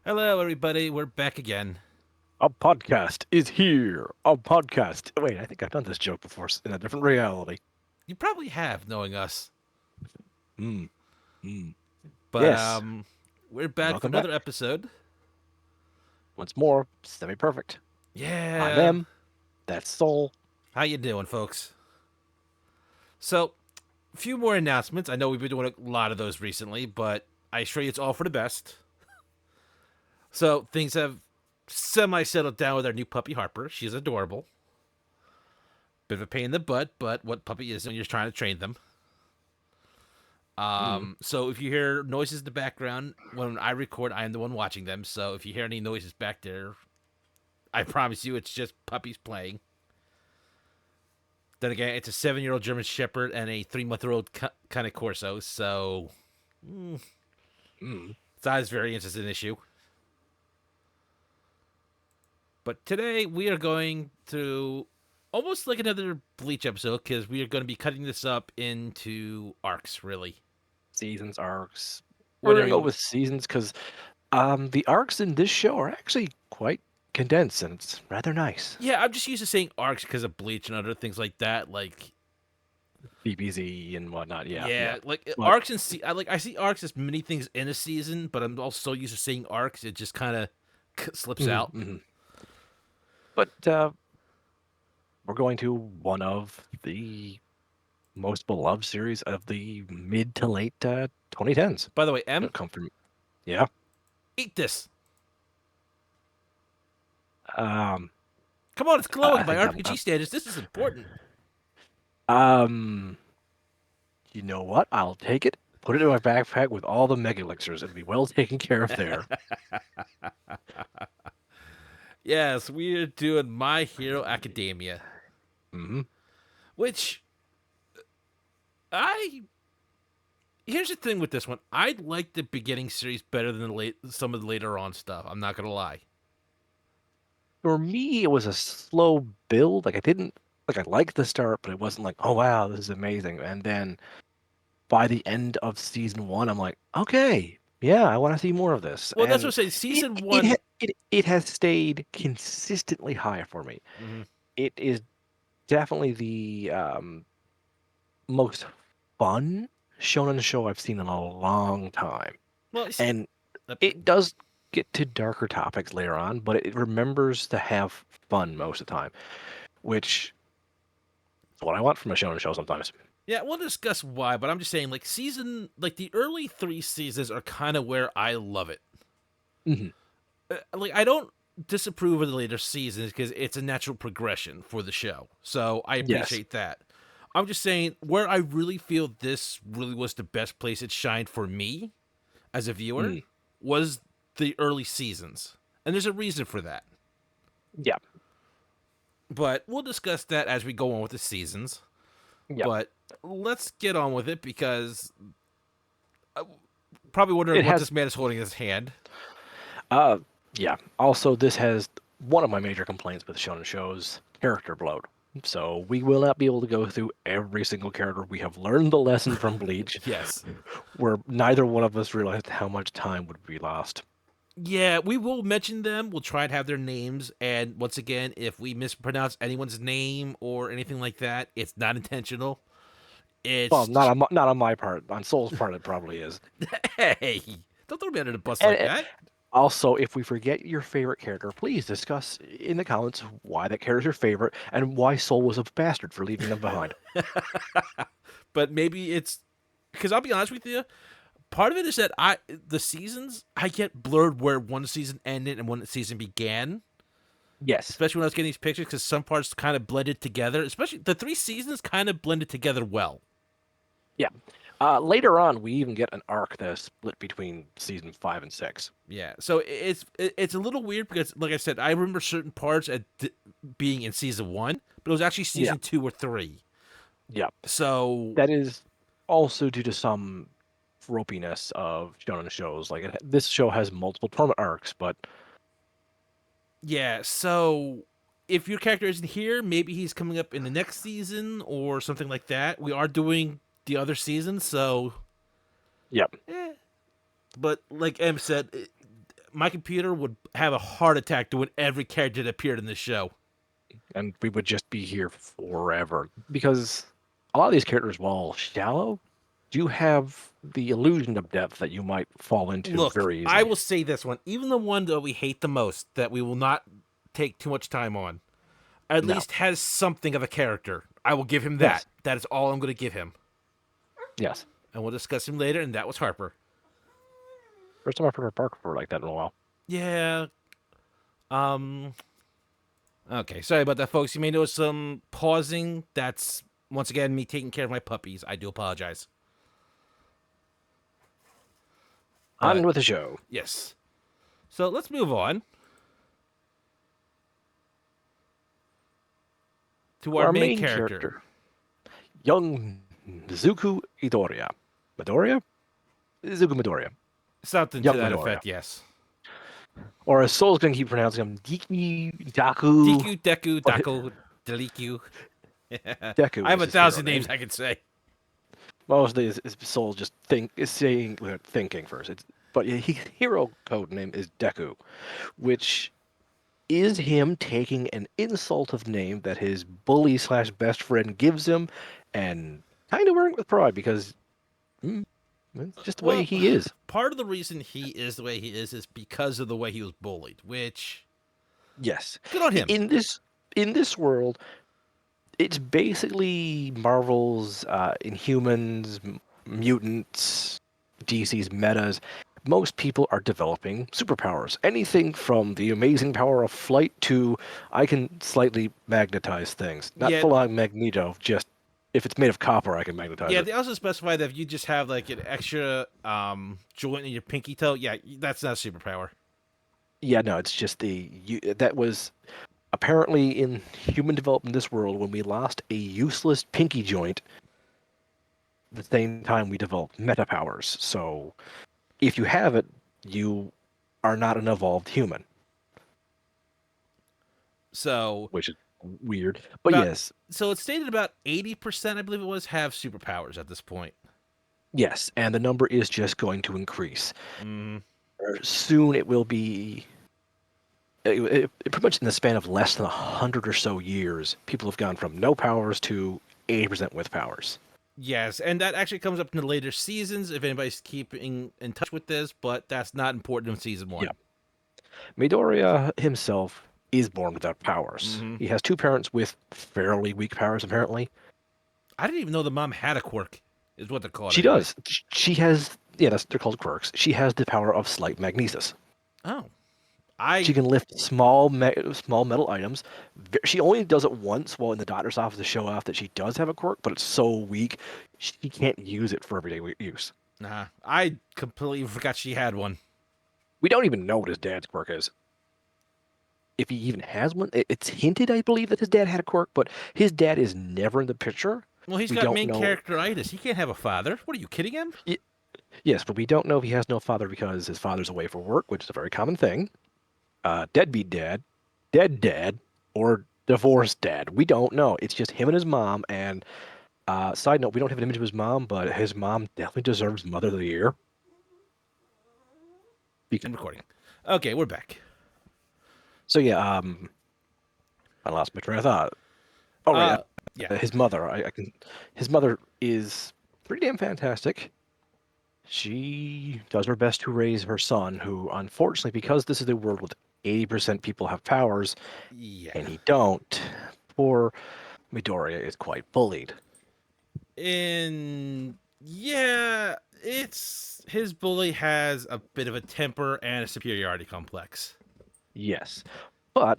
Hello, everybody. We're back again. A podcast is here. A podcast. Wait, I think I've done this joke before in a different reality. You probably have, knowing us, Hmm. Hmm. but Yes. we're back for Welcome another back. episode. Once more, semi-perfect. I'm Yeah. M. That's Soul. How you doing, folks? So, a few more announcements. I know we've been doing a lot of those recently, but I assure you it's all for the best. So, things have semi settled down with our new puppy Harper. She's adorable. Bit of a pain in the butt, but what puppy isn't when you're trying to train them? Hmm. So if you hear noises in the background when I record, I am the one watching them. So if you hear any noises back there, I promise you it's just puppies playing. Then again, it's a 7-year-old German Shepherd and a 3-month-old kind of Corso, so Hmm. size variance is an issue. But today we are going to almost like another Bleach episode because we are going to be cutting this up into arcs, really. Seasons, arcs. We're Whatever gonna go you. with seasons because the arcs in this show are actually quite condensed and it's rather nice. Yeah, I'm just used to saying arcs because of Bleach and other things like that. Like BBZ and whatnot. Yeah, yeah. yeah, like But arcs and I see arcs as many things in a season, but I'm also so used to seeing arcs, it just kind of slips mhm, out. mhm. but we're going to one of the most beloved series of the mid to late 2010s. By the way, M, Come from, yeah. eat this. Um, Come on, it's glowing I by think RPG standards. This is important. um, you know what? I'll take it. Put it in my backpack with all the mega elixirs. It'll be well taken care of there. Yes, we're doing My Hero Academia, Hmm. which I here's the thing with this one. I like the beginning series better than some of the later on stuff. I'm not gonna lie. For me, it was a slow build. Like I didn't like I liked the start, but it wasn't like, oh wow, this is amazing. And then by the end of season one, I'm like, okay, yeah, I want to see more of this. Well, that's what And I'm saying. it Season it one. ha- it has stayed consistently high for me. Mhm. It is definitely the most fun shonen show I've seen in a long time. Well, you see, And uh, it does get to darker topics later on, but it remembers to have fun most of the time, which is what I want from a shonen show sometimes. yeah, we'll discuss why, but I'm just saying, like the early three seasons are kind of where I love it. Hmm. Like, I don't disapprove of the later seasons because it's a natural progression for the show, so I Yes. appreciate that. I'm just saying where I really feel this really was the best place it shined for me as a viewer Mm. was the early seasons, and there's a reason for that. Yeah. But we'll discuss that as we go on with the seasons. Yeah. But let's get on with it because probably wondering It what has this man is holding in his hand. uh yeah. Also, this has one of my major complaints with shonen shows, character bloat. So we will not be able to go through every single character. We have learned the lesson from Bleach, Yes. where neither one of us realized how much time would be lost. Yeah, we will mention them. We'll try and have their names. And once again, if we mispronounce anyone's name or anything like that, it's not intentional. Well, It's not on my part. On Soul's part, it probably is. hey, don't throw me under the bus like And that. also, if we forget your favorite character, please discuss in the comments why that character is your favorite and why Soul was a bastard for leaving them behind. But maybe it's because I'll be honest with you. Part of it is that the seasons I get blurred where one season ended and one season began. Yes. Especially when I was getting these pictures, because some parts kind of blended together. Especially the three seasons kind of blended together well. Yeah. Later on, we even get an arc that's split between season 5 and 6. Yeah, so it's a little weird because, like I said, I remember certain parts being in season one, but it was actually Yeah. season two or three. Yeah. So That is also due to some ropiness of shonen shows. Like this show has multiple tournament arcs, but yeah, so if your character isn't here, maybe he's coming up in the next season or something like that. We are doing the other season, so yeah. eh. But like Em said, my computer would have a heart attack doing every character that appeared in the show. And we would just be here forever because a lot of these characters, while shallow, do have the illusion of depth that you might fall into Look, very I easily. will say this one, even the one that we hate the most, that we will not take too much time on, at No. least has something of a character. I will give him that. Yes. That is all I'm going to give him. Yes. And we'll discuss him later, and that was Harper. First time I've heard a Parker like that in a while. Yeah. Um. Okay, sorry about that, folks. You may notice some pausing. That's, once again, me taking care of my puppies. I do apologize. On But, with the show. yes. So let's move on to To our our main main character. character, young Zuku Midoriya. Midoriya? Zuku Midoriya. Something to Young that Midoriya. effect, yes. Or as Soul's going to keep pronouncing him, Diki Daku. Deku, Deku, But Dako, Deliku. I Deku have is a his hero thousand names name. I can say. Mostly his Soul just is saying without thinking first. But his hero code name is Deku, which is him taking an insult of name that his bully slash best friend gives him and kind of wearing it with pride because mm, it's just the way Well, he is. part of the reason he is the way he is because of the way he was bullied, which, Yes. good on him. In this world, it's basically Marvel's Inhumans, mutants, DC's metas. Most people are developing superpowers. Anything from the amazing power of flight to I can slightly magnetize things. Not Yeah, full on Magneto, just if it's made of copper, I can magnetize yeah. it. They also specify that if you just have like an extra joint in your pinky toe, yeah, that's not a superpower. Yeah, no, it's just that was apparently in human development in this world when we lost a useless pinky joint. The same time we developed meta powers. So if you have it, you are not an evolved human, So which is weird. But about yes, so it's stated about 80%, I believe it was, have superpowers at this point. yes, and the number is just going to increase. Mm, Soon it will be. Pretty much in the span of less than 100 or so years, people have gone from no powers to 80% with powers. yes, and that actually comes up in the later seasons if anybody's keeping in touch with this, but that's not important in season Yeah. one. Midoriya himself is born without powers. Hmm. He has two parents with fairly weak powers, apparently. I didn't even know the mom had a quirk, is what they're called She anyway. does. She has, yeah, they're called quirks. She has the power of slight magnesis. Oh, She I can lift small metal items. She only does it once while in the doctor's office to show off that she does have a quirk, but it's so weak she can't use it for everyday use. nah, I completely forgot she had one. We don't even know what his dad's quirk is. If he even has one, it's hinted, I believe, that his dad had a quirk, but his dad is never in the picture. Well, he's We got don't main know. characteritis. He can't have a father. What are you kidding him? Yes, but we don't know if he has no father because his father's away for work, which is a very common thing. Deadbeat dad, dead dad, or divorced dad. We don't know. It's just him and his mom. And side note, we don't have an image of his mom, but his mom definitely deserves Mother of the Year. I'm recording. Okay, we're back. So yeah, I lost my train of thought. Oh right, Yeah. his mother. I can. His mother is pretty damn fantastic. She does her best to raise her son, who unfortunately, because this is a world with 80% people have powers Yeah. and he don't, poor Midoriya is quite bullied. And yeah, it's his bully has a bit of a temper and a superiority complex. Yes, but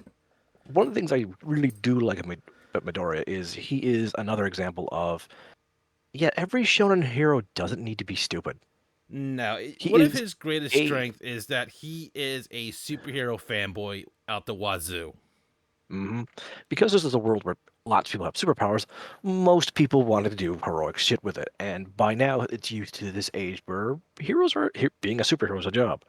one of the things I really do like about Midoriya is he is another example of, yeah, every shonen hero doesn't need to be stupid. No, He one of is his greatest a strengths is that he is a superhero fanboy out the wazoo. mhm. Because this is a world where lots of people have superpowers, most people wanted to do heroic shit with it, and by now it's used to this age where being a superhero is a job.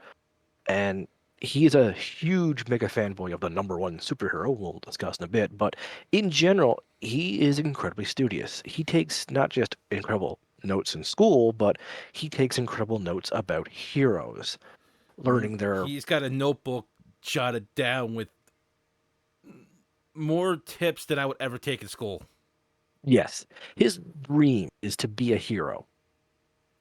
And he's a huge mega fanboy of the number one superhero we'll discuss in a bit, but in general he is incredibly studious. He takes not just incredible notes in school, but he takes incredible notes about heroes. learning their. He's got a notebook jotted down with more tips than I would ever take in school. Yes, his dream is to be a hero,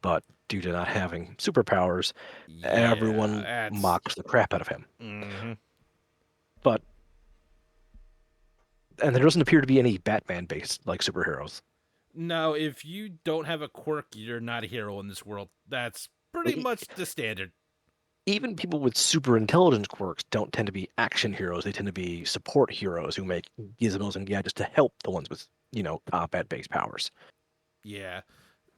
but due to not having superpowers, Yeah, everyone that's. mocks the crap out of him. Hmm. But and there doesn't appear to be any Batman-based like superheroes. No, if you don't have a quirk, you're not a hero in this world. That's pretty Like, much the standard. even people with super intelligence quirks don't tend to be action heroes. They tend to be support heroes who make gizmos and gadgets to help the ones with, combat-based powers. Yeah.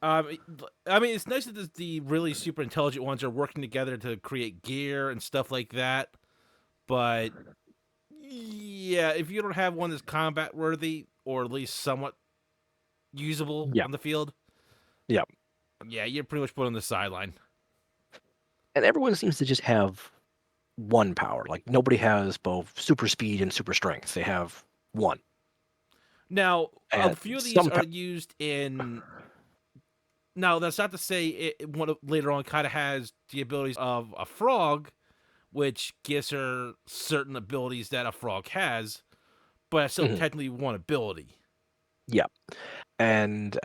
Um, I mean, it's nice that the really super intelligent ones are working together to create gear and stuff like that. But yeah, if you don't have one that's combat worthy or at least somewhat usable Yeah, on the field, yeah. yeah, you're pretty much put on the sideline. And everyone seems to just have one power. Like nobody has both super speed and super strength. They have one. Now, a And few of these some are used in. Now, that's not to say later on kind of has the abilities of a frog, which gives her certain abilities that a frog has, but it's still Mhm, technically one ability. yeah. And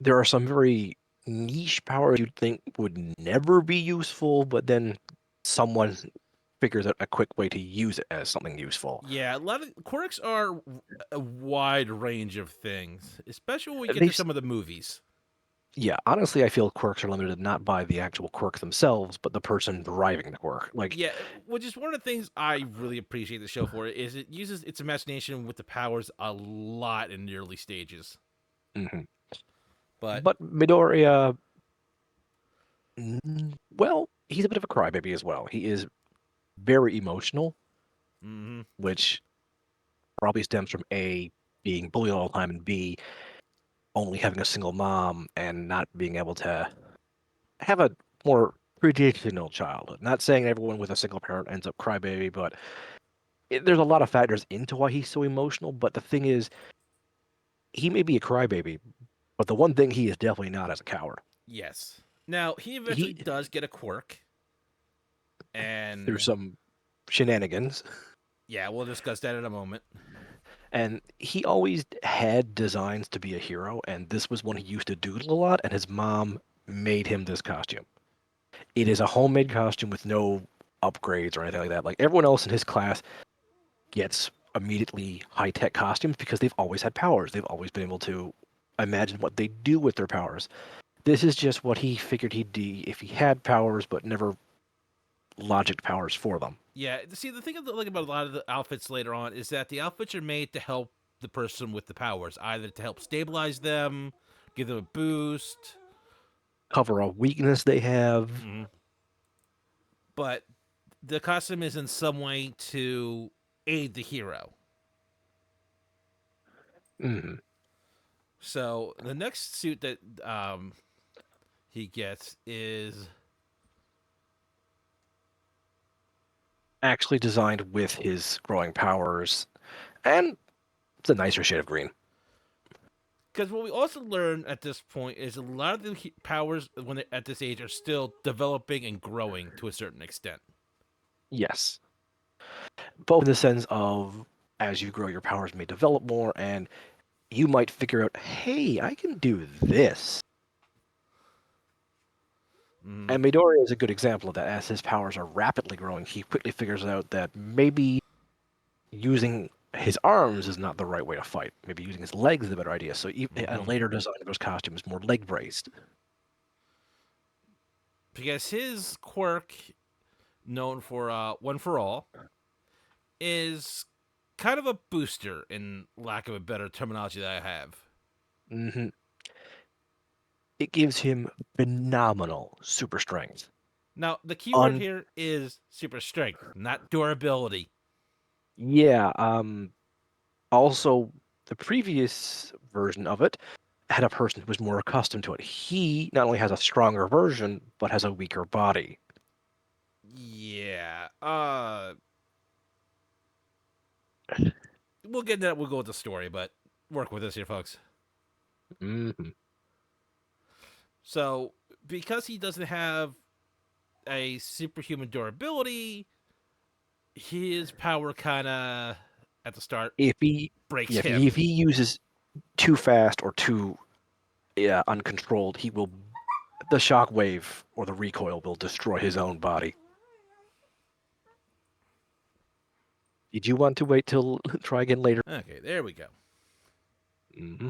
there are some very niche powers you'd think would never be useful, but then someone figures out a quick way to use it as something useful. Yeah, a lot of quirks are a wide range of things, especially when we get They to some of the movies. Yeah, honestly, I feel quirks are limited not by the actual quirk themselves, but the person driving the quirk. Like, Yeah, which is one of the things I really appreciate the show for is it uses its imagination with the powers a lot in the early stages. mhm. But But Midoriya, well, he's a bit of a crybaby as well. He is very emotional, mm-hmm, which probably stems from A, being bullied all the time, and B, only having a single mom and not being able to have a more traditional childhood. Not saying everyone with a single parent ends up crybaby, but there's a lot of factors into why he's so emotional. But the thing is, he may be a crybaby, but the one thing he is definitely not is a coward. yes. Now he eventually He does get a quirk, through and some shenanigans, yeah, we'll discuss that in a moment. and he always had designs to be a hero, and this was one he used to doodle a lot, and his mom made him this costume. It is a homemade costume with no upgrades or anything like that. Like everyone else in his class gets immediately high-tech costumes because they've always had powers. They've always been able to imagine what they do with their powers. This is just what he figured he'd do if he had powers, but never logic powers for them. Yeah, see, the thing like about a lot of the outfits later on is that the outfits are made to help the person with the powers, either to help stabilize them, give them a boost, Cover a weakness they have. mhm, but the costume is in some way to aid the hero. Mhm. So the next suit that he gets is Actually designed with his growing powers, and it's a nicer shade of green. because what we also learn at this point is a lot of the powers when they're at this age are still developing and growing to a certain extent. Yes, both in the sense of as you grow, your powers may develop more, and you might figure out, hey, I can do this. Mm, And Midoriya is a good example of that. As his powers are rapidly growing, he quickly figures out that maybe using his arms is not the right way to fight. Maybe using his legs is a better idea. So a mm-hmm. later design of his costume is more leg braced. Because his quirk, known for One for All, is kind of a booster, in lack of a better terminology that I have. Hmm. It gives him phenomenal super strength. Now, the key word Un here is super strength, not durability. Yeah. Also, the previous version of it had a person who was more accustomed to it. He not only has a stronger version, but has a weaker body. Yeah. We'll get into that. We'll go with the story, but work with us here, folks. Hmm. So, because he doesn't have a superhuman durability, his power kind of at the start If he, breaks yeah, if him. he uses too fast or too uncontrolled, he will. The shockwave or the recoil will destroy his own body. Did you want to wait till try again later? Okay, there we go. Hmm.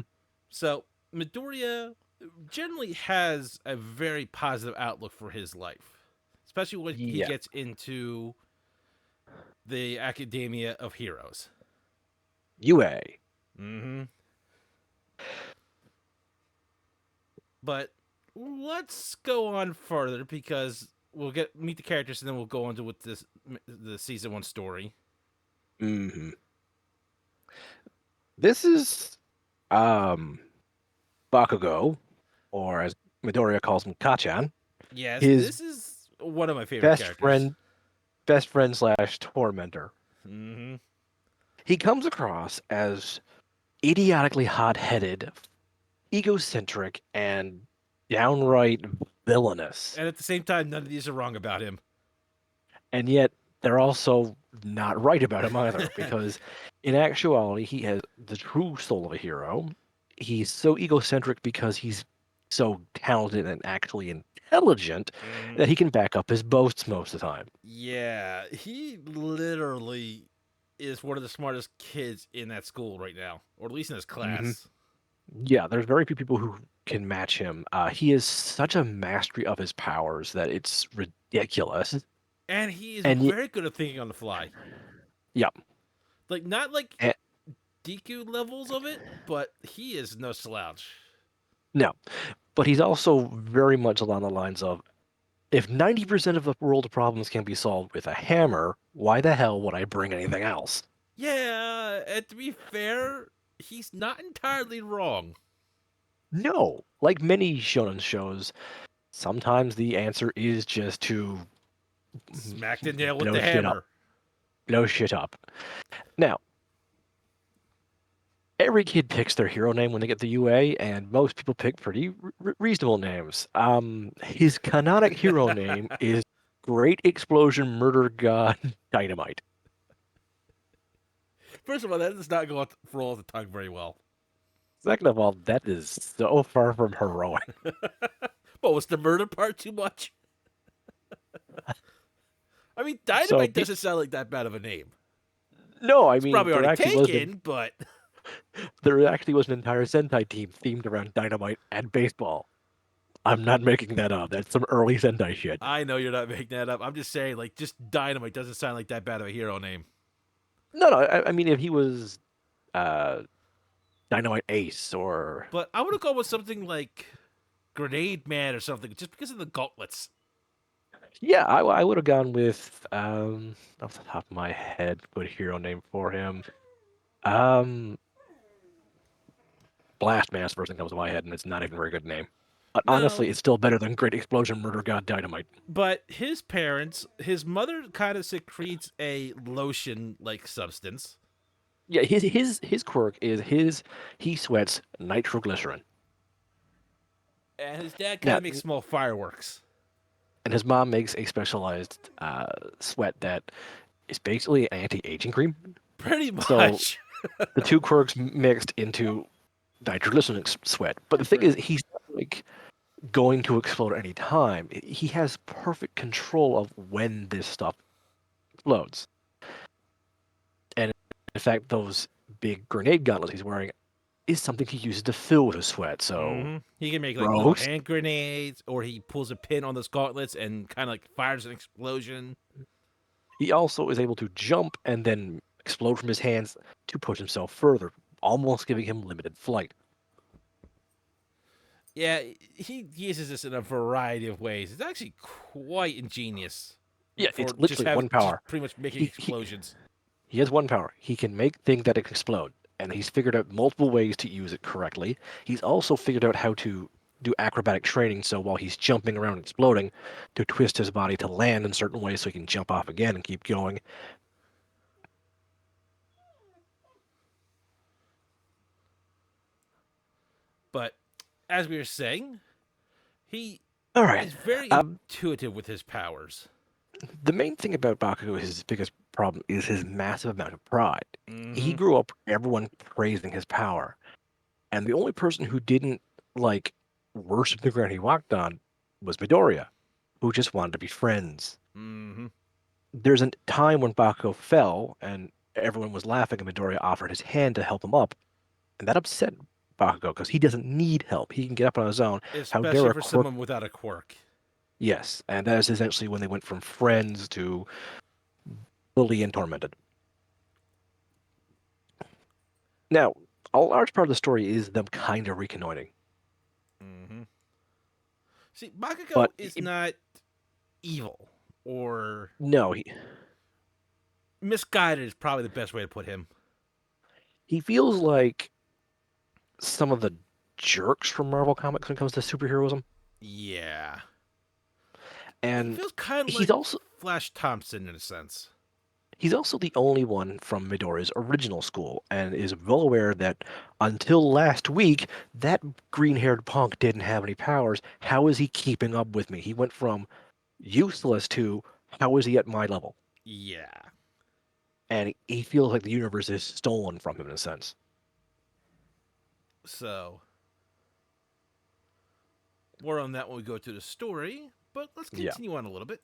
So Midoriya generally has a very positive outlook for his life, especially when he Yeah. gets into the Academia of Heroes. UA. Mm-hmm. But let's go on further because we'll get meet the characters and then we'll go on to with this the season one story. Hmm. This is um Bakugo, or as Midoriya calls him, Kachan, Yes, his this is one of my favorite best characters. friend, best friend slash tormentor. Mm-hmm. He comes across as idiotically hot-headed, egocentric, and downright villainous. And at the same time, none of these are wrong about him. And yet they're also not right about him either, because in actuality, he has the true soul of a hero. He's so egocentric because he's so talented and actually intelligent Mm, that he can back up his boasts most of the time. yeah, he literally is one of the smartest kids in that school right now, or at least in his Hmm. class. Yeah, there's very few people who can match him. He is such a mastery of his powers that it's ridiculous. And he is And yet, very good at thinking on the fly. yeah, Like, not like eh, Deku levels of it, but he is no slouch. no, but he's also very much along the lines of, if 90% of the world's problems can be solved with a hammer, why the hell would I bring anything else? Yeah, and to be fair, he's not entirely wrong. No, like many shonen shows, sometimes the answer is just to Smack the nail with blow the shit up. hammer. Blow shit up. Now, every kid picks their hero name when they get the UA, and most people pick pretty reasonable names. His canonic hero name is Great Explosion Murder God Dynamite. First of all, that does not go for all the tongue very well. Second of all, that is so far from heroic. But was the murder part too much? I mean, So, Dynamite doesn't sound like that bad of a name. no, I It's mean probably already taken, but there actually was an entire Sentai team themed around dynamite and baseball. I'm not making that up. That's some early Sentai shit. I know you're not making that up. I'm just saying, like, just Dynamite doesn't sound like that bad of a hero name. No, no, I mean if he was uh Dynamite Ace or But I would have gone with something like Grenade Man or something, just because of the gauntlets. yeah, I would have gone with off the top of my head, good hero name for him. Um Blast Man is the first thing that comes to my head, and it's not even a very good name. But honestly, No, it's still better than Great Explosion Murder God Dynamite. but his parents, his mother kind of secretes a lotion-like substance, Yeah, his quirk is he sweats nitroglycerin. and his dad kind Now, of makes small fireworks. and his mom makes a specialized sweat that is basically an anti-aging cream. Pretty So much. the two quirks mixed into nitroglycerin sweat. But the thing is, he's not like going to explode at any time. He has perfect control of when this stuff explodes. And in fact, those big grenade gauntlets he's wearing is something he uses to fill with his sweat. So He can make like little gross. hand grenades, or he pulls a pin on those gauntlets and kind of like fires an explosion. He also is able to jump and then explode from his hands to push himself further, almost giving him limited flight. Yeah, he uses this in a variety of ways. It's actually quite ingenious Yeah, it's for literally one just power. pretty much making He he explosions. he has one power. He can make things that explode, and he's figured out multiple ways to use it correctly. He's also figured out how to do acrobatic training, so while he's jumping around and exploding, to twist his body to land in certain ways so he can jump off again and keep going. But as we were saying, he All right. He's very Um, intuitive with his powers. the main thing about Bakugo, his biggest problem, is his massive amount of pride. He Mm-hmm. grew up everyone praising his power, and the only person who didn't like worship the ground he walked on was Midoriya, who just wanted to be friends. Mm-hmm. There's a time when Bakugo fell, and everyone was laughing, and Midoriya offered his hand to help him up, and that upset Bakugo because he doesn't need help. He can get up on his own. How dare Especially a for quirk? someone without a quirk. Yes, and that is essentially when they went from friends to bully and tormented. Now, a large part of the story is them kind of reconnoitering, Mm-hmm. See, Bakugo but is not evil or no, misguided is probably the best way to put him. he feels like some of the jerks from Marvel Comics when it comes to superheroism, Yeah. He and feels kind of he's like also Flash Thompson in a sense. he's also the only one from Midoriya's original school, and is well aware that until last week, that green-haired punk didn't have any powers. How is he keeping up with me? He went from useless to how is he at my level? Yeah. And he feels like the universe is stolen from him in a sense. So, more on that when we go to the story, but let's Yeah. continue on a little bit.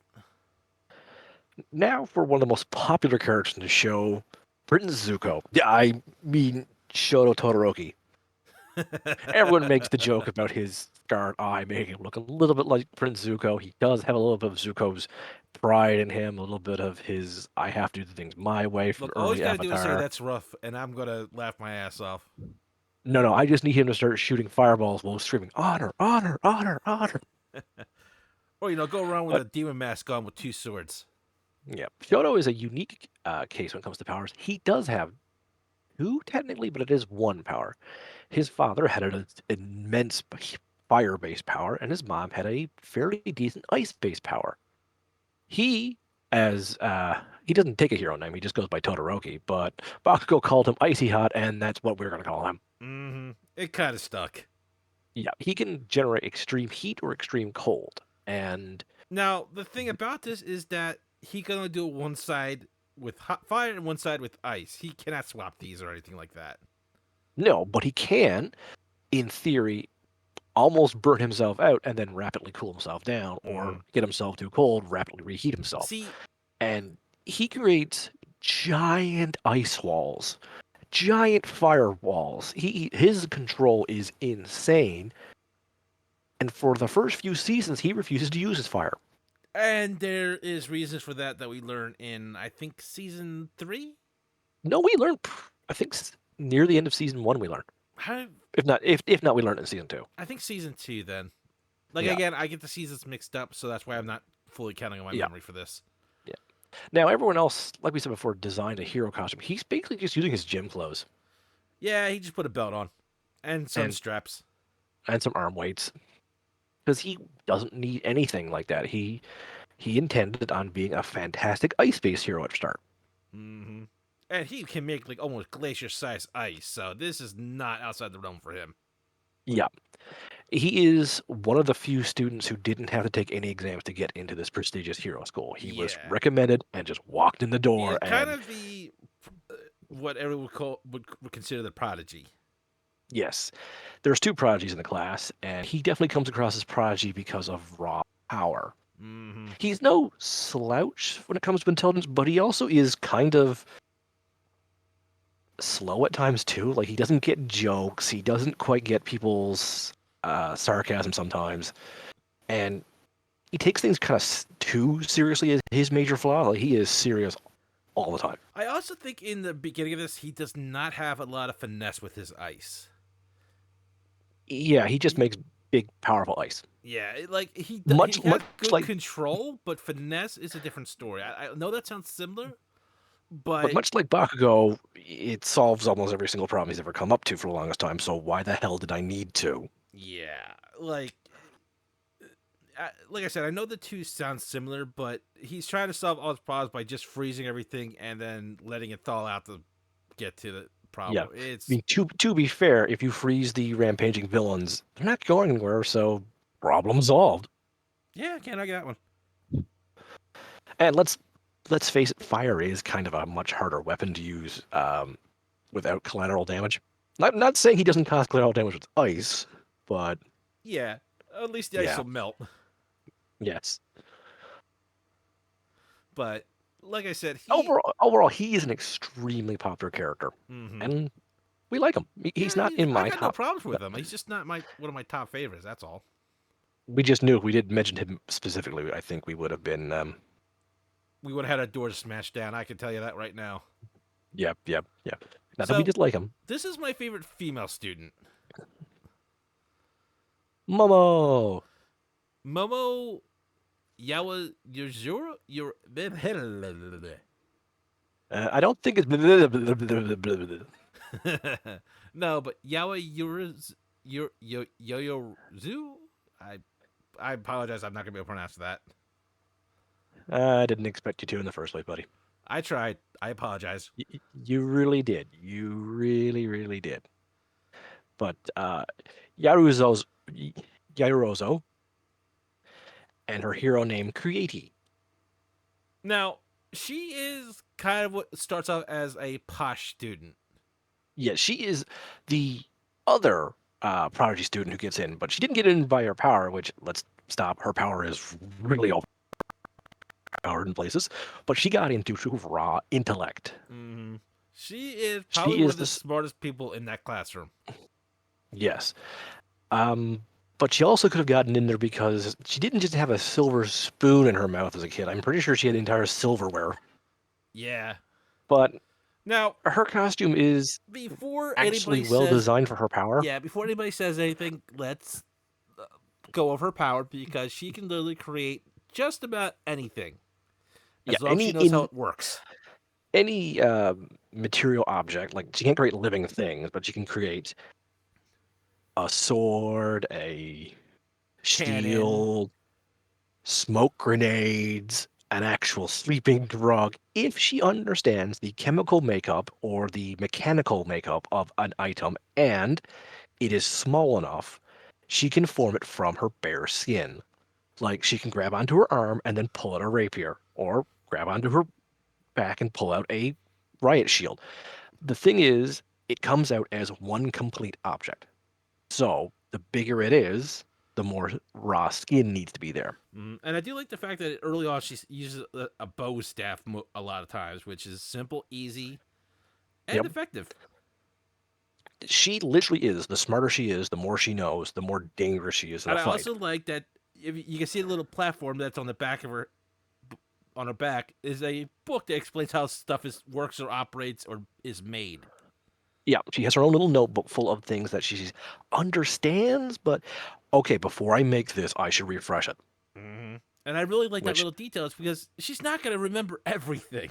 Now for one of the most popular characters in the show, Prince Zuko. Yeah, I mean Shoto Todoroki. Everyone makes the joke about his scarred eye making him look a little bit like Prince Zuko. He does have a little bit of Zuko's pride in him, a little bit of his I have to do the things my way from Look, all he's early got to do is say Avatar. that's rough, and I'm going to laugh my ass off. No, no, I just need him to start shooting fireballs while screaming, honor, honor, honor, honor. Or, go around with But a demon mask on with two swords. yeah, Shoto is a unique case when it comes to powers. He does have two technically, but it is one power. His father had an immense fire-based power, and his mom had a fairly decent ice-based power. He, as he doesn't take a hero name, he just goes by Todoroki, but Bakugo called him Icy Hot, and that's what we're going to call him. Mm-hmm. It kind of stuck. Yeah, he can generate extreme heat or extreme cold, and Now, the thing about this is that he can only do one side with hot fire and one side with ice. He cannot swap these or anything like that. no, but he can, in theory, almost burn himself out and then rapidly cool himself down, or Mm. get himself too cold, rapidly reheat himself. See, And he creates giant ice walls, giant firewalls. His control is insane. And for the first few seasons, he refuses to use his fire. and there is reasons for that we learn in, I think, season 3. No, we learned. I think near the end of season one, we learned. How, If not, we learned in season two. I think season 2 then. Like, Yeah, again, I get the seasons mixed up, so that's why I'm not fully counting on my yeah, memory for this. yeah. Now everyone else, like we said before, designed a hero costume. He's basically just using his gym clothes Yeah, he just put a belt on and some and straps. some arm weights because he doesn't need anything like that. He intended on being a fantastic ice-based hero at start. Mm-hmm. And he can make, like, almost glacier-sized ice, so this is not outside the realm for him. Yeah, he is one of the few students who didn't have to take any exams to get into this prestigious hero school. He was Yeah. recommended and just walked in the He is door. kind And of the what everyone would consider the prodigy. yes, there's two prodigies in the class, and he definitely comes across as prodigy because of raw power. Mm-hmm. He's no slouch when it comes to intelligence, but he also is kind of slow at times too. Like he doesn't get jokes, he doesn't quite get people's sarcasm sometimes, and he takes things kind of too seriously as his major flaw. Like he is serious all the time. I also think in the beginning of this, he does not have a lot of finesse with his ice. Yeah, he just He, makes big, powerful ice. yeah, like he Much, has much good like, control, but finesse is a different story. I know that sounds similar, but but much like Bakugo, it solves almost every single problem he's ever come up to for the longest time. So why the hell did I need to? yeah, like I said, I know the two sound similar, but he's trying to solve all his problems by just freezing everything and then letting it thaw out to get to the Yeah, problem. I It's mean, to be fair, if you freeze the rampaging villains, they're not going anywhere. So problem solved. Yeah, can't argue that one. And let's face it, fire is kind of a much harder weapon to use without collateral damage. Not saying he doesn't cause collateral damage with ice, but Yeah, at least the ice yeah, will melt. yes. But like I said, Overall, he is an extremely popular character, hmm and we like him. He's yeah, not in I my got no top. problems with him. He's just not my one of my top favorites. That's all. We just knew if we did mention him specifically, I think we would have been. We would have had our doors smashed down. I can tell you that right now. Yep, yep, yep. Not that we So did like him. this is my favorite female student, Momo. Momo Yawa Yuzuru. Your I don't think it's. no, but Yawa Yuriz Yo I I apologize. I'm not gonna be able to pronounce that. I didn't expect you to in the first place, buddy. I tried. I apologize. You really did. You really, really did. But Yaruzo's Yaruzo and her hero name Creati. Now she is kind of what starts off as a posh student. Yeah, she is the other prodigy student who gets in, but she didn't get in by her power, which let's stop. Her power is really overpowered in places, but she got in due to raw intellect. hmm She is probably She one is of the this. smartest people in that classroom. Yes. Um, but she also could have gotten in there because she didn't just have a silver spoon in her mouth as a kid. I'm pretty sure she had entire silverware. Yeah. But Now, her costume is before actually anybody well says, designed for her power. yeah, before anybody says anything, let's go over her power because she can literally create just about anything Yeah, as long as she knows how it works. any material object, like she can't create living things, but she can create a sword, a Cannon, shield, smoke grenades, an actual sleeping drug, if she understands the chemical makeup or the mechanical makeup of an item and it is small enough, she can form it from her bare skin. Like she can grab onto her arm and then pull out a rapier, or grab onto her back and pull out a riot shield. The thing is, it comes out as one complete object. So the bigger it is, the more raw skin needs to be there. And I do like the fact that early on she uses a bow staff a lot of times, which is simple, easy, and Yep. effective. She literally is. The smarter she is, the more she knows, the more dangerous she is in a And I fight. also like that if you can see the little platform that's on the back of her on her back is a book that explains how stuff is works or operates or is made. Yeah, she has her own little notebook full of things that she understands, but okay, before I make this, I should refresh it. And I really like that Which, little detail. It's because she's not going to remember everything.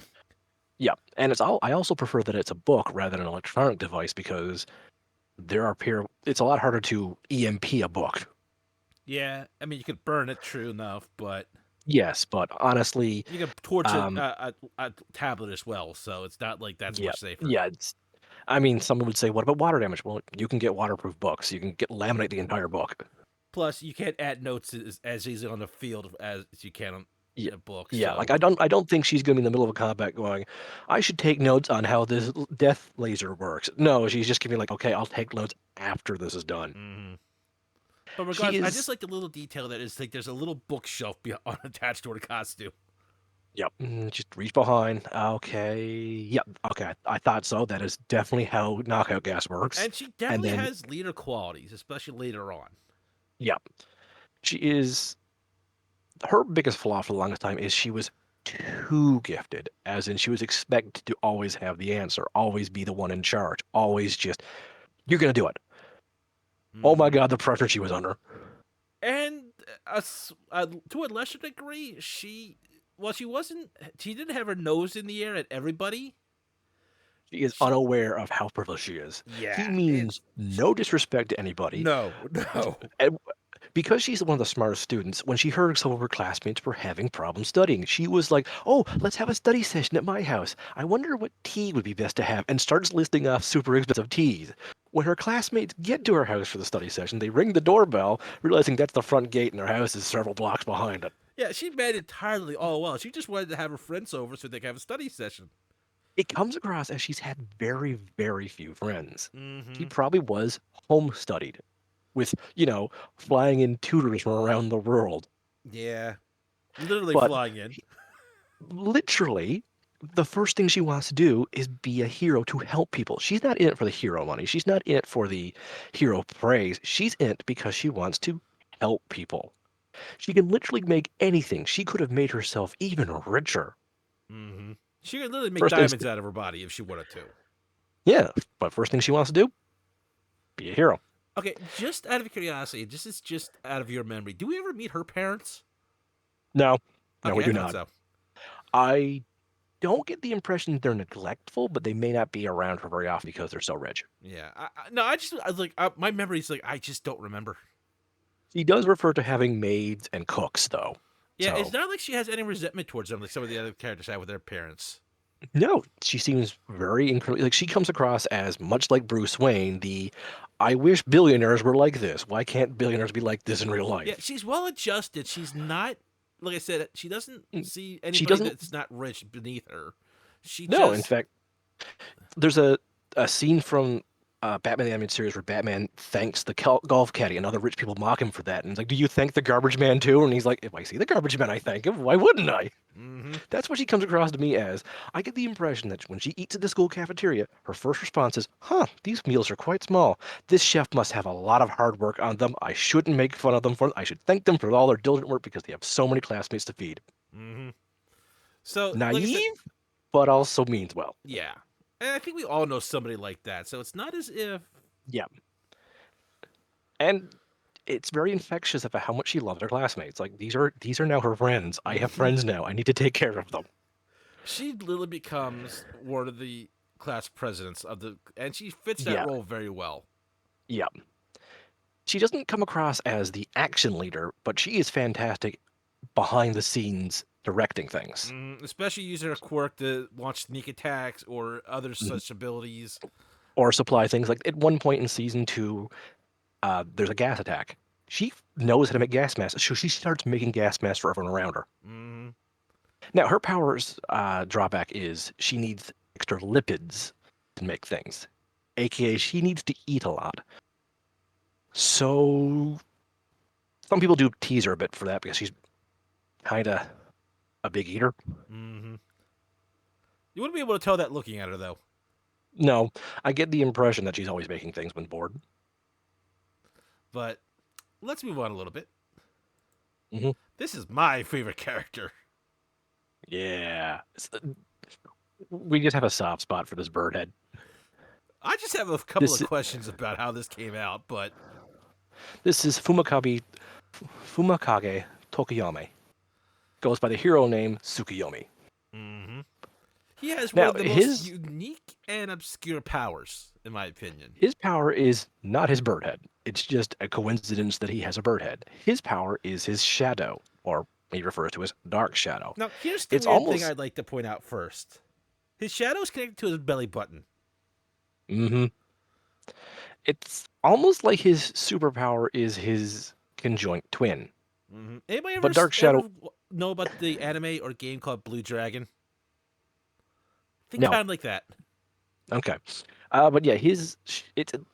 yeah, and it's all. I also prefer that it's a book rather than an electronic device because there are it's a lot harder to EMP a book. Yeah, I mean you could burn it, true enough, but Yes, but honestly, you can torch um, a tablet as well, so it's not like that's yeah, much safer. yeah. I mean, someone would say, "What about water damage?" Well, you can get waterproof books. You can get laminate the entire book. Plus, you can't add notes as easily on the field as you can Yeah, in a book. yeah. Like So, I don't think she's gonna be in the middle of a combat going, "I should take notes on how this death laser works." No, she's just gonna be like, "Okay, I'll take notes after this is done." but She regardless, I just is. like the little detail that is like there's a little bookshelf attached to her costume, Yep. Just reach behind. Okay. Yep. Okay. I thought so. That is definitely how knockout gas works. and she And definitely then, has leader qualities, especially later on. yep. She is. Her biggest flaw for the longest time is she was too gifted, as in she was expected to always have the answer, always be the one in charge, always just, you're going to do it. Oh my God, the pressure she was under. And to a lesser degree, she wasn't she didn't have her nose in the air at everybody. She is She unaware of how privileged she is. He yeah, means no disrespect to anybody. no, no. Because she's one of the smartest students, when she heard some of her classmates were having problems studying, she was like, "Oh, let's have a study session at my house. I wonder what tea would be best to have," and starts listing off super expensive teas. When her classmates get to her house for the study session, they ring the doorbell, realizing that's the front gate and her house is several blocks behind it. Yeah, she made it entirely all well. She just wanted to have her friends over so they could have a study session. It comes across as she's had very, very few friends. She Mm-hmm. probably was home studied with, flying in tutors from around the world. Yeah, literally But flying in. literally, the first thing she wants to do is be a hero to help people. She's not in it for the hero money. She's not in it for the hero praise. She's in it because she wants to help people. She can literally make anything. She could have made herself even richer. Mm-hmm. She could literally make First thing, diamonds out of her body if she wanted to. yeah, but first thing she wants to do, be a hero. Okay, just out of curiosity, this is just out of your memory. Do we ever meet her parents? No, no, we Okay, I do thought not. so. I don't get the impression they're neglectful, but they may not be around her very often because they're so rich. Yeah, no, I was like, my memory's like, I just don't remember. She does refer to having maids and cooks, though. Yeah, it's So, not like she has any resentment towards them like some of the other characters have with their parents. no, she seems very incredibly like she comes across as much like Bruce Wayne, the I wish billionaires were like this. Why can't billionaires be like this in real Yeah, life? she's well adjusted. She's not, like I said, she doesn't Mm, see She anybody doesn't. that's not rich beneath her. She No, in just, fact, there's a scene from Batman the Animated Series where Batman thanks the golf caddy, and other rich people mock him for that. And he's like, "Do you thank the garbage man too?" And he's like, "If I see the garbage man, I thank him. Why wouldn't I?" mm-hmm, That's what she comes across to me as. I get the impression that when she eats at the school cafeteria, her first response is, "Huh, these meals are quite small. This chef must have a lot of hard work on them. I shouldn't make fun of them for it. I should thank them for all their diligent work because they have so many classmates to feed." mm-hmm. So, like I said, Naive, but also means well. yeah, and I think we all know somebody like that. So it's not as if, Yeah. And it's very infectious about how much she loves her classmates. Like these are now her friends. I have mhm. friends now. I need to take care of them. She literally becomes one of the class presidents of the, and she fits that Yeah. role very well. Yeah. She doesn't come across as the action leader, but she is fantastic behind the scenes directing things. Especially using her quirk to launch sneak attacks or other Mhm. such abilities. Or supply things. Like at one point in season 2, there's a gas attack. She knows how to make gas masks, so she starts making gas masks for everyone around her. Mm-hmm. Now, her power's drawback is she needs extra lipids to make things, aka she needs to eat a lot. So some people do tease her a bit for that because she's kind of a big eater. Mm-hmm. You wouldn't be able to tell that looking at her, though. No, I get the impression that she's always making things when bored. But let's move on a little bit. Hmm. This is my favorite character. Yeah. We just have a soft spot for this bird head. I just have a couple of This questions about how this came out, but this is Fumakage Tokiyame. Goes by the hero name Tsukiyomi. mm-hmm. He has one Now, of the most unique and obscure powers, in my opinion. his power is not his bird head. It's just a coincidence that he has a bird head. His power is his shadow, or he refers to as dark shadow. Now, here's the It's weird thing almost I'd like to point out first. His shadow is connected to his belly button. hmm it's almost like his superpower is his conjoint twin. Anybody But dark ever shadow, know about the anime or game called Blue Dragon? Think no. kind of like that. Okay. But yeah, it's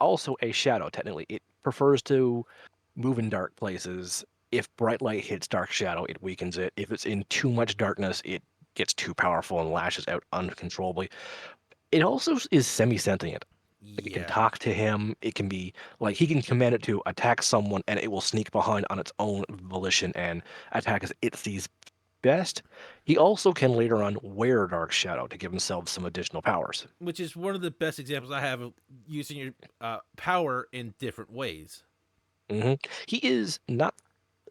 also a shadow technically. It prefers to move in dark places. If bright light hits dark shadow, it weakens it. If it's in too much darkness, it gets too powerful and lashes out uncontrollably. It also is semi-sentient. Like it can Yeah, talk to him. It can be like he can command it to attack someone, and it will sneak behind on its own volition and attack as it sees best. He also can later on wear Dark Shadow to give himself some additional powers. which is one of the best examples I have of using your power in different ways. Hmm. He is not.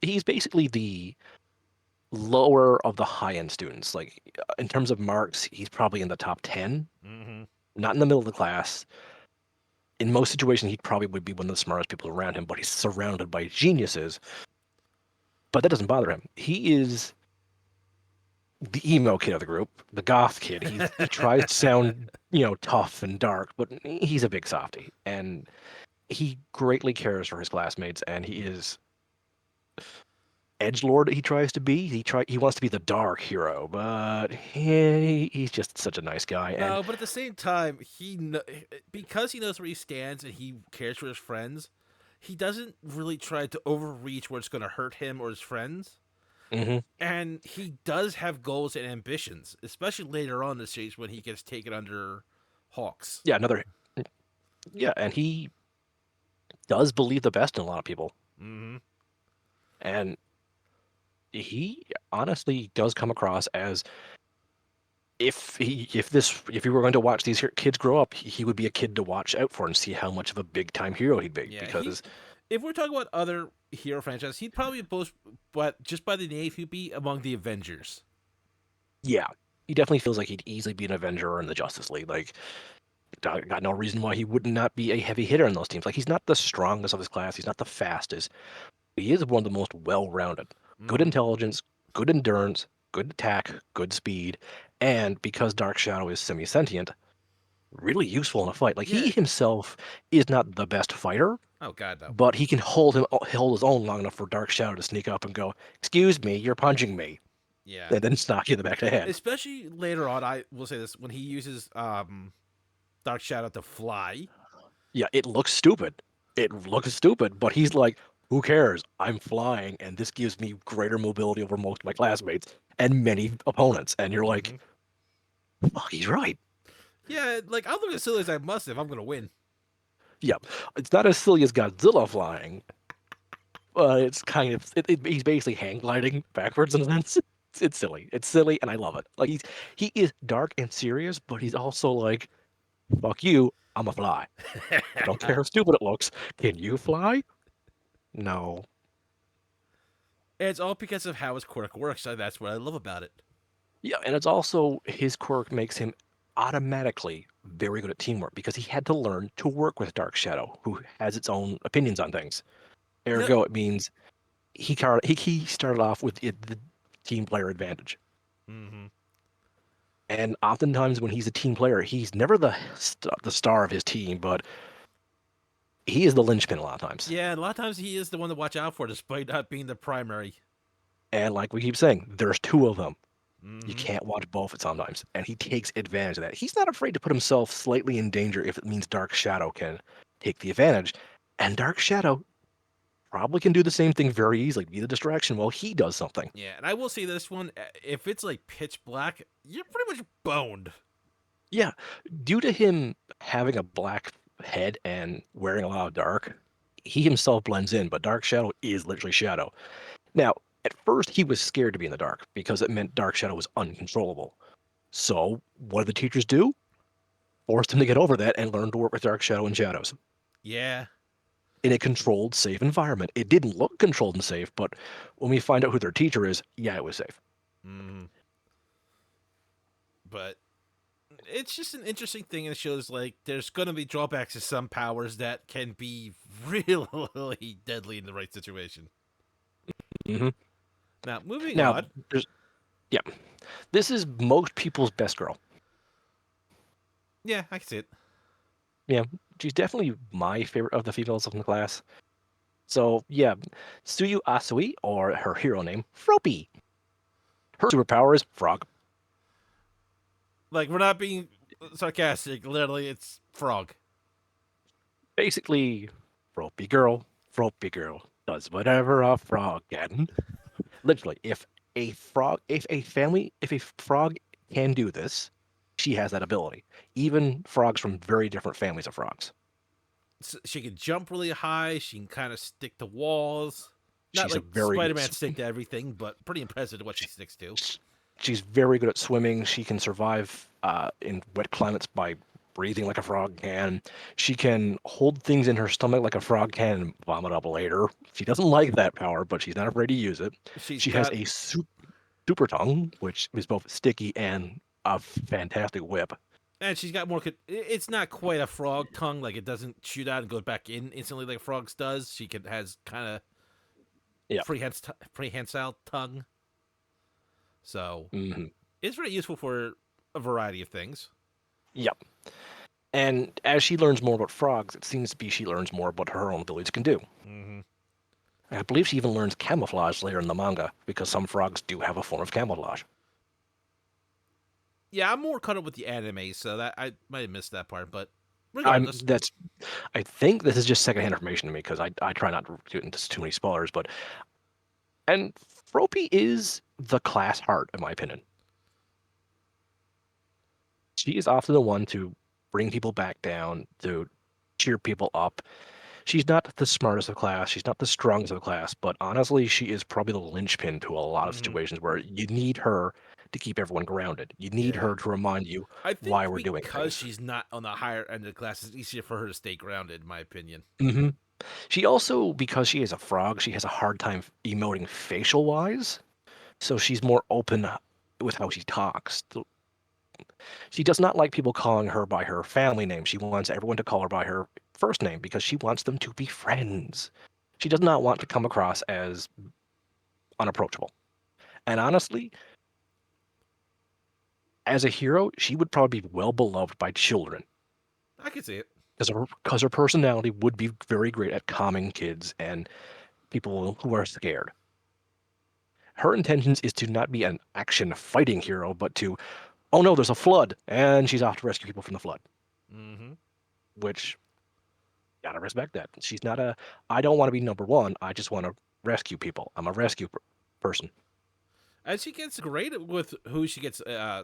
He's basically the lower of the high-end students. Like in terms of marks, he's probably in the top 10, Mm-hmm. not in the middle of the class. in most situations, he probably would be one of the smartest people around him, but he's surrounded by geniuses. But that doesn't bother him. He is the emo kid of the group, the goth kid. He tries to sound, tough and dark, but he's a big softy, and he greatly cares for his classmates, and he is edgelord. He tries to be. He wants to be the dark hero, but he's just such a nice guy. And No, but at the same time, because he knows where he stands and he cares for his friends, he doesn't really try to overreach where it's going to hurt him or his friends. mhm, And he does have goals and ambitions, especially later on in the series when he gets taken under Hawks. yeah, another yeah, and he does believe the best in a lot of people, Mm-hmm. and he honestly does come across as if we were going to watch these kids grow up, he would be a kid to watch out for and see how much of a big time hero he'd be. Yeah, Because if we're talking about other hero franchises, he'd probably both, but just by the name, he'd be among the Avengers. yeah, he definitely feels like he'd easily be an Avenger in the Justice League. Like, got no reason why he would not be a heavy hitter in those teams. Like, he's not the strongest of his class. He's not the fastest. He is one of the most well-rounded. Good Mm-hmm. intelligence, good endurance, good attack, good speed, and because Dark Shadow is semi-sentient, really useful in a fight. Like, Yeah. he himself is not the best fighter, Oh God, no. but he can hold his own long enough for Dark Shadow to sneak up and go, "Excuse me, you're punching me," Yeah. and then knock you in the back of the head. Especially later on, I will say this: when he uses Dark Shadow to fly. Yeah, it looks stupid. It looks stupid, but he's like, "Who cares? I'm flying, and this gives me greater mobility over most of my classmates and many opponents." And you're like, Mm-hmm. "Fuck, he's right." Yeah, like I'll look as silly as I must if I'm gonna win. Yeah, it's not as silly as Godzilla flying, but it's kind of he's basically hang gliding backwards in a sense. It's silly. It's silly, and I love it. Like he is dark and serious, but he's also like, "Fuck you, I'm a fly. I don't care how stupid it looks. Can you fly? No." It's all because of how his quirk works. So that's what I love about it. Yeah, and it's also his quirk makes him automatically very good at teamwork because he had to learn to work with Dark Shadow, who has its own opinions on things. You know, Ergo, it means he started off with the team player advantage. mm-hmm. And oftentimes when he's a team player, he's never the star of his team, but he is the linchpin a lot of times. Yeah, a lot of times he is the one to watch out for, despite not being the primary. And like we keep saying, there's two of them. You Mm-hmm. can't watch both at sometimes, and he takes advantage of that. He's not afraid to put himself slightly in danger if it means Dark Shadow can take the advantage. And Dark Shadow probably can do the same thing very easily, be the distraction while he does something. Yeah, and I will say this one: if it's like pitch black, you're pretty much boned. Yeah, due to him having a black head and wearing a lot of dark, he himself blends in, but Dark Shadow is literally Shadow. Now, at first, he was scared to be in the dark because it meant Dark Shadow was uncontrollable. So, what did the teachers do? Forced him to get over that and learn to work with Dark Shadow and shadows Yeah, in a controlled, safe environment. It didn't look controlled and safe, but when we find out who their teacher is, yeah, it was safe. mm-hmm. But it's just an interesting thing, and it shows like there's gonna be drawbacks to some powers that can be really deadly in the right situation. Hmm. Now, moving Now, on. there's yeah, this is most people's best girl. Yeah, I can see it. Yeah, she's definitely my favorite of the females in the class. So yeah, Suyu Asui, or her hero name, Froppy. Her superpower is frog. Like we're not being sarcastic. Literally, it's frog. Basically, Froppy girl does whatever a frog can. Literally, if a frog can do this, she has that ability. Even frogs from very different families of frogs. She can jump really high. She can kind of stick to walls. Not She's a like very good. Spider-Man stick to everything, but pretty impressive to what she sticks to. She's very good at swimming. She can survive in wet climates by breathing like a frog can. She can hold things in her stomach like a frog can and vomit up later. She doesn't like that power, but she's not afraid to use it. She's She has got a super tongue, which is both sticky and a fantastic whip. And she's got more. It's not quite a frog tongue. Like it doesn't shoot out and go back in instantly like frogs does. She can has kind of Yeah. prehensile tongue. So Hmm. it's very useful for a variety of things. Yep. And as she learns more about frogs, it seems to be she learns more about her own abilities can do. Hmm. I believe she even learns camouflage later in the manga because some frogs do have a form of camouflage. Yeah, I'm more caught up with the anime, so that I might have missed that part. But I'm regardless, that's I think this is just secondhand information to me because I try not to get into too many spoilers, but and Froppy is the class heart in my opinion. She is often the one to bring people back down, to cheer people up. She's not the smartest of class, she's not the strongest of class, but honestly, she is probably the linchpin to a lot of hmm situations where you need her to keep everyone grounded. You need yeah, her to remind you I why think we're doing because things. she's not on the higher end of the class, it's easier for her to stay grounded. In my opinion. Hmm. She also, because she is a frog, she has a hard time emoting facial wise, so she's more open with how she talks. She does not like people calling her by her family name. She wants everyone to call her by her first name because she wants them to be friends. She does not want to come across as unapproachable. And honestly, as a hero, she would probably be well beloved by children I can see it. because her personality would be very great at calming kids and people who are scared. Her intentions is to not be an action fighting hero, but to, oh no, there's a flood, and she's off to rescue people from the flood, Hmm. which gotta respect that. She's not a, I don't want to be number one. I just want to rescue people. I'm a rescue person. And she gets great with who she gets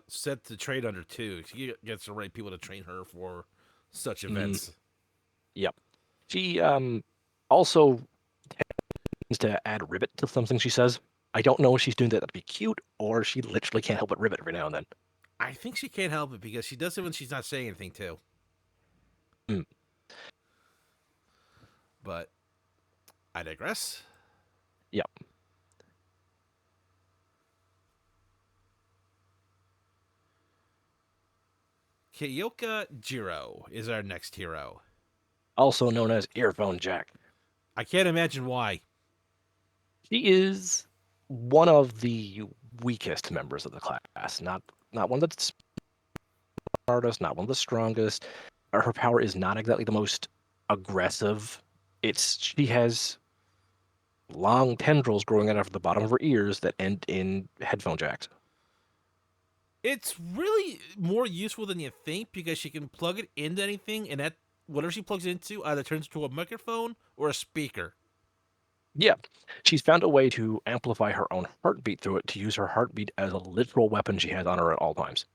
set to train under too. She gets the right people to train her for such Mm, events. yep. She also tends to add ribbit to something she says. I don't know if she's doing that to be cute or she literally can't help but ribbit every now and then. I think she can't help it because she does it when she's not saying anything too. Mm, But I digress. yep. Kyoka Jiro is our next hero. Also known as Earphone Jack. I can't imagine why. She is one of the weakest members of the class. Not one that's smartest, not one of the strongest. Her power is not exactly the most aggressive. It's she has long tendrils growing out of the bottom of her ears that end in headphone jacks. It's really more useful than you think because she can plug it into anything, and that whatever she plugs it into either turns into a microphone or a speaker. Yeah, she's found a way to amplify her own heartbeat through it to use her heartbeat as a literal weapon she has on her at all times.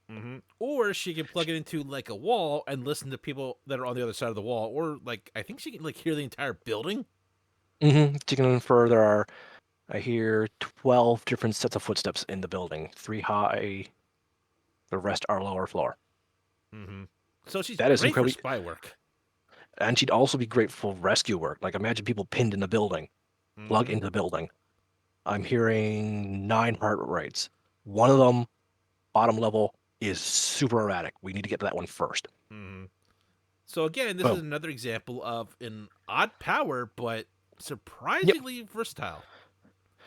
Or she can plug it into like a wall and listen to people that are on the other side of the wall. Or like I think she can like hear the entire building. She can infer there are, I hear 12 different sets of footsteps in the building, three high, the rest are lower floor. Mm-hmm. So she's That is great for incredibly, spy work. and she'd also be great for rescue work. Like imagine people pinned in the building, plug Mm-hmm. into the building. I'm hearing 9 heart rates. One of them, bottom level, is super erratic. We need to get to that one first. Mm-hmm. So again, this is Boom. another example of an odd power, but Yep. surprisingly versatile.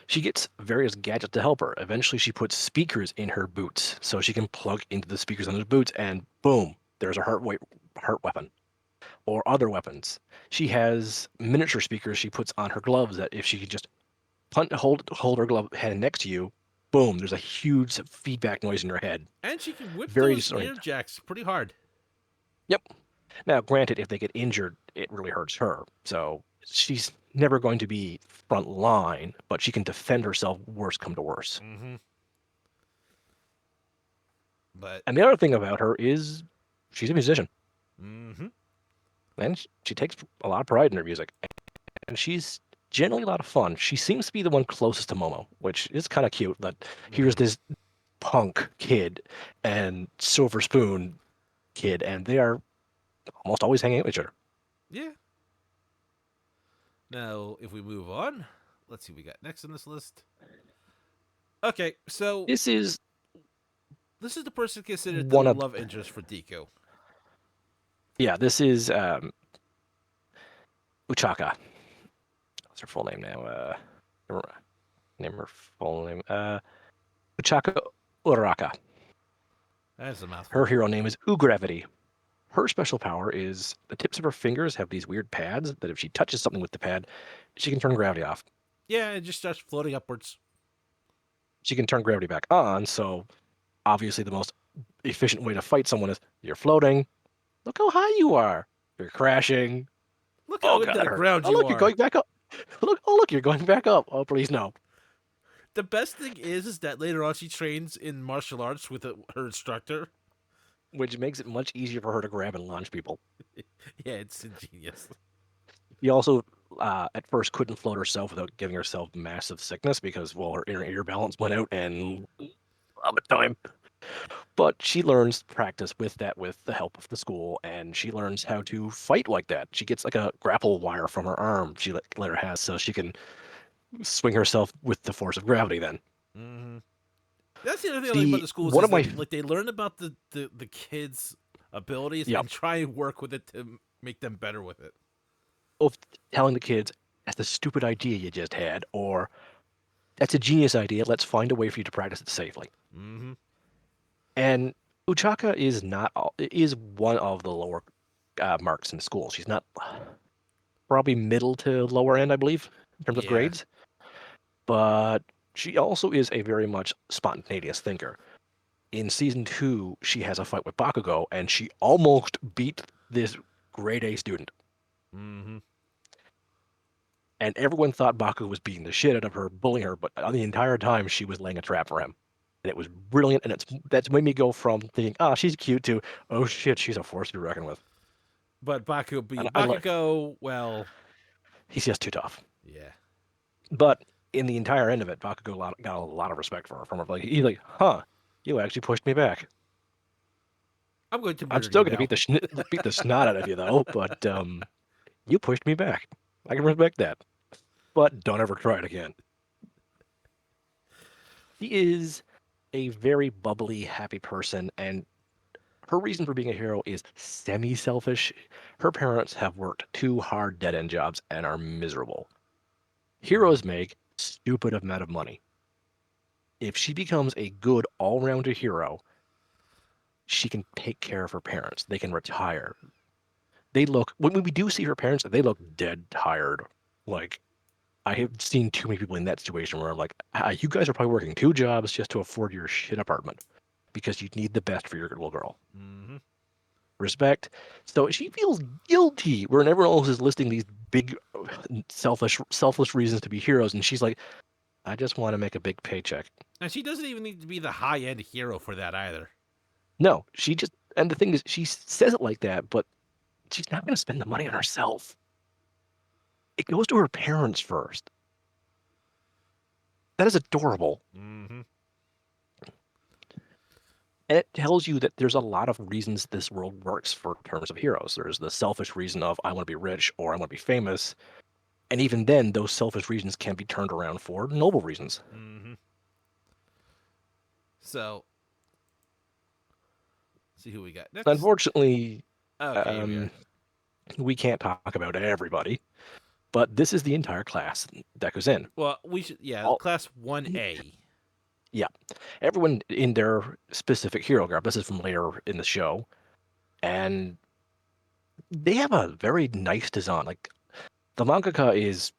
She gets various gadgets to help her. Eventually, she puts speakers in her boots so she can plug into the speakers on her boots, and boom, there's a heart weapon or other weapons. She has miniature speakers she puts on her gloves that if she can just hold her glove hand next to you, boom, there's a huge feedback noise in your head. And she can whip Very those disorienting. ear jacks pretty hard. Yep. Now, granted, if they get injured, it really hurts her. So she's never going to be front line, but she can defend herself worse come to worse. Mm-hmm. But And the other thing about her is she's a musician, mm-hmm. and she takes a lot of pride in her music. And she's generally a lot of fun. She seems to be the one closest to Momo, which is kind of cute. That here's Mm-hmm. this punk kid and Silver Spoon kid, and they are almost always hanging out with each other. Yeah. Now, if we move on, let's see what we got next on this list. Okay, so This is this is the person considered the one of love interest for Deku. Yeah, this is Uchaka. What's her full name now? Name her full name. Uchaka Uraka. That's a Her mouthful. hero name is Ugravity. Her special power is the tips of her fingers have these weird pads that if she touches something with the pad, she can turn gravity off. Yeah, it just starts floating upwards. She can turn gravity back on, so obviously the most efficient way to fight someone is you're floating. Look how high you are. You're crashing. Look Oh how into god, the that hurt. ground Oh you look, you're are. going back up. Look, oh look, you're going back up. Oh please no. The best thing is that later on she trains in martial arts with her instructor. Which makes it much easier for her to grab and launch people. Yeah, it's ingenious. She also, at first, couldn't float herself without giving herself massive sickness because, well, her inner ear balance went out and of a time. But she learns practice with that with the help of the school, and she learns how to fight like that. She gets like a grapple wire from her arm she later has, so she can swing herself with the force of gravity. Then Hmm. That's the other thing I like about she, the schools one is of my, that like they learn about the kids' abilities yeah, and try and work with it to make them better with it. of telling the kids that's the stupid idea you just had, or that's a genius idea. Let's find a way for you to practice it safely. Hmm. And Uchaka is one of the lower marks in school. She's not probably middle to lower end, I believe, in terms of Yeah. grades. But she also is a very much spontaneous thinker. In season two, she has a fight with Bakugo, and she almost beat this grade A student. Hmm. And everyone thought Bakugo was beating the shit out of her, bullying her, but the entire time she was laying a trap for him. And it was brilliant, and that's made me go from thinking, oh, she's cute to, oh shit, she's a force to be reckoned with. But Bakugo And being I like Bakugo, well, he's just too tough. yeah. But in the entire end of it, Bakugo got a lot of respect for her from her. Like he's like, huh, you actually pushed me back. I'm going to I'm murder still you gonna now. beat the snot out of you though. But you pushed me back. I can respect that. But don't ever try it again. She is a very bubbly, happy person, and her reason for being a hero is semi-selfish. Her parents have worked two hard dead-end jobs and are miserable. Hmm. Heroes make stupid amount of money. If she becomes a good all-rounder hero, she can take care of her parents. They can retire. They look when we do see her parents, they look dead tired. Like I have seen too many people in that situation where I'm like, you guys are probably working two jobs just to afford your shit apartment because you need the best for your little girl. Hmm. Respect. So she feels guilty when everyone else is listing these big, selfless reasons to be heroes, and she's like, I just want to make a big paycheck. And she doesn't even need to be the high end hero for that either. No, she just, and the thing is, she says it like that, but she's not going to spend the money on herself. It goes to her parents first. That is adorable. Hmm. And it tells you that there's a lot of reasons this world works for terms of heroes. There's the selfish reason of I want to be rich or I want to be famous. And even then, those selfish reasons can be turned around for noble reasons. Hmm. So, see who we got next. Unfortunately, Okay, here we are. um, we can't talk about everybody, but this is the entire class that goes in. Well, we should, yeah, All, class 1A. yeah, everyone in their specific hero garb. This is from later in the show, and they have a very nice design. Like the mangaka is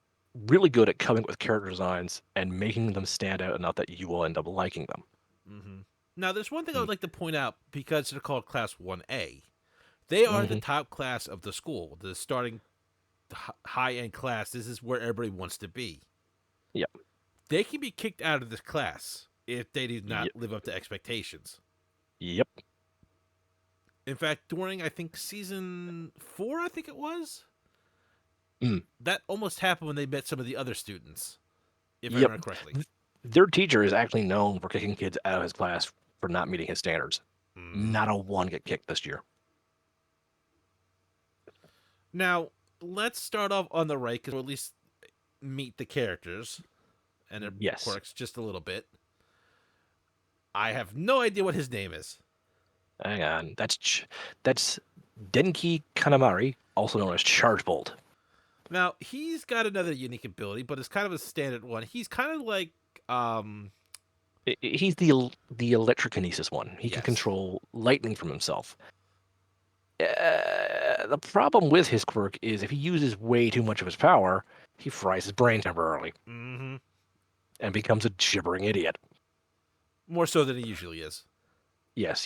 really good at coming up with character designs and making them stand out enough that you will end up liking them. Hmm. Now, there's one thing I Mm, would like to point out because they're called class 1A. They are the mhm. top class of the school, the starting high end class. This is where everybody wants to be. Yep. They can be kicked out of this class if they do not Yep. live up to expectations. Yep. In fact, during I think season 4, I think it was, Mm, that almost happened when they met some of the other students, if I yep. remember correctly. Their teacher is actually known for kicking kids out of his class for not meeting his standards. Hmm. Not a one get kicked this year. Now, let's start off on the right, or at least meet the characters and their Yes. quirks just a little bit. I have no idea what his name is. Hang on. That's Denki Kanamari, also known as Charge Bolt. Now he's got another unique ability, but it's kind of a standard one. He's kind of like, um, He's the electrokinesis one. He can yes. control lightning from himself. The problem with his quirk is if he uses way too much of his power, he fries his brain temporarily Mm-hmm. and becomes a gibbering idiot. More so than he usually is. Yes,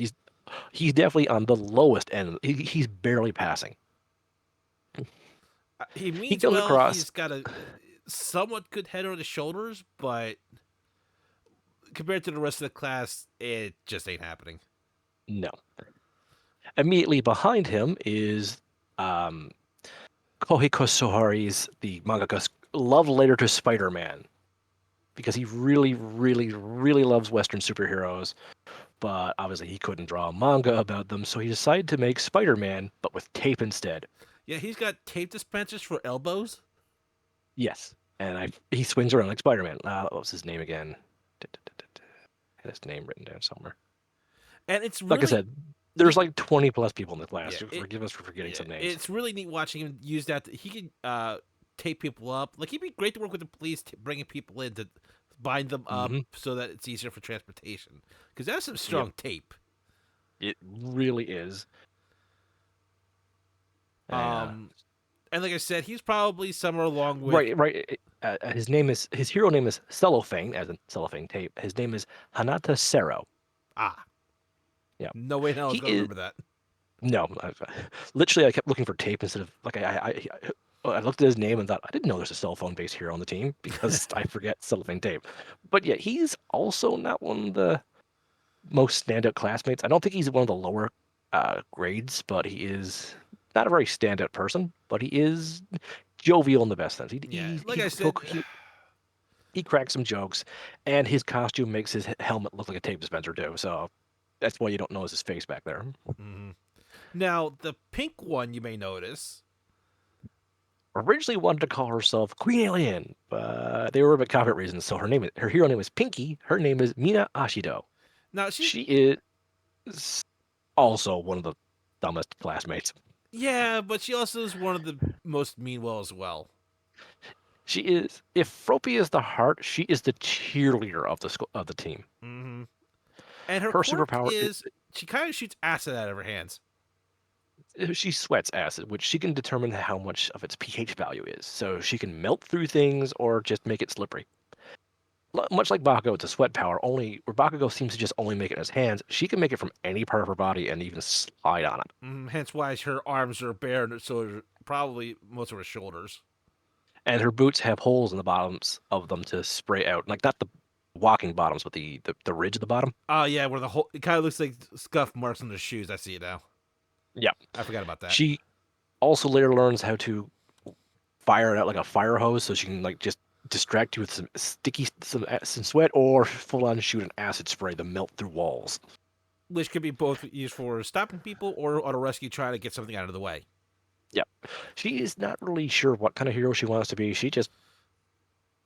he's definitely on the lowest end. He's barely passing. He He means comes well. across He's got a somewhat good head on his shoulders, but compared to the rest of the class, it just ain't happening. no. Immediately behind him is um, Kohiko Sohari's the mangaka's love letter to Spider-Man because he really, really, really loves Western superheroes, but obviously he couldn't draw a manga about them, so he decided to make Spider-Man, but with tape instead. Yeah, he's got tape dispensers for elbows, Yes, and he swings around like Spider-Man. What was his name again? I had his name written down somewhere. and it's Like I really said, there's neat. like 20 plus people in the class. Yeah, Forgive us for forgetting yeah, some names. it's really neat watching him use that. He can tape people up. Like he'd be great to work with the police, bringing people in to bind them up Hmm. so that it's easier for transportation. Because that's some Yep, strong tape. it really is. Yeah. Um, and like I said, he's probably somewhere along with Right. His hero name is Cellophane, as in cellophane tape. His name is Hanata Sero. ah. Yeah, No way in hell I he was gonna is remember that. no. Literally, I kept looking for tape instead of like I looked at his name and thought I didn't know there's a cell phone based hero on the team because I forget cellophane tape. But yeah, he's also not one of the most standout classmates. I don't think he's one of the lower grades, but he is not a very standout person. But he is jovial in the best sense. Yeah, like I said. He cracks some jokes, and his costume makes his helmet look like a tape dispenser too. So that's why you don't notice his face back there. Mhm. Now the pink one you may notice. Originally wanted to call herself Queen Alien, but they were a bit copyright reasons. So her hero name is Pinky. Her name is Mina Ashido. Now she's She is also one of the dumbest classmates. yeah, but she also is one of the most mean well as well. She is, if Froppy is the heart, she is the cheerleader of the team. Hmm. And her Her quirk superpower is she kind of shoots acid out of her hands. she sweats acid, which she can determine how much of its pH value is. So she can melt through things or just make it slippery. Much like Bakugo, it's a sweat power. Only where Bakugo seems to just only make it in his hands, she can make it from any part of her body and even slide on it. Hence why her arms are bare, so probably most of her shoulders. And her boots have holes in the bottoms of them to spray out, like not the walking bottoms, but the ridge at the bottom. Oh yeah, where the whole it kind of looks like scuff marks on the shoes. I see it now. Yeah. I forgot about that. She also later learns how to fire it out like a fire hose, so she can like just distract you with some sticky some sweat, or full on shoot an acid spray to melt through walls. Which could be both used for stopping people or on a rescue trying to get something out of the way. Yeah. She is not really sure what kind of hero she wants to be. She just,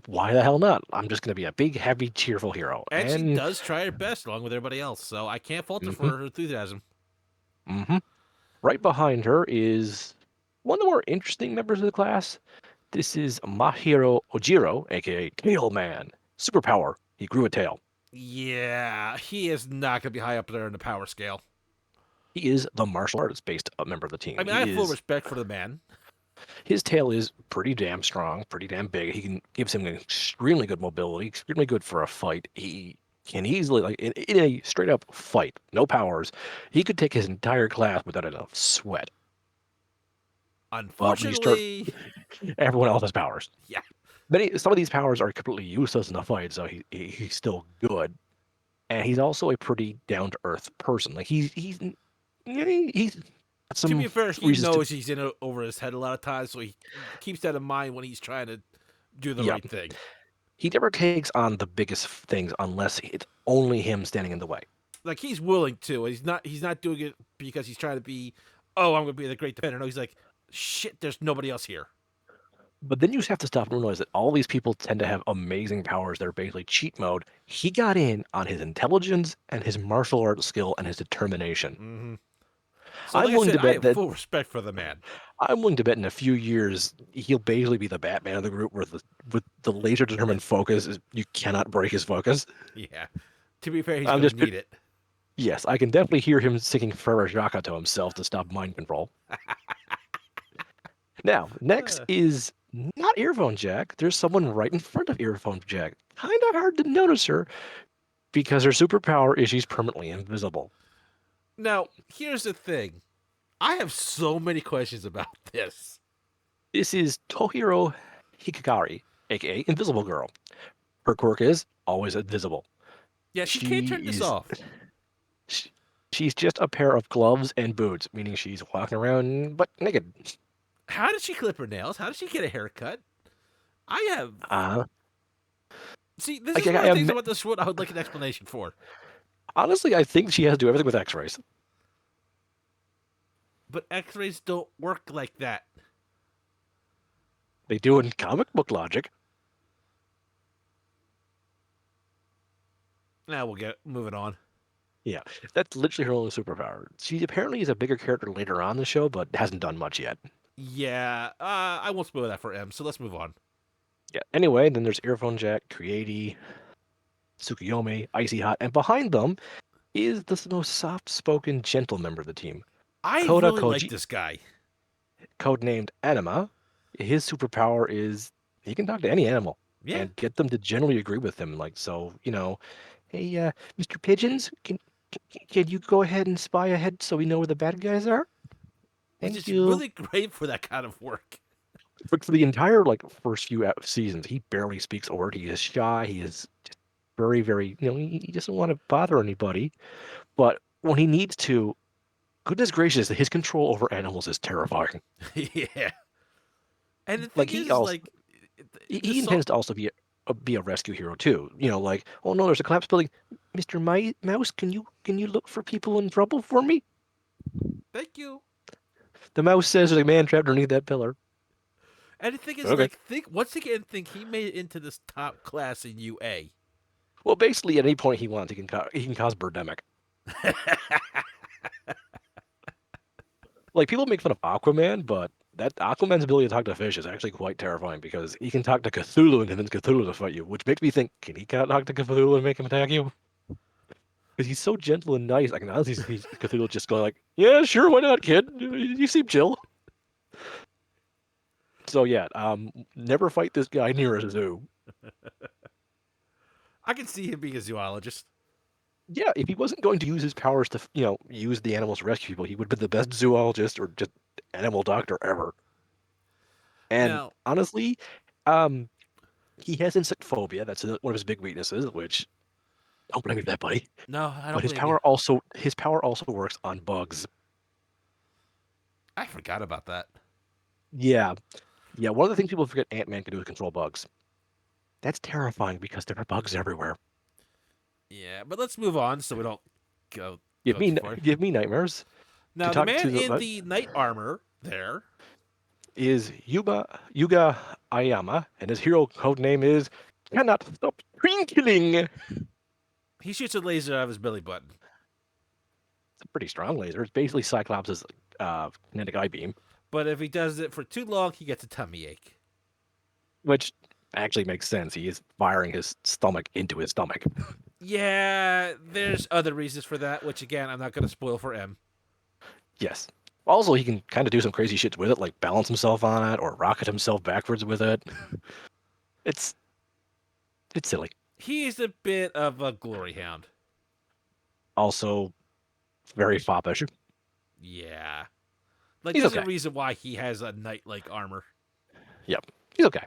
why the hell not? I'm just going to be a big, happy, cheerful hero. And she And does try her best along with everybody else, so I can't fault her hmm for her enthusiasm. hmm right behind her is one of the more interesting members of the class. This is Mahiro Ojiro, aka Tail Man. Superpower. He grew a tail. Yeah, he is not going to be high up there in the power scale. He is the martial arts based member of the I team. mean, I have full respect for the man. His tail is pretty damn strong, pretty damn big. Gives him extremely good mobility, extremely good for a fight. He can easily, like in a straight up fight, no powers, he could take his entire class without enough sweat. But when you start, Unfortunately, everyone else has powers. yeah. Some of these powers are completely useless in a fight, so he's still good. And he's also a pretty down to earth person. Like he's got To some be fair, he reasons to, knows he's in over his head a lot of times, so he keeps that in mind when he's trying to do the yeah. right thing. He never takes on the biggest things unless it's only him standing in the way. Like he's willing to. He's not. He's not doing it because he's trying to be. Oh, I'm going to be the great defender. No, he's like, shit. There's nobody else here. But then you just have to stop and realize that all these people tend to have amazing powers that are basically cheat mode. He got in on his intelligence and his martial arts skill and his determination. Hmm. So, I'm like I willing said, to I bet have that full respect for the man. I'm willing to bet in a few years he'll basically be the Batman of the group, where the laser determined focus is you cannot break his focus. Yeah. To be fair, he's I'm gonna just need it. yes, I can definitely hear him singing Frere Jacques to himself to stop mind control. Now, next Uh, is not Earphone Jack. There's someone right in front of Earphone Jack. Kind of hard to notice her because her superpower is she's permanently invisible. now, here's the thing. I have so many questions about this. This is Tohiro Hikagari, aka Invisible Girl. Her quirk is always invisible. Yeah, she can't She turn this is off. sh- she's just a pair of gloves and boots, meaning she's walking around but naked. How did she clip her nails? How did she get a haircut? I have. Uh, See, this like is one I of the things am about this one I would like an explanation for. honestly, I think she has to do everything with X-rays. But x rays don't work like that. They do in comic book logic. Now we'll get moving on. Yeah, that's literally her only superpower. She apparently is a bigger character later on in the show, but hasn't done much yet. Yeah, I won't spoil that for M, so let's move on. Yeah. Anyway, then there's Earphone Jack, Creati, Tsukuyomi, Icy Hot, and behind them is the most soft-spoken, gentle member of the team, I Koda really like Koji, this guy. codenamed Anima. His superpower is he can talk to any animal Yeah, and get them to generally agree with him. Like, so, hey, Mr. Pigeons, can you go ahead and spy ahead so we know where the bad guys are? which Thank is you. really great for that kind of work. For the entire like first few seasons, he barely speaks a word. He is shy. He is just very, very, he doesn't want to bother anybody. But when he needs to, goodness gracious, his control over animals is terrifying. Yeah, and the Like thing he is, also like, the he salt. intends to also be a rescue hero too. Like, oh no, there's a collapsed building. Mr. Mouse, can you look for people in trouble for me? Thank you. The mouse says there's a man trapped underneath that pillar. And the thing is, Okay. like, think once again, think he made it into this top class in UA. Well, basically, at any point he wants, he can cause birdemic. Like people make fun of Aquaman, but that Aquaman's ability to talk to fish is actually quite terrifying because he can talk to Cthulhu and convince Cthulhu to fight you, which makes me think, can he talk to Cthulhu and make him attack you? Because he's so gentle and nice. I can honestly see Cthulhu just going like, "Yeah, sure, why not, kid? You seem chill." So yeah, never fight this guy near a zoo. I can see him being a zoologist. Yeah, if he wasn't going to use his powers to, use the animals to rescue people, he would have been the best zoologist or just animal doctor ever. And Now, honestly, um, he has insect phobia. That's one of his big weaknesses, which don't blame me for that, buddy. no, I But don't his blame you. power also works on bugs. I forgot about that. Yeah, yeah. One of the things people forget Ant-Man can do is control bugs. That's terrifying because there are bugs everywhere. Yeah, but let's move on so we don't go Give go me too far. give me nightmares. To Now, the talk man to the in the knight armor there, is Yuga Ayama, and his hero code name is cannot stop twinkling. It's he shoots a laser out of his belly button. a pretty strong laser. It's basically Cyclops' kinetic eye beam, But if he does it for too long, he gets a tummy ache. which actually makes sense. He is firing his stomach into his stomach. Yeah, there's other reasons for that, which again, I'm not going to spoil for M. Yes. Also, he can kind of do some crazy shit with it, like balance himself on it or rocket himself backwards with it. It's it's silly. He's a bit of a glory hound. Also, very foppish. Yeah. Like, He's there's a okay. reason why he has a knight like armor. Yep. He's okay.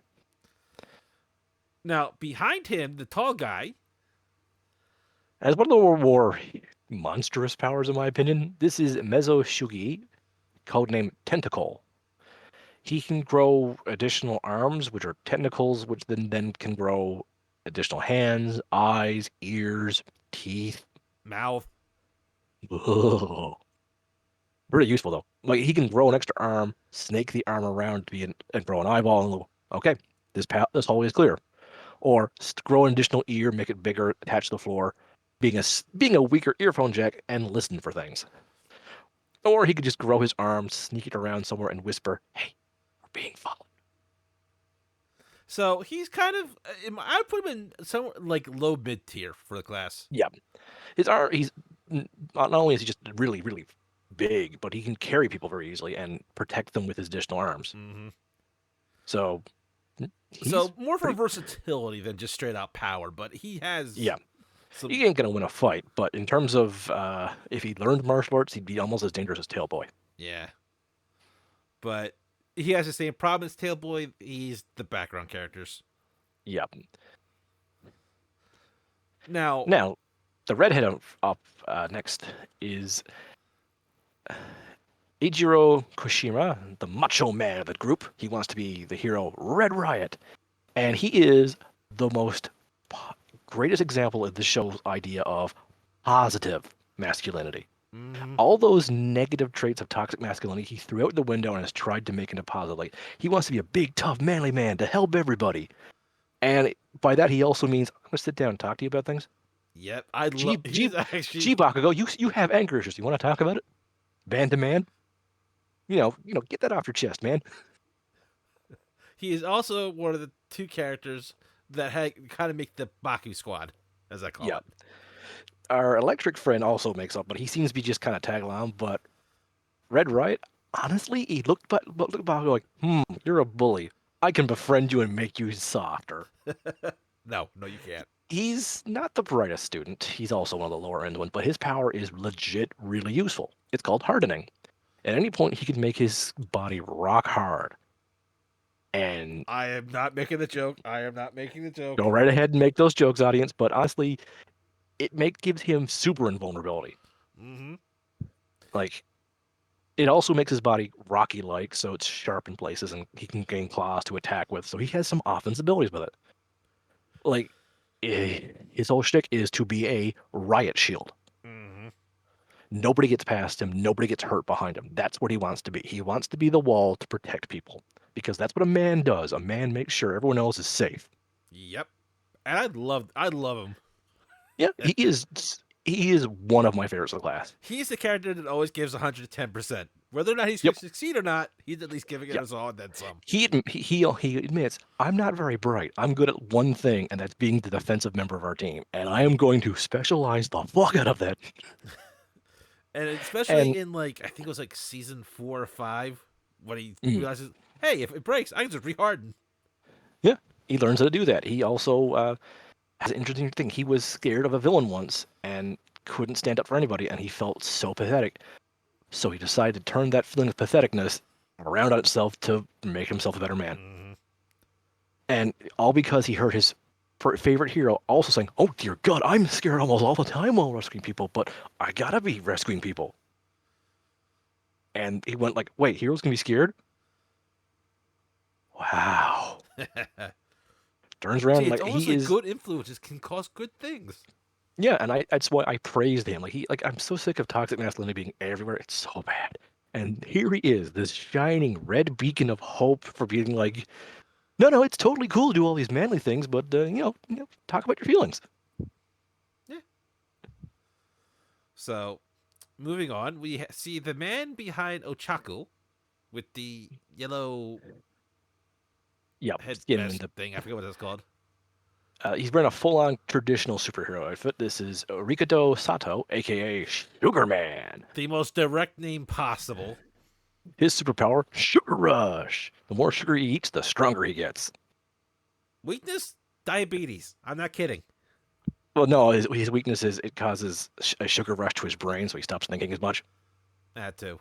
Now, behind him, the tall guy, As one of the more monstrous powers, in my opinion, this is Mezo Shugi, codename Tentacle. He can grow additional arms, which are tentacles, which then can grow additional hands, eyes, ears, teeth. mouth. Ugh. Pretty useful though. Like he can grow an extra arm, snake the arm around to be and grow an eyeball, and go, okay, this hallway is clear. Or grow an additional ear, make it bigger, attach to the floor, being a weaker earphone jack, and listen for things. Or he could just grow his arms, sneak it around somewhere, and whisper, "Hey, we're being followed." So he's kind of, I put him in somewhere like low mid tier for the class. Yeah, his arm. Not only is he just really, really big, but he can carry people very easily and protect them with his additional arms. Hmm. So he's So more for pretty. versatility than just straight out power, but he has Yeah, some. he ain't gonna win a fight, but in terms of if he learned martial arts, he'd be almost as dangerous as Tailboy. Yeah, but he has the same problem as Tailboy. He's the background characters. Yeah. Now, Now, the redhead up next is Ichiro Kushima, the macho man of the group. He wants to be the hero Red Riot, and he is the most greatest example of the show's idea of positive masculinity. mhm, All those negative traits of toxic masculinity he threw out the window and has tried to make into positive. Like he wants to be a big, tough, manly man to help everybody. And by that he also means I'm gonna sit down and talk to you about things. yep, I love. G G He's actually G Bakugo, you have anger issues. You want to talk about it? Man to man? Get that off your chest, man. he is also one of the two characters that kind of make the Baku squad, as I call Yeah. it. Our electric friend also makes up, but he seems to be just kind of tag along. But Red Riot, honestly, he looked back like, you're a bully. I can befriend you and make you softer. No, no, you can't. He's not the brightest student. He's also one of the lower end ones, but his power is legit really useful. It's called hardening. At any point, he can make his body rock hard. And I am not making the joke. I am not making the joke. go right ahead and make those jokes, audience. But honestly, gives him super invulnerability. Hmm. Like it also makes his body rocky like, so it's sharp in places, and he can gain claws to attack with. So he has some offense abilities with it. Like his whole shtick is to be a riot shield. Hmm. Nobody gets past him. Nobody gets hurt behind him. That's what he wants to be. He wants to be the wall to protect people because that's what a man does. A man makes sure everyone else is safe. Yep. And I love him. Yeah, he is one of my favorites of the class. He's the character that always gives 110%. Whether or not he's going Yep. to succeed or not, he's at least giving it Yeah. his all and then some. He admits I'm not very bright. I'm good at one thing, and that's being the defensive member of our team, and I am going to specialize the fuck out of that. And especially And in like I think it was like season 4 or 5 when he mm, realizes, hey, if it breaks, I can just reharden. yeah, he learns how to do that. He also has an interesting thing. He was scared of a villain once and couldn't stand up for anybody, and he felt so pathetic. So he decided to turn that feeling of patheticness around on itself to make himself a better man. Mm-hmm. And all because he heard his favorite hero also saying, "Oh dear God, I'm scared almost all the time while rescuing people, but I gotta be rescuing people." And he went like, "Wait, heroes can be scared?" Wow. Turns See, around it's like almost he like is, good influences can cause good things. yeah. And that's why I praised him. I'm so sick of toxic masculinity being everywhere. It's so bad. And here he is, this shining red beacon of hope for being like, no, no, it's totally cool to do all these manly things, but talk about your feelings. Yeah. So, moving on, we see the man behind Ochaku with the yellow Yep, head skin and vest thing. I forget what that's called. he's wearing a full-on traditional superhero outfit. This is Rikado Sato, aka Sugar Man. The most direct name possible. His superpower, Sugar Rush. The more sugar he eats, the stronger he gets. Weakness? Diabetes. I'm not kidding. Well, no, his weakness is it causes a sugar rush to his brain, so he stops thinking as much. That too.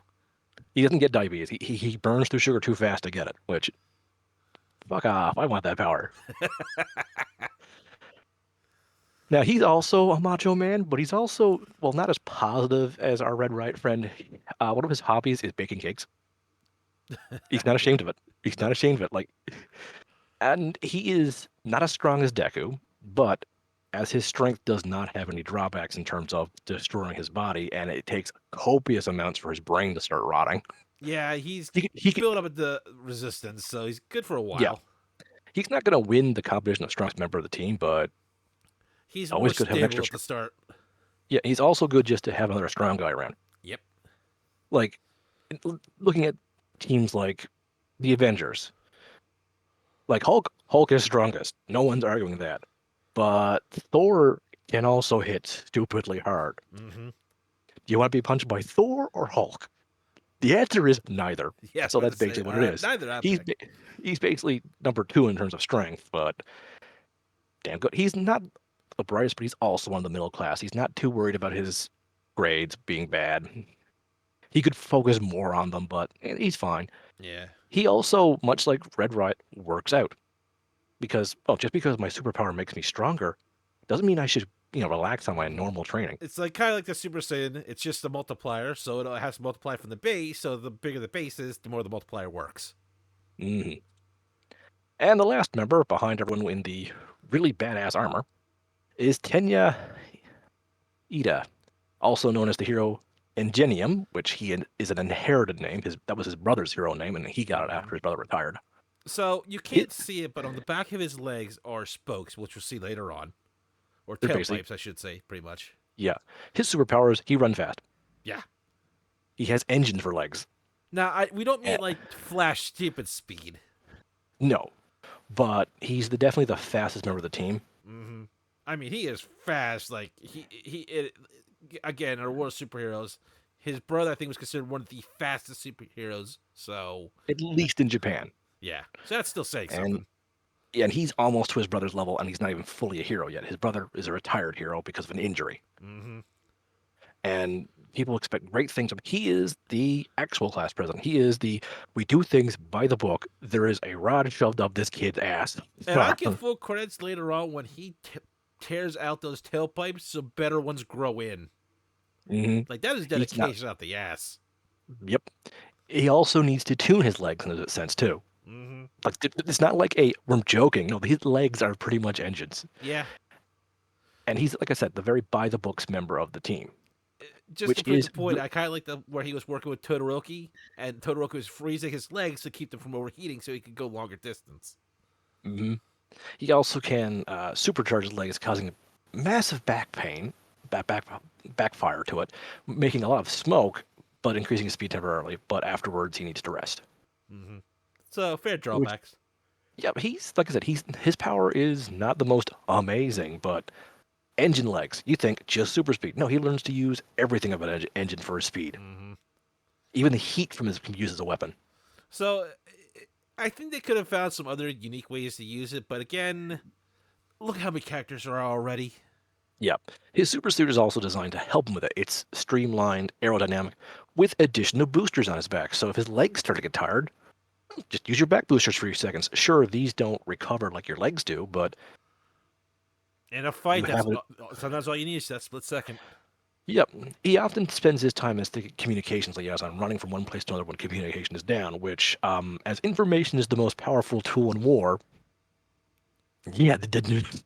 He doesn't get diabetes. He burns through sugar too fast to get it, which, fuck off. I want that power. Now, he's also a macho man, but he's also, well, not as positive as our Red Right friend. One of his hobbies is baking cakes. He's not ashamed of it. He's not ashamed of it. Like, and he is not as strong as Deku, but as his strength does not have any drawbacks in terms of destroying his body, and it takes copious amounts for his brain to start rotting. Yeah, he's He could, built up the resistance, so he's good for a yeah, while. he's not going to win the competition of strongest member of the team, but He's more always good to have an stable extra. at the start. Yeah, he's also good just to have another strong guy around. Yep. Like looking at teams like the Avengers, like Hulk is strongest. No one's arguing that. But Thor can also hit stupidly hard. Mm-hmm. Do you want to be punched by Thor or Hulk? The answer is neither. Yeah, So I was that's to say basically what it is. neither. I He's pick. ba- he's basically number two in terms of strength, but damn good. He's not the brightest, but he's also one of the middle class. He's not too worried about his grades being bad. He could focus more on them, but he's fine. Yeah. He also, much like Red Riot, works out because, well, just because my superpower makes me stronger doesn't mean I should, relax on my Mm-hmm. normal training. It's like kind of like the Super Saiyan. It's just a multiplier, so it has to multiply from the base. So the bigger the base is, the more the multiplier works. hmm And the last member behind everyone in the really badass armor is Tenya Ida, also known as the hero Ingenium, which is an inherited name. That was his brother's hero name, and he got it Mm-hmm. after his brother retired. So you It, can't see it, but on the back of his legs are spokes, which we'll see later on, or they're basically, tailpipes, I should say, pretty much. yeah. His superpower is he runs fast. Yeah. He has engines for legs. Now we don't mean And, like flash stupid speed. no, but he's definitely the fastest member of the team. Mm-hmm. I mean, he is fast. Like again, our world of superheroes. His brother, I think, was considered one of the fastest superheroes. So At least in Japan. yeah, so that's still saying And something. yeah, and he's almost to his brother's level, and he's not even fully a hero yet. His brother is a retired hero because of an injury, Mm-hmm. and people expect great things of him. He is the actual class president. He is the we do things by the book. There is a rod shoved up this kid's ass. And I'll give full credits later on when he tears out those tailpipes so better ones grow in. hmm Like that is He's not. dedication out the ass. Yep. He also needs to tune his legs in a sense too. Mm-hmm. Like it's not like a we're joking. No, his legs are pretty much engines, Yeah. and he's like I said, the very by the books member of the team, Just to which prove the is point, I kind of like the where he was working with Todoroki, and Todoroki was freezing his legs to keep them from overheating, so he could go longer distance. mhm. He also can supercharge his legs, causing massive back pain, backfire to it, making a lot of smoke, but increasing his speed temporarily. But afterwards, he needs to rest. Mm-hmm. So fair Which, drawbacks. yeah, he's like I said, his power is not the most amazing, but engine legs. You think just super speed? No, he learns to use everything of an engine for his speed, Mm-hmm. even the heat from his use as a weapon. So I think they could have found some other unique ways to use it, but again, look how many characters there are already. Yep. His super suit is also designed to help him with it. It's streamlined, aerodynamic, with additional boosters on his back. So if his legs start to get tired, just use your back boosters for a few seconds. Sure, these don't recover like your legs do, but In a you fight, that's have it. sometimes all you need is that split second. Yep. He often spends his time as the communications liaison, running from one place to another when communication is down, which, as information is the most powerful tool in war, yeah,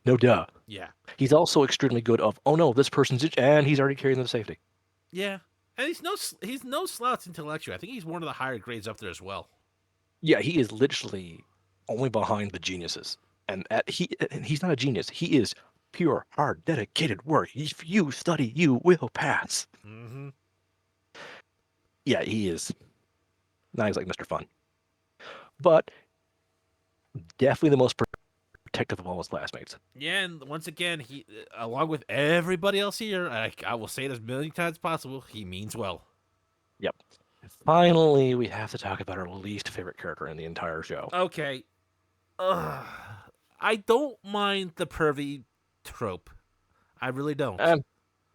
no duh. Yeah, He's also extremely good of, oh no, this person's, and he's already carrying them to safety. yeah, and he's no slouch intellectual. I think he's one of the higher grades up there as well. Yeah, he is literally only behind the geniuses. He's not a genius. He is pure, hard, dedicated work. If you study, you will pass. Mm-hmm. Yeah, he is. Now he's like Mr. Fun. But definitely the most protective of all his classmates. Yeah, and once again, he, along with everybody else here, I will say it as many times as possible, he means well. Yep. Finally, we have to talk about our least favorite character in the entire show. Okay, Ugh. I don't mind the pervy trope. I really don't. I'm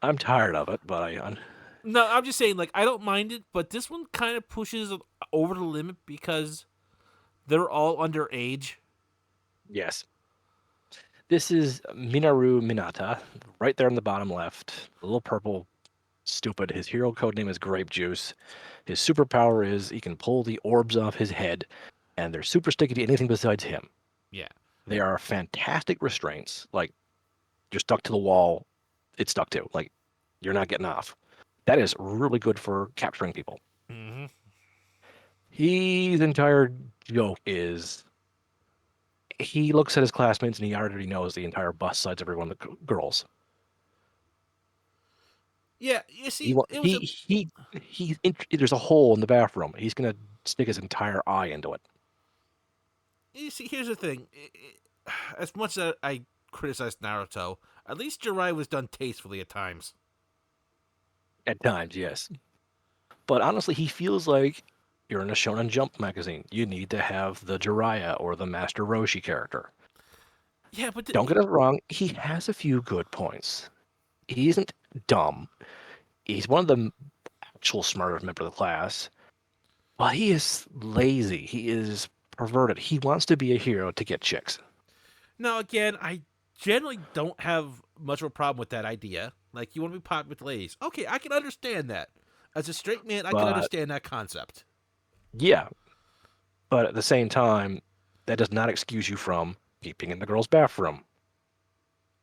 I'm tired of it, but I No, I'm just saying, like, I don't mind it, but this one kind of pushes it over the limit because they're all underage. yes. This is Minaru Minata, right there in the bottom left. A little purple, stupid. His hero code name is Grape Juice. His superpower is he can pull the orbs off his head, and they're super sticky to anything besides him. Yeah. They are fantastic restraints. Like you're stuck to the wall, it's stuck to. Like you're not getting off. That is really good for capturing people. Mm-hmm. His entire joke is he looks at his classmates and he already knows the entire bus sides every one of the girls. Yeah, you He see, wa- it was a. there's a hole in the bathroom. He's gonna stick his entire eye into it You see, here's the thing. As much as I criticized Naruto, at least Jirai was done tastefully at times. at times. Yes, but honestly, he feels like you're in a Shonen Jump magazine. You need to have the Jiraiya or the Master Roshi character. Yeah, but Don't get us wrong, he has a few good points. He isn't dumb. He's one of the actual smarter members of the class, but he is lazy. He is perverted. He wants to be a hero to get chicks. now again, I generally don't have much of a problem with that idea. Like, you want to be popular with ladies. Okay, I can understand that. As a straight man, I can But understand that concept. yeah, but at the same time, that does not excuse you from keeping in the girl's bathroom.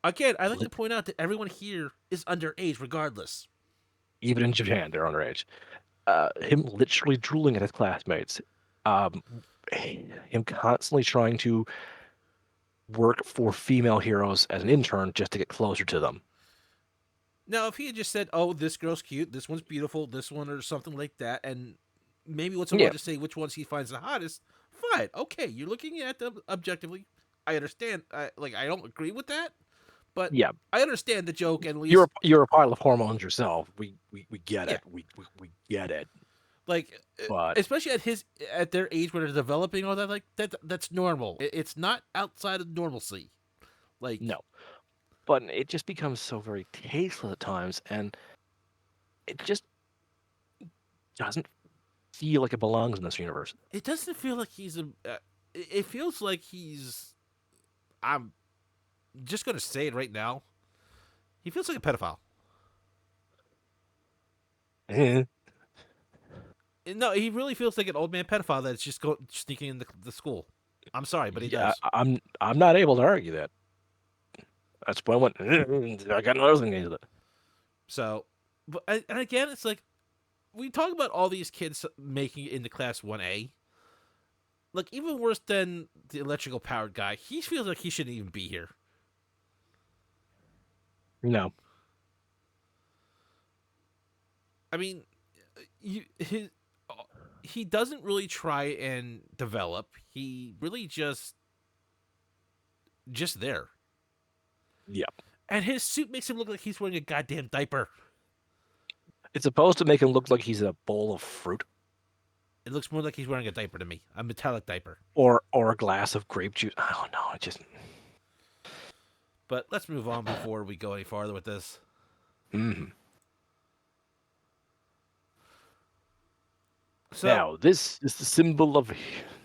Again, I like to point out that everyone here is underage regardless. Even in Japan, they're underage. Him literally drooling at his classmates. Um, him constantly trying to work for female heroes as an intern just to get closer to them. Now, if he had just said, "Oh, this girl's cute, this one's beautiful, this one," or something like that, and maybe once in a while Yeah, just say which ones he finds the hottest, fine, okay, you're looking at them objectively. I understand. I don't agree with that, but yeah. I understand the joke, and at least, You're a pile of hormones yourself. We get yeah, it. We get it. like But especially at their age where they're developing all that, like that's normal. It's not outside of normalcy. Like, no. But it just becomes so very tasteless at times, and it just doesn't feel like it belongs in this universe. it doesn't feel like he's a. It feels like he's. I'm just gonna say it right now. He feels like a pedophile. Eh, No, he really feels like an old man pedophile that's just sneaking in the school. I'm sorry, but he yeah, does. I'm not able to argue that. That's why I went. I got another thing into it. So, but and again, it's like we talk about all these kids making it into class 1A. Like, even worse than the electrical powered guy, he feels like he shouldn't even be here. No, I mean, you, his, he doesn't really try and develop. He really just there. yeah. And his suit makes him look like he's wearing a goddamn diaper. It's supposed to make him look like he's a bowl of fruit It looks more like he's wearing a diaper to me, a metallic diaper. or a glass of grape juice. I don't know. It just. But let's move on before we go any farther with this. Mm. So, Now, this is the symbol of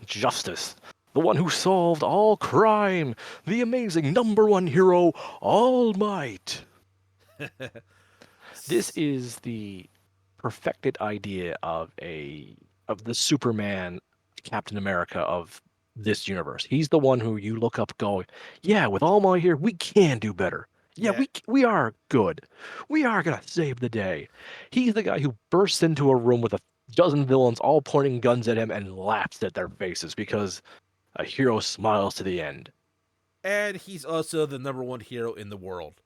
justice. The one who solved all crime. The amazing number one hero, All Might. This is the perfected idea of the Superman Captain America of this universe. He's the one who you look up going, yeah, with All Might here, we can do better. Yeah, yeah, we are good. We are gonna save the day. He's the guy who bursts into a room with a dozen villains all pointing guns at him and laughs at their faces because a hero smiles to the end. and he's also the number one hero in the world.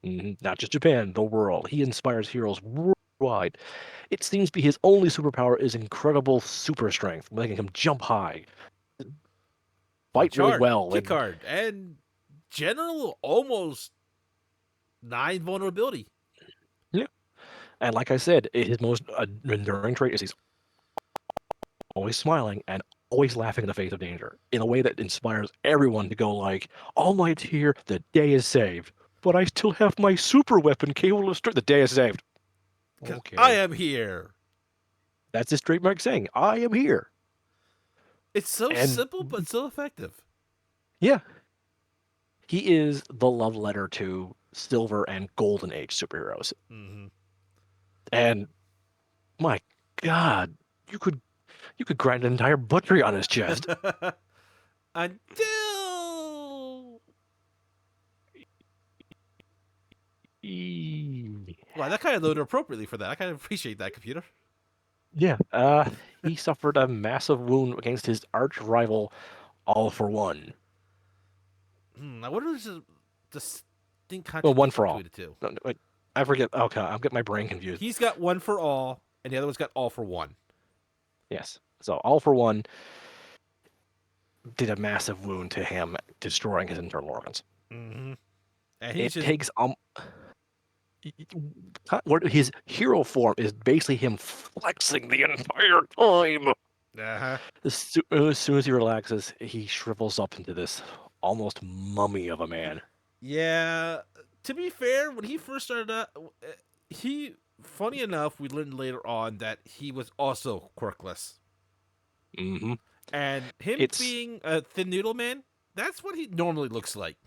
Not just Japan, the world. He inspires heroes worldwide. It seems to be his only superpower is incredible super strength, making him jump high, fight Punch really hard, well, kick and hard, and general almost nine vulnerability. yeah. And like I said, his most enduring trait is he's always smiling and always laughing in the face of danger in a way that inspires everyone to go like, "All Might's here, the day is saved." But I still have my super weapon capable of strike. The day is saved. Because I Okay, am here. that's his trademark saying, "I am here," It's so and simple, but so effective. yeah, he is the love letter to Silver and Golden Age superheroes. Mm-hmm. And my God, you could you could grind an entire butchery on his chest. Until. Eee. Wow, that kind of loaded appropriately for that. I kind of appreciate that, computer. Yeah, he suffered a massive wound against his arch rival, All for One. I wonder if there's a distinct Well, one contradiction for between all. the two. No, no, wait. I forget. Okay, I'm getting my brain confused. He's got one for all, and the other one's got all for one. Yes. So all for one did a massive wound to him, destroying his internal organs. Mm-hmm. And he's It just takes what his hero form is basically him flexing the entire time. uh-huh. As soon as he relaxes, he shrivels up into this almost mummy of a man. Yeah. To be fair, when he first started out, he funny enough, we learned later on that he was also quirkless. Hmm. And him It's being a thin noodle man, that's what he normally looks like.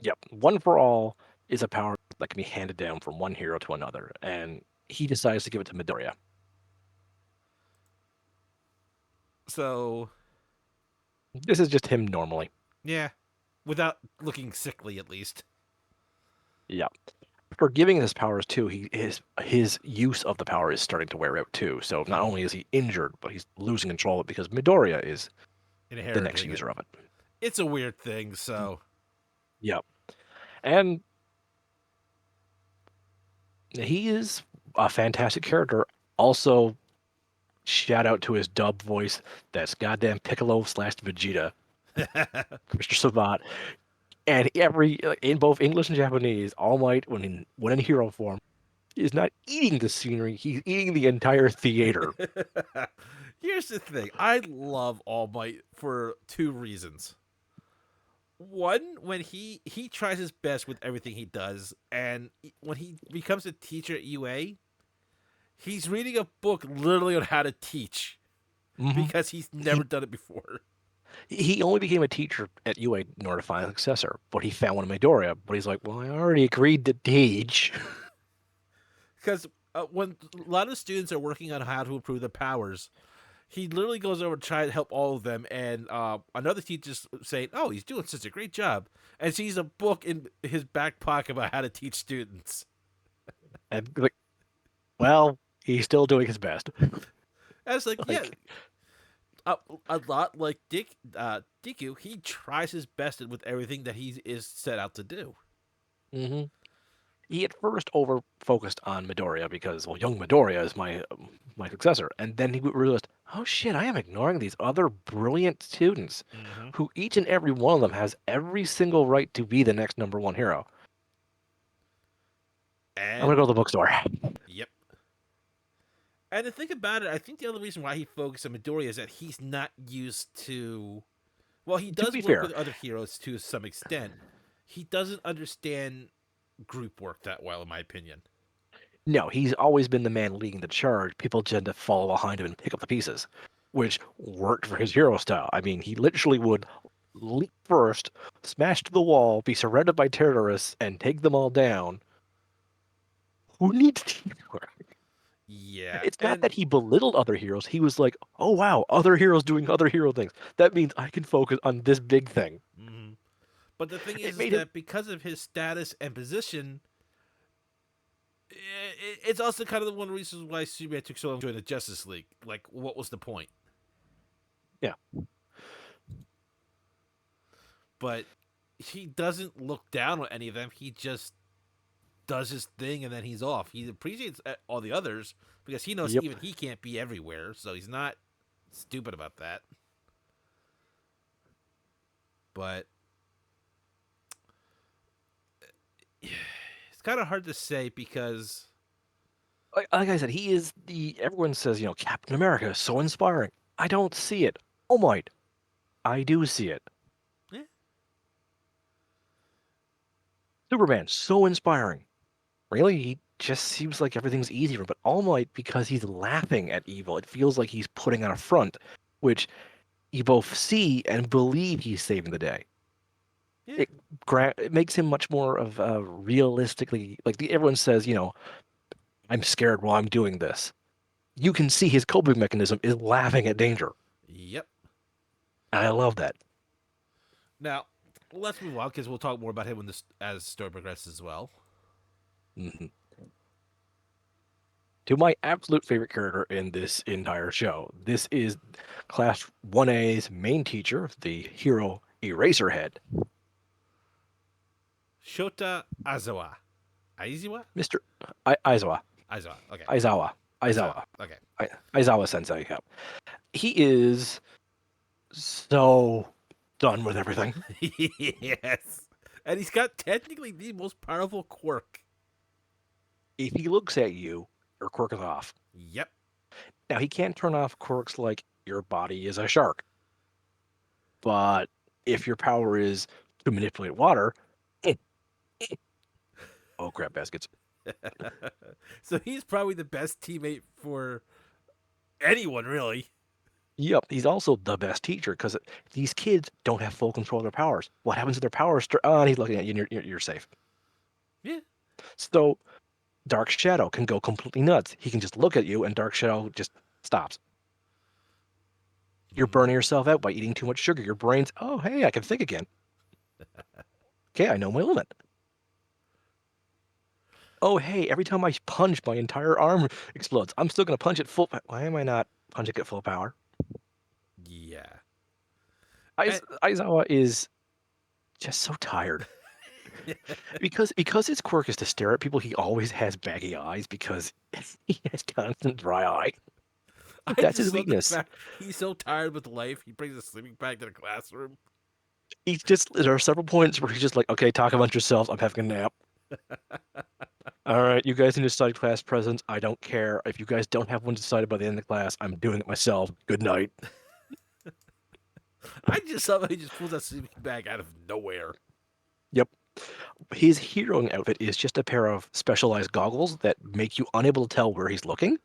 Yep, one for all is a power that can be handed down from one hero to another, and he decides to give it to Midoriya. So, This is just him normally. yeah, without looking sickly at least. Yeah. For giving his powers too, his use of the power is starting to wear out too. So not Mm-hmm. only is he injured, but he's losing control of it because Midoriya is the next Inheriting it. user of it. It's a weird thing, so Yep. And he is a fantastic character. Also, shout out to his dub voice. That's goddamn Piccolo slash Vegeta, Mr. Savat. And in both English and Japanese, All Might, when in hero form, is not eating the scenery; he's eating the entire theater. here's the thing. I love All Might for two reasons. One, when he tries his best with everything he does, and when he becomes a teacher at UA, he's reading a book literally on how to teach Hmm. because he's never He done it before. he only became a teacher at UA in order to find a successor, but he found one in Midoriya. But he's like, well, I already agreed to teach. Because when a lot of students are working on how to improve their powers, he literally goes over to try to help all of them, and another teacher's saying, "Oh, he's doing such a great job," and sees a book in his back pocket about how to teach students. And like, well, he's still doing his best. And it's like, yeah, Like, a lot like Deku, he tries his best with everything that he is set out to do. hmm he at first over focused on Midoriya because, well, young Midoriya is my successor, and then he realized, oh shit, I am ignoring these other brilliant students, Mm-hmm. who each and every one of them has every single right to be the next number one hero. I'm gonna go And to the bookstore. yep. And to think about it, I think the other reason why he focused on Midoriya is that he's not used to. Well, he To does be work fair, with other heroes to some extent. He doesn't understand group work that well, in my opinion. no, he's always been the man leading the charge. People tend to follow behind him and pick up the pieces, which worked for his hero style. I mean, he literally would leap first, smash to the wall, be surrounded by terrorists, and take them all down. Who needs teamwork? Yeah, It's not and that he belittled other heroes. He was like, oh wow, other heroes doing other hero things. That means I can focus on this big thing. mhm. But the thing It is made him, that because of his status and position, it's also kind of one of the reasons why Superman took so long to join the Justice League. Like, what was the point? yeah, But he doesn't look down on any of them. He just does his thing and then he's off. He appreciates all the others because he knows yep. even he can't be everywhere, so he's not stupid about that. But it's kind of hard to say because Like I said, he is the. Everyone says, Captain America is so inspiring. I don't see it. Oh my, I do see it. eh, Superman, so inspiring. Really, he just seems like everything's easier. But All Might, because he's laughing at evil, it feels like he's putting on a front, which you both see and believe he's saving the day. yeah, It it makes him much more of a realistically like everyone says, I'm scared while I'm doing this. You can see his coping mechanism is laughing at danger. yep. And I love that. Now let's move on because we'll talk more about him when this as the story progresses as well. Mhm. To my absolute favorite character in this entire show. This is Class 1A's main teacher, the hero Eraserhead. Shota Azawa. Aizawa? Mr. Aizawa. Aizawa. Okay. Aizawa. Aizawa. Aizawa. Okay. Aizawa Sensei. Yeah. He is so done with everything. Yes. And he's got technically the most powerful quirk. If he looks at you, your quirk is off. Yep. Now, he can't turn off quirks like your body is a shark. But if your power is to manipulate water, oh crap, baskets. So he's probably the best teammate for anyone, really. Yep, he's also the best teacher because these kids don't have full control of their powers. What happens to their powers? Oh, and he's looking at you, and you're safe. Yeah. So Dark Shadow can go completely nuts. He can just look at you, and Dark Shadow just stops. You're burning yourself out by eating too much sugar. Your brain's, oh, hey, I can think again. Okay, I know my limit. Oh, hey, every time I punch, my entire arm explodes. I'm still going to punch at full. Why am I not punching at full power? Yeah. And, Aizawa is just so tired. Because his quirk is to stare at people, he always has baggy eyes because he has constant dry eye. I That's just his love the weakness. fact he's so tired with life, he brings a sleeping bag to the classroom. He's just there are several points where he's just like, okay, talk amongst yourselves. I'm having a nap. All right, you guys need to decide class presidents. I don't care. If you guys don't have one decided by the end of the class, I'm doing it myself. Good night. I just love how he just pulls that sleeping bag out of nowhere. Yep. His heroing outfit is just a pair of specialized goggles that make you unable to tell where he's looking.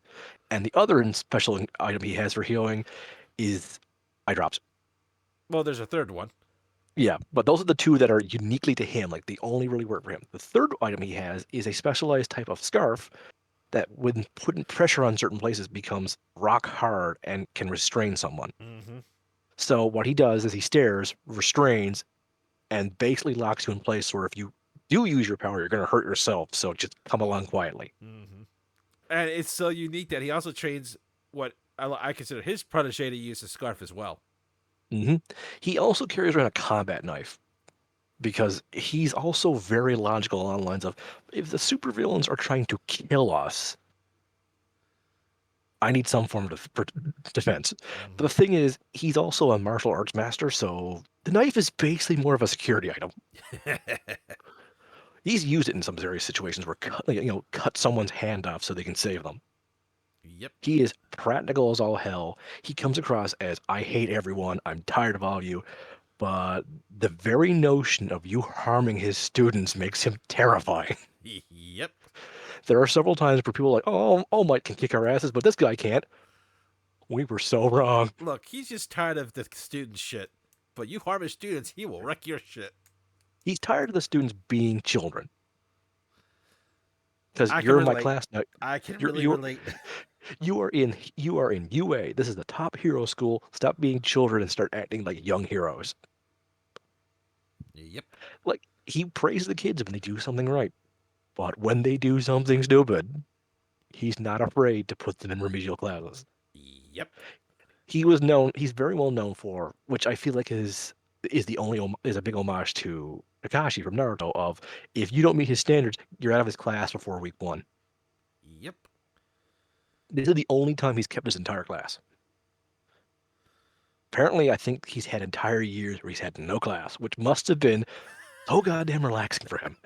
And the other special item he has for healing is eye drops. Well, there's a third one. Yeah, but those are the two that are uniquely to him, like they only really work for him. The third item he has is a specialized type of scarf that, when putting pressure on certain places, becomes rock hard and can restrain someone. Mm-hmm. So what he does is he stares, restrains, and basically locks you in place where if you do use your power, you're going to hurt yourself. So just come along quietly. Mm-hmm. And it's so unique that he also trains what I consider his protege to use a scarf as well. hmm He also carries around a combat knife because he's also very logical along the lines of, if the supervillains are trying to kill us, I need some form of defense. But the Mm-hmm. thing is, he's also a martial arts master, so the knife is basically more of a security item. He's used it in some serious situations where cut someone's hand off so they can save them. Yep. He is practical as all hell. He comes across as, I hate everyone, I'm tired of all of you, but the very notion of you harming his students makes him terrifying. Yep. There are several times where people are like, oh, All Might can kick our asses, but this guy can't. We were so wrong. Look, he's just tired of the student shit. But you harm his students, he will wreck your shit. He's tired of the students being children. Because I can you're in my relate. class now. I can You're really you're relate. you are in UA. This is the top hero school. Stop being children and start acting like young heroes. Yep. Like, he praises the kids when they do something right, but when they do something stupid, he's not afraid to put them in remedial classes. Yep. He's very well known for, which I feel like is the only is a big homage to Kakashi from Naruto, of, if you don't meet his standards, you're out of his class before week one. Yep. This is the only time he's kept his entire class. Apparently, I think he's had entire years where he's had no class, which must have been so goddamn relaxing for him.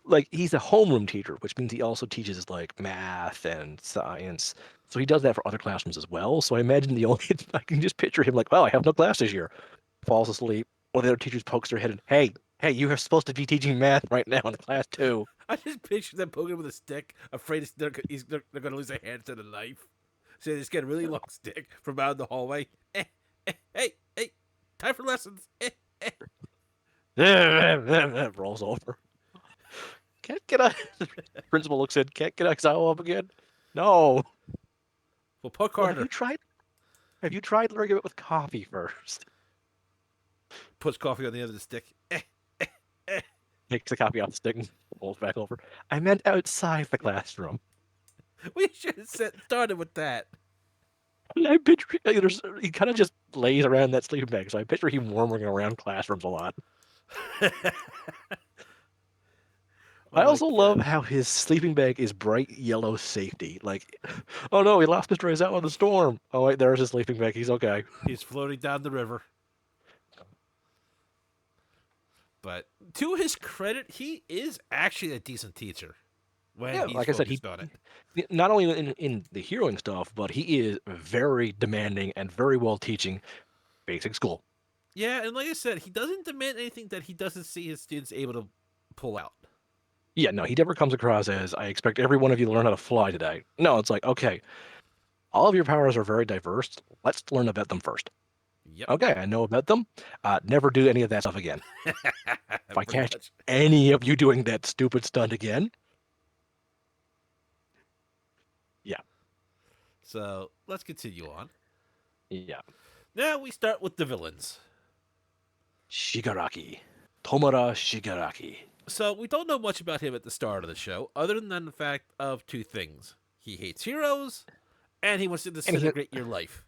Like, he's a homeroom teacher, which means he also teaches like math and science. So he does that for other classrooms as well. So I imagine the only I can just picture him like, wow, I have no class this year. Falls asleep. One of the other teachers pokes their head in, hey, you are supposed to be teaching math right now in class two. I just picture them poking him with a stick, afraid they're going to lose their hand to the knife. So they just get a really long stick from out in the hallway. Hey, time for lessons. Rolls over. Can't get a principal looks in, can't get Exile up again. No. Well, poke Well, harder. have you tried learning it with coffee first? Puts coffee on the end of the stick. Takes the coffee off the stick and rolls back over. I meant outside the classroom. We should have started with that. I picture he kind of just lays around that sleeping bag, so I picture him warming around classrooms a lot. Oh I my also love god. how his sleeping bag is bright yellow safety. Like, oh no, he lost Mr. out in the storm. Oh wait, there's his sleeping bag. He's okay. He's floating down the river. But to his credit, he is actually a decent teacher when Yeah, he's like I said, focused on it. not only in the heroing stuff, but he is very demanding and very well teaching basic school. Yeah, and like I said, he doesn't demand anything that he doesn't see his students able to pull out. Yeah, no, he never comes across as I expect every one of you to learn how to fly today. No, it's like, okay, all of your powers are very diverse. Let's learn about them first. Yep, Okay, I know about them. Never do any of that stuff again. If I pretty catch much. any of you doing that stupid stunt again, yeah, So let's continue on. yeah. Now we start with the villains. Shigaraki. Tomura Shigaraki. So we don't know much about him at the start of the show, other than the fact of two things: he hates heroes, and he wants to And he, disintegrate your life.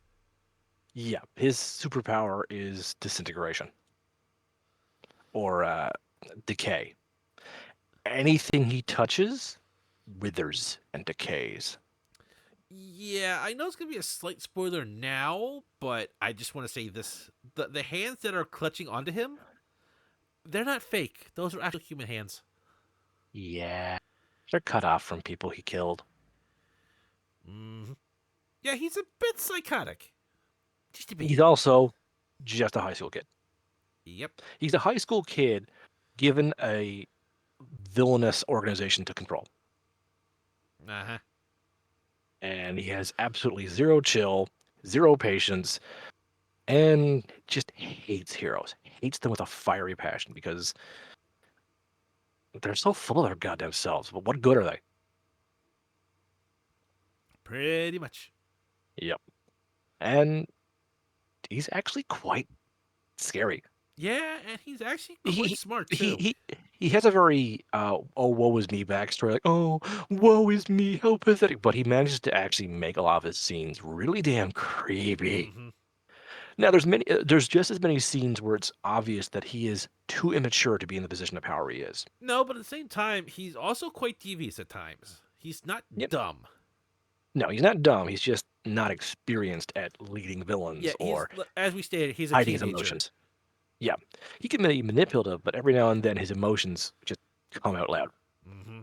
yeah, his superpower is disintegration or decay. Anything he touches withers and decays. Yeah, I know it's gonna be a slight spoiler now, but I just want to say this: the hands that are clutching onto him, they're not fake. Those are actual human hands. Yeah, they're cut off from people he killed. Hmm. Yeah, he's a bit psychotic, just a bit. He's also just a high school kid. Yep. He's a high school kid given a villainous organization to control. Uh huh. And he has absolutely zero chill, zero patience, and just hates heroes. Hates them with a fiery passion because they're so full of their goddamn selves. But what good are they? Pretty much. Yep. And he's actually quite scary. Yeah, and he's actually quite He smart he too. he he has a very oh woe is me backstory, like oh woe is me, how pathetic. But he manages to actually make a lot of his scenes really damn creepy. Hmm. Now there's just as many scenes where it's obvious that he is too immature to be in the position of power he is. No, but at the same time, he's also quite devious at times. He's not Yep. dumb. No, he's not dumb. He's just not experienced at leading Yeah, villains he's or as we stated, he's a hiding his teenager. emotions. Yeah, he can be manipulative, but every now and then his emotions just come out loud, Hmm.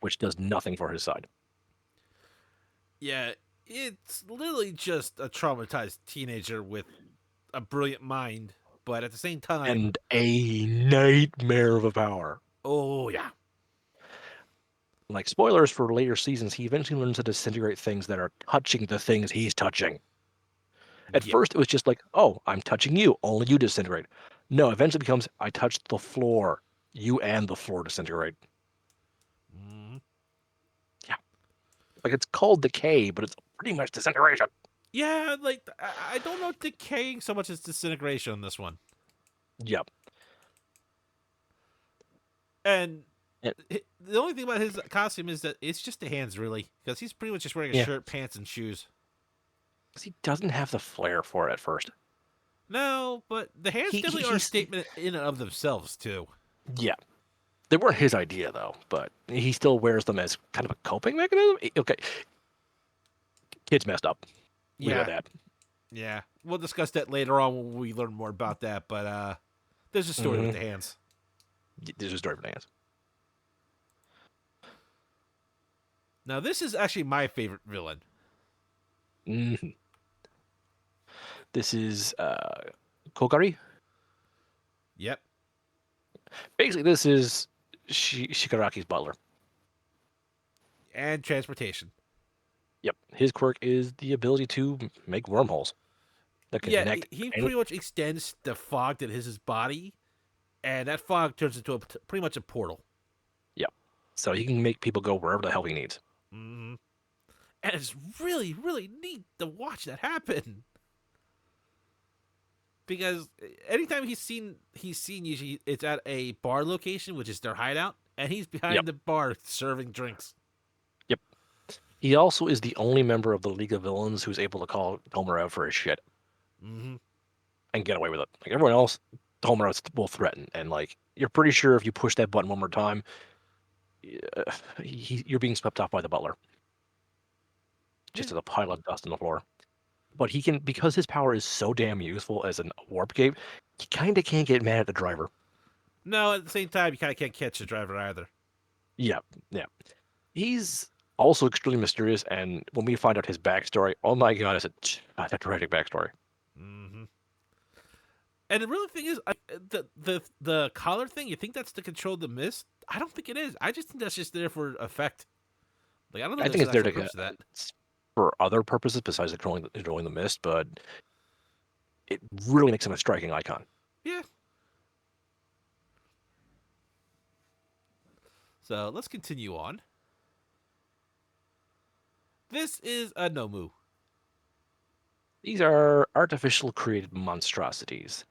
which does nothing for his side. Yeah, it's literally just a traumatized teenager with a brilliant mind, but at the same time, And a nightmare of a power. oh yeah, Like spoilers for later seasons, he eventually learns to disintegrate things that are touching the things he's touching. At yep. first, it was just like, oh, I'm touching you, only you disintegrate. No, eventually becomes, I touched the floor, you and the floor disintegrate. Hmm. Yeah, like it's called decay, but it's pretty much disintegration. Yeah, like I don't know decaying so much as disintegration on this one. Yep. And And, the only thing about his costume is that it's just the hands, really, because he's pretty much just wearing a yeah, shirt, pants, and shoes. 'cause he doesn't have the flair for it at first. No, but the hands He, he definitely are a he's statement in and of themselves too. yeah. They weren't his idea though, but he still wears them as kind of a coping mechanism. Okay, kid's messed up. Leave it at Yeah, that. yeah. We'll discuss that later on when we learn more about that. But there's a story with Mm-hmm. the hands. There's a story for dance. Now, this is actually my favorite villain. Hmm. This is Kokari. Yep, Basically, this is Shikaraki's butler. and transportation. Yep. His quirk is the ability to make wormholes that can Yeah, connect he any. pretty much extends the fog that is his body, and that fog turns into pretty much a portal. Yep. So he can make people go wherever the hell he needs. Hmm. And it's really, really neat to watch that happen. Because anytime he's seen usually it's at a bar location, which is their hideout, and he's Yep. behind the bar serving drinks. Yep. He also is the only member of the League of Villains who's able to call Homer out for his shit Hmm. and get away with it. Like everyone else, Homer will threaten, and like you're pretty sure if you push that button one more time, you're being swept off by the butler, Yeah. just as a pile of dust on the floor. But he can, because his power is so damn useful as an warp cape, he kind of can't get mad at the driver. No, at the same time, you kind of can't catch the driver either. Yeah, yeah. He's also extremely mysterious, and when we find out his backstory, oh my god, it's a tragic backstory. Hmm. And the real thing is, the collar thing. You think that's to control the mist? I don't think it is. I just think that's just there for effect. Like I don't know I if there's think an it's there actual to purpose to that. it's for other purposes besides controlling the mist, but it really makes him a striking icon. Yeah. So let's continue on. This is a Nomu. These are artificial created monstrosities.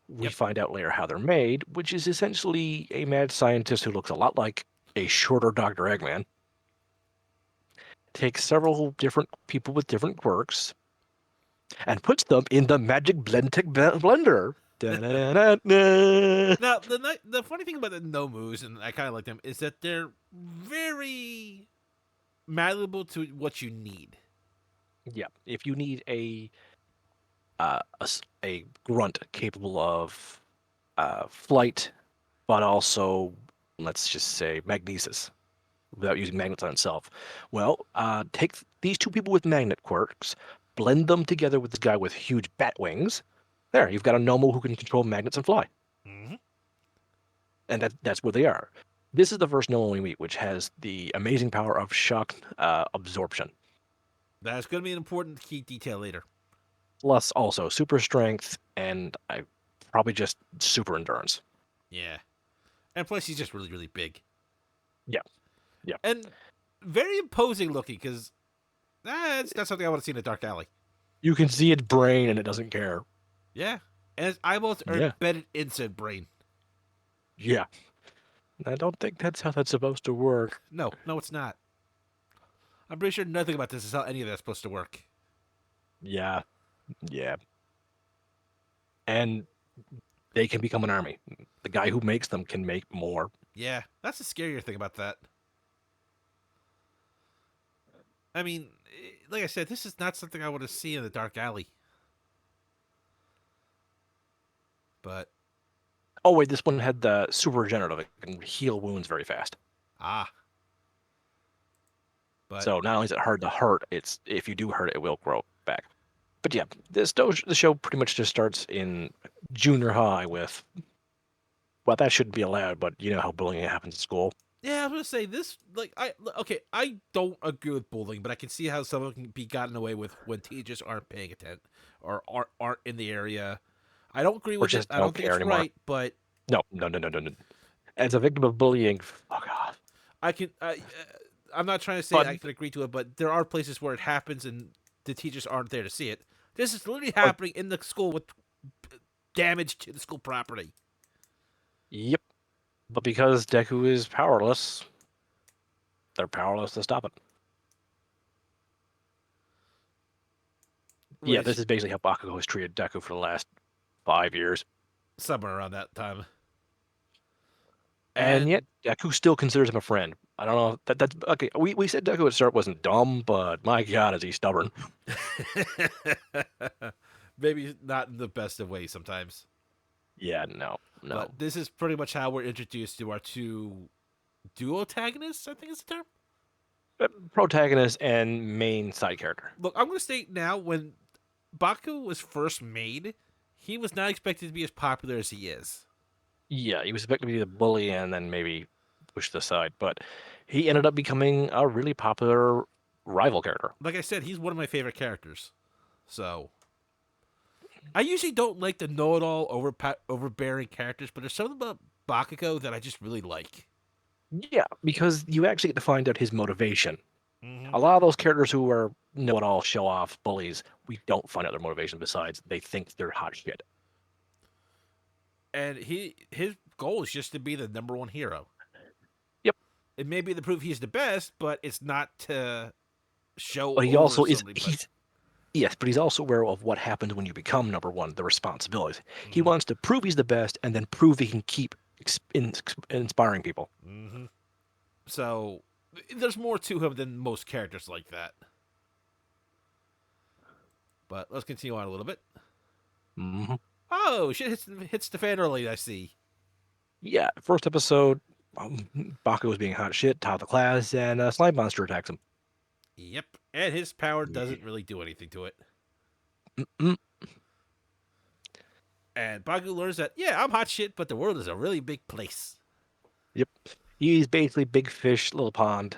We Yep. find out later how they're made, which is essentially a mad scientist who looks a lot like a shorter Dr. Eggman. Takes several different people with different quirks and puts them in the magic blender. Da-da-da-da-da. Now the funny thing about the Nomus, and I kind of like them, is that they're very malleable to what you need. Yeah, if you need a grunt capable of flight, but also, let's just say, magnesis, without using magnets on itself. Well, take these two people with magnet quirks, blend them together with this guy with huge bat wings. There, you've got a Nomo who can control magnets and fly. Mm-hmm. And that's what they are. This is the first Nomo we meet, which has the amazing power of shock absorption, That's going to be an important key detail later. plus also super strength and probably just super endurance. Yeah. And plus, he's just really, really big. Yeah, yeah. And very imposing looking, because that's not something I want to see in a dark alley. You can see its brain and it doesn't care. Yeah. And his eyeballs are Yeah, embedded into brain. yeah. I don't think that's how that's supposed to work. No, no, it's not. I'm pretty sure nothing about this is how any of that's supposed to work. Yeah, yeah. And they can become an army. The guy who makes them can make more. Yeah, that's the scarier thing about that. I mean, like I said, this is not something I want to see in the dark alley. But Oh wait, this one had the super regenerative. It can heal wounds very fast. ah, but So not only is it hard to hurt, it's if you do hurt it, it will grow back. But yeah, the show pretty much just starts in junior high with, well, that shouldn't be allowed, but you know how bullying happens at school. yeah, I was gonna say this. Like, I don't agree with bullying, but I can see how someone can be gotten away with when teachers aren't paying attention or aren't in the area. I don't agree Or with it. just I don't don't think care it's anymore. right, but No, no, no, no, no, no. As a victim of bullying, fuck off. I can. I'm not trying to say But I can agree to it, but there are places where it happens and the teachers aren't there to see it. This is literally oh, happening in the school with damage to the school property. yep. But because Deku is powerless, they're powerless to stop it. Yeah, this Which is basically how Bakugo has treated Deku for the last 5 years. somewhere around that time. And yet, And Deku still considers him a friend. I don't know. That's okay. We said Deku at the start wasn't dumb, but my God, is he stubborn? maybe not in the best of ways sometimes. Yeah, no, no. But this is pretty much how we're introduced to our two duotagonists, I think is the term. Protagonist and main side character. Look, I'm going to state now when Baku was first made, he was not expected to be as popular as he is. Yeah, he was expected to be the bully and then maybe pushed aside, but he ended up becoming a really popular rival character. Like I said, he's one of my favorite characters. So, I usually don't like the know-it-all, overbearing characters, but there's something about Bakugo that I just really like. Yeah, because you actually get to find out his motivation. Mm-hmm. A lot of those characters who are know-it-all, show-off bullies, we don't find out their motivation besides they think they're hot shit. And his goal is just to be the number one hero. Yep. It may be to prove he's the best, but it's not to show But he over also is somebody. But he's yes, but he's also aware of what happens when you become number one, the responsibilities. He mm-hmm. wants to prove he's the best and then prove he can keep inspiring people. Mm-hmm. So there's more to him than most characters like that. But let's continue on a little bit. Hmm. Oh, shit hits the fan early, I see. Yeah, first episode, Baku was being hot shit, top of the class, and a slime monster attacks him. Yep. And his power Yeah. doesn't really do anything to it. Mm-mm. And Bagu learns that, yeah, I'm hot shit, but the world is a really big place. Yep. He's basically big fish, little pond,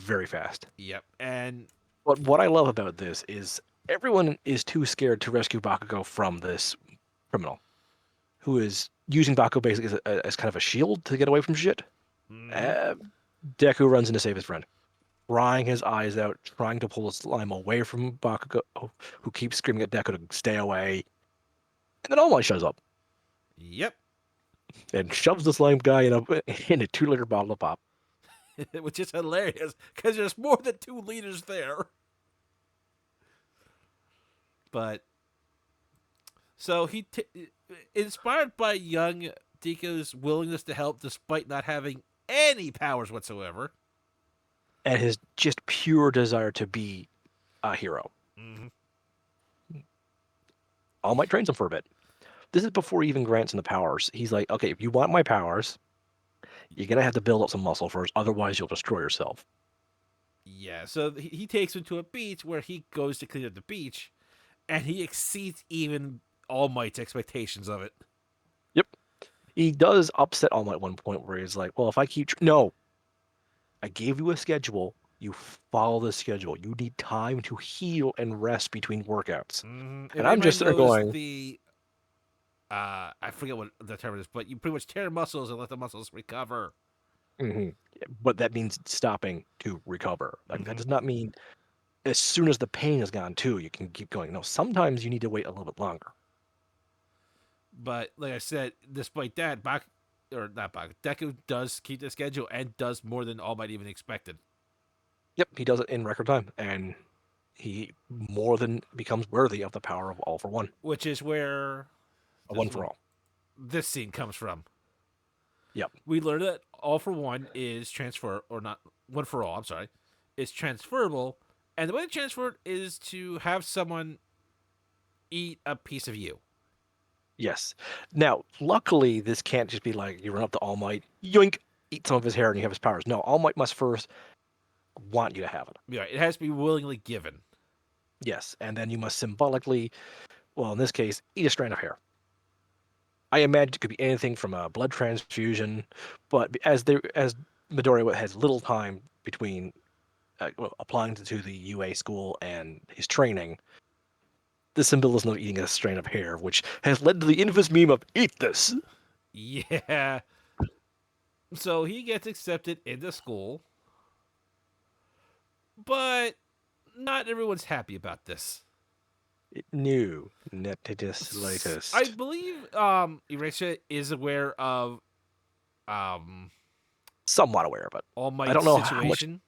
very fast. Yep. And But what I love about this is everyone is too scared to rescue Bakugo from this criminal, who is using Bakugo basically as kind of a shield to get away from shit. mhm. Uh, Deku runs in to save his friend, crying his eyes out, trying to pull the slime away from Bakugo, who keeps screaming at Deku to stay away. And then All Might shows up Yep. and shoves the slime guy in a 2-liter bottle of pop. Which is hilarious because there's more than 2 liters there. But so inspired by young Diko's willingness to help despite not having any powers whatsoever. And his just pure desire to be a hero. Mm-hmm. All Might trains him for a bit. This is before he even grants him the powers. He's like, okay, if you want my powers, you're gonna have to build up some muscle first, otherwise you'll destroy yourself. Yeah, so he takes him to a beach where he goes to clean up the beach, and he exceeds even All Might's expectations of it. Yep. He does upset All Might at one point where he's like, well, if I keep no, I gave you a schedule. You follow the schedule. You need time to heal and rest between workouts. If And I'm anybody just sitting there knows going, the, I forget what the term is, but you pretty much tear muscles and let the muscles recover. hmm, but that means stopping to recover. Like that Mm-hmm. does not mean as soon as the pain is gone too, you can keep going. No, sometimes you need to wait a little bit longer. But like I said, despite that, Deku does keep the schedule and does more than All Might even expected. Yep, he does it in record time, and he more than becomes worthy of the power of All for One, Which is where a this one is for when all. this scene comes from. Yep. We learned that All for One is transfer or not One for All. I'm sorry, is transferable, and the way to transfer it is to have someone eat a piece of you. Yes. Now, luckily, this can't just be like you run up to All Might, yoink, eat some of his hair, and you have his powers. No, All Might must first want you to have it. Yeah, it has to be willingly given. Yes, and then you must symbolically, well, in this case, eat a strand of hair. I imagine it could be anything from a blood transfusion, but as Midoriya has little time between well, applying to the UA school and his training, the symbolism of eating a strand of hair, which has led to the infamous meme of "eat this." Yeah. So he gets accepted into school, but not everyone's happy about this. New nettest I latest. believe Eraser is aware of um Somewhat aware of it. All I Might's don't know how much. situation.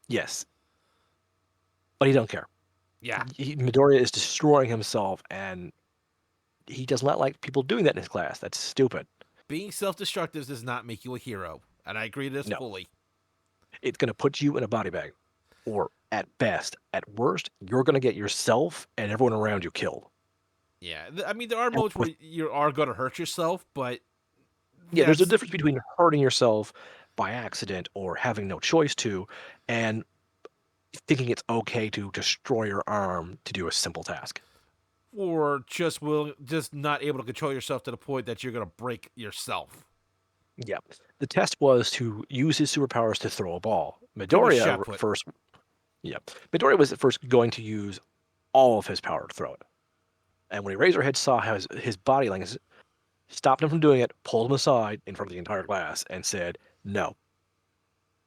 Yes, but he don't care. Yeah, Midoriya is destroying himself, and he does not like people doing that in his class. That's stupid. being self-destructive does not make you a hero, and I agree to this No, fully. it's going to put you in a body bag, or at best, at worst, you're going to get yourself and everyone around you killed. Yeah, I mean there are And moments where with you are going to hurt yourself, but yeah, there's a that's difference between hurting yourself by accident or having no choice to, and thinking it's okay to destroy your arm to do a simple task. or just not able to control yourself to the point that you're going to break yourself. Yeah. The test was to use his superpowers to throw a ball. Pretty much shot put. First, yeah. Midoriya was at first going to use all of his power to throw it. And when Eraserhead saw how his body language stopped him from doing it, pulled him aside in front of the entire class, and said, no.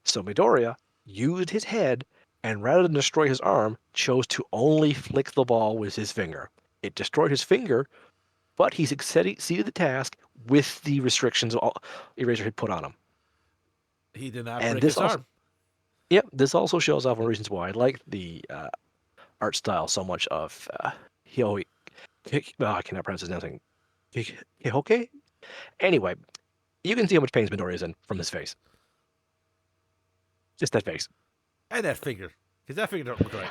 So Midoriya used his head and rather than destroy his arm, chose to only flick the ball with his finger. It destroyed his finger, but he succeeded the task with the restrictions Eraserhead put on him. He did not And break his arm. this also shows off one of the reasons why I like the art style so much of Hyo. I cannot pronounce his name. Hihoke? Anyway, you can see how much pain Midoriya is in from his face. Just that face. And that finger, because that finger don't look right.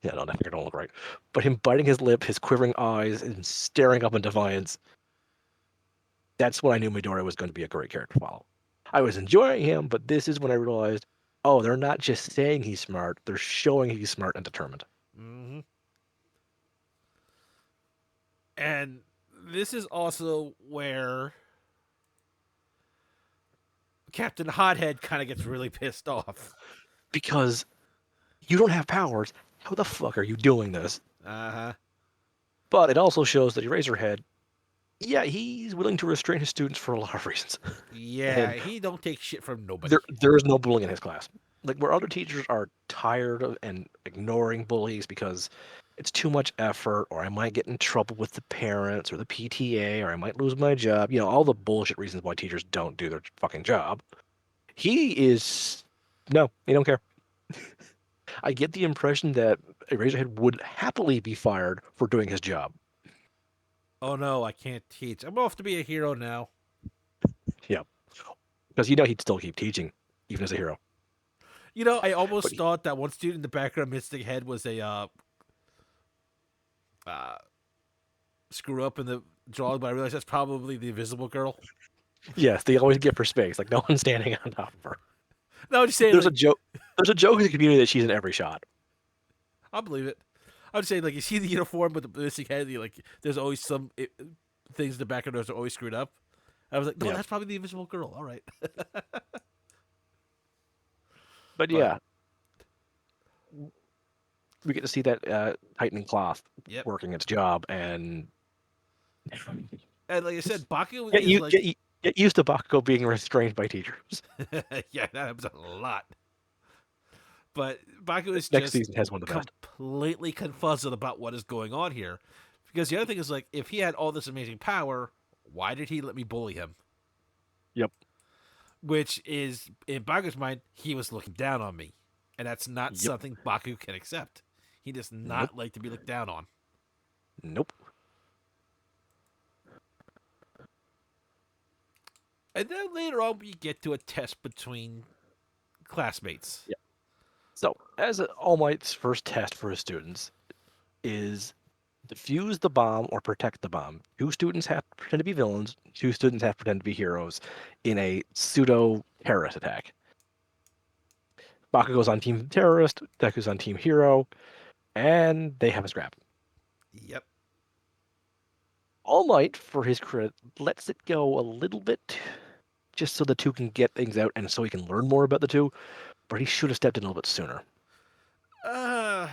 Yeah, no, that finger don't look right. But him biting his lip, his quivering eyes, and staring up in defiance. That's when I knew Midori was going to be a great character to follow. I was enjoying him, but this is when I realized, oh, they're not just saying he's smart; they're showing he's smart and determined. Hmm. And this is also where Captain Hothead kind of gets really pissed off. Because you don't have powers. How the fuck are you doing this? Uh huh. But it also shows that Eraserhead, yeah, he's willing to restrain his students for a lot of reasons. Yeah, And he don't take shit from there nobody. there is no bullying in his class. Like where other teachers are tired of and ignoring bullies because it's too much effort, or I might get in trouble with the parents or the PTA, or I might lose my job. You know, all the bullshit reasons why teachers don't do their fucking job. He is no, he don't care. I get the impression that Eraserhead would happily be fired for doing his job. Oh no, I can't teach. I'm off to be a hero now. Yeah, because you know he'd still keep teaching even as a hero. You know, I But almost thought that one student in the background, Mystic Head, was a uh, screw up in the drawing, but I realized that's probably the Invisible Girl. yes, they always give her space. Like no one's standing on top of her. No, I'm just saying, There's a like, joke. There's a joke in the community that she's in every shot. I'll believe it. I'm just saying, like, you see the uniform with the Mystic Head, like, there's always some things in the background that are always screwed up. I was like, no, Yeah, that's probably the Invisible Girl. All right. but But, yeah, we get to see that tightening cloth yep. working its job, and And like I said, Baku get is you like, get used to Bakugo being restrained by teachers. yeah, that happens a lot. But Baku is Next just season has one of the best. completely confuzzled about what is going on here. Because the other thing is, like, if he had all this amazing power, why did he let me bully him? Yep. Which is, in Baku's mind, he was looking down on me. And that's not Yep. something Baku can accept. He does Nope. not like to be looked down on. Nope. And then later on, we get to a test between classmates. Yeah. So, as All Might's first test for his students is defuse the bomb or protect the bomb. Two students have to pretend to be villains. Two students have to pretend to be heroes in a pseudo terrorist attack. Bakugo's on team terrorist, Deku's on team hero, and they have a scrap. Yep. All Might, for his credit, lets it go a little bit just so the two can get things out and so he can learn more about the two, but he should have stepped in a little bit sooner. Uh,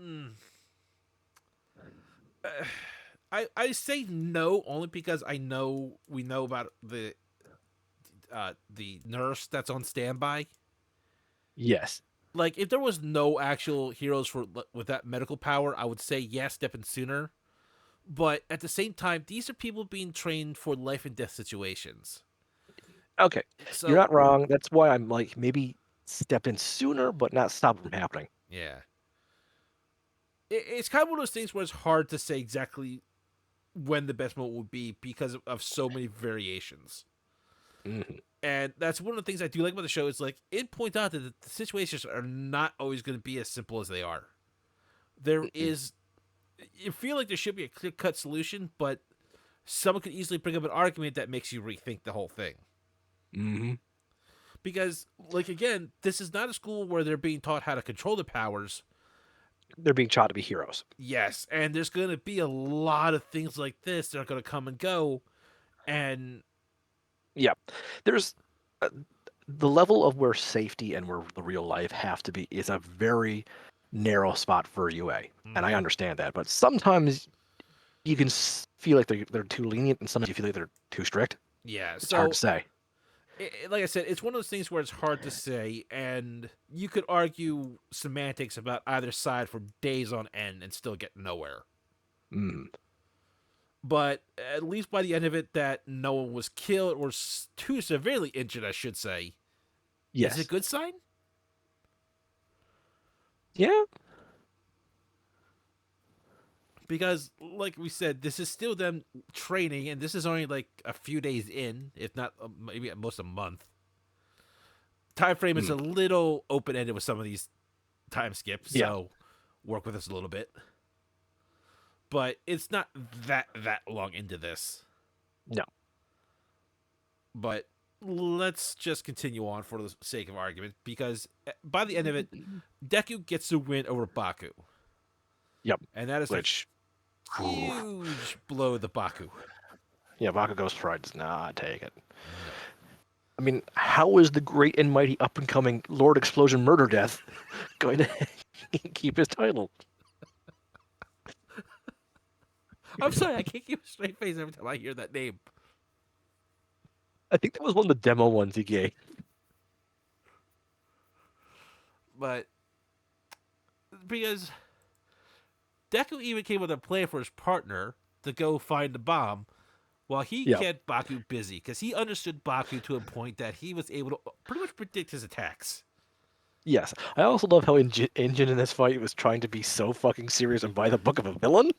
mm, uh, I say no only because I know we know about the nurse that's on standby. Yes. Like if there was no actual heroes for with that medical power, I would say yes, step in sooner. But at the same time, these are people being trained for life and death situations. Okay. You're So not wrong. That's why I'm like, maybe step in sooner, but not stop it from happening. yeah, it's kind of one of those things where it's hard to say exactly when the best moment would be because of so many variations. Mhm. And that's one of the things I do like about the show is like it points out that the situations are not always going to be as simple as they are. There Mhm. is, you feel like there should be a clear cut solution, but someone could easily bring up an argument that makes you rethink the whole thing. Mhm. Because, like again, this is not a school where they're being taught how to control the powers. They're being taught to be heroes. Yes, and there's going to be a lot of things like this that are going to come and go, and Yeah. There's uh, the level of where safety and where the real life have to be is a very narrow spot for UA. And I mhm. understand that, but sometimes you can feel like they're too lenient and sometimes you feel like they're too strict. Yeah. It's hard to So say. like I said, it's one of those things where it's hard to say, and you could argue semantics about either side for days on end and still get nowhere. Mm. But at least by the end of it, that no one was killed or too severely injured, I should say, is it a Yes. good sign? Yeah. Because, like we said, this is still them training, and this is only like a few days in, if not maybe at most a month. time frame is Mm. a little open ended with some of these time skips, Yeah. so work with us a little bit. But it's not that long into this. No. But let's just continue on for the sake of argument, because by the end of it, Deku gets the win over Baku, Yep. and that is a Which, whew. huge blow to Baku. Yeah, Bakugo's pride does not take it. No. I mean, how is the great and mighty up and coming Lord Explosion Murder Death going to keep his title? I'm sorry, I can't keep a straight face every time I hear that name. I think that was one of the demo ones he gave. But because Deku even came with a plan for his partner to go find the bomb, while he Yeah. kept Baku busy, because he understood Baku to a point that he was able to pretty much predict his attacks. Yes. I also love how Injin in this fight was trying to be so fucking serious and by the book of a villain.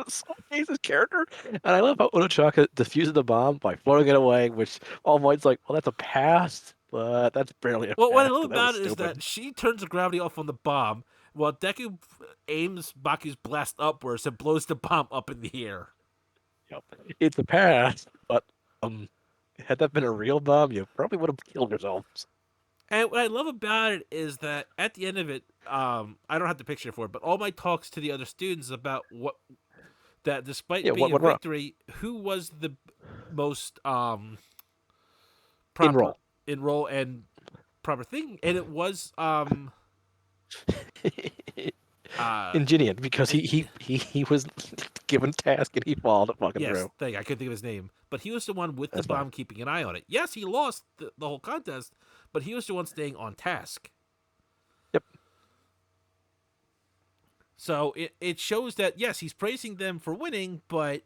So his character. And I love how Unochaka diffuses the bomb by floating it away, which All Might's like, well, that's a pass, but that's barely a Well, what I pass love because that was about it is stupid. that she turns the gravity off on the bomb, while Deku aims Baku's blast upwards and blows the bomb up in the air. Yep. It's a pass, but had that been a real bomb, you probably would have killed yourselves. And what I love about it is that at the end of it, I don't have the picture for it, but All Might talks to the other students about what that despite Yeah, being what a went wrong? victory, who was the most proper Enroll. in role and proper thing, and it was uh Ingenious, because it, he was given a task and he followed it fucking yes, through. thing I couldn't think of his name, but he was the one with the That's fine. bomb keeping an eye on it. Yes, he lost the whole contest, but he was the one staying on task. Yep. So it shows that yes, he's praising them for winning, but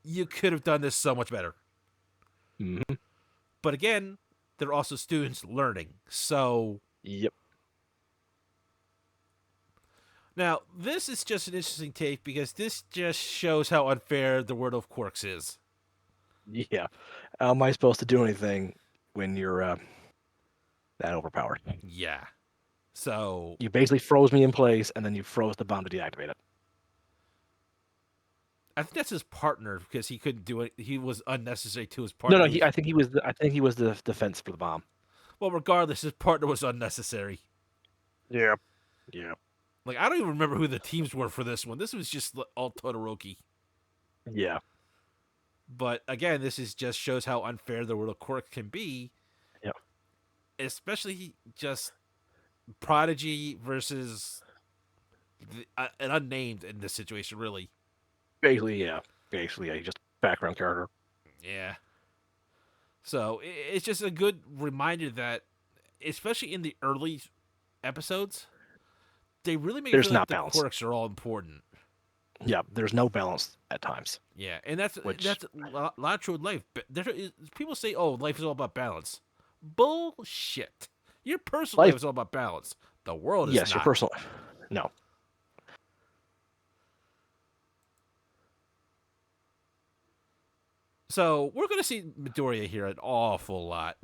you could have done this so much better. Hmm. But again, they're also students learning. So Yep. now this is just an interesting take because this just shows how unfair the world of Quirks is. Yeah. How am I supposed to do anything when you're that overpowered? Yeah. So You basically froze me in place, and then you froze the bomb to deactivate it. I think that's his partner because he couldn't do it. He was unnecessary to his No, partner. no. He was I think he was. I think he was the defense for the bomb. well, regardless, his partner was unnecessary. Yeah. Yeah. Like I don't even remember who the teams were for this one. This was just all Todoroki. Yeah. But again, this is just shows how unfair the world of Quirk can be, Yeah. especially just Prodigy versus an unnamed in this situation. Really, Basically, yeah. Basically, yeah. Just background character. yeah. So it's just a good reminder that, especially in the early episodes, they really make it There's feel like not the balance. quirks are all important. Yeah. There's no balance at times. Yeah, and that's Which that's a lot of true in life. But people say, "Oh, life is all about balance." Bullshit. Your personal life life. is all about balance. The world is Yes, your not. personal. No. So we're gonna see Midoriya here an awful lot.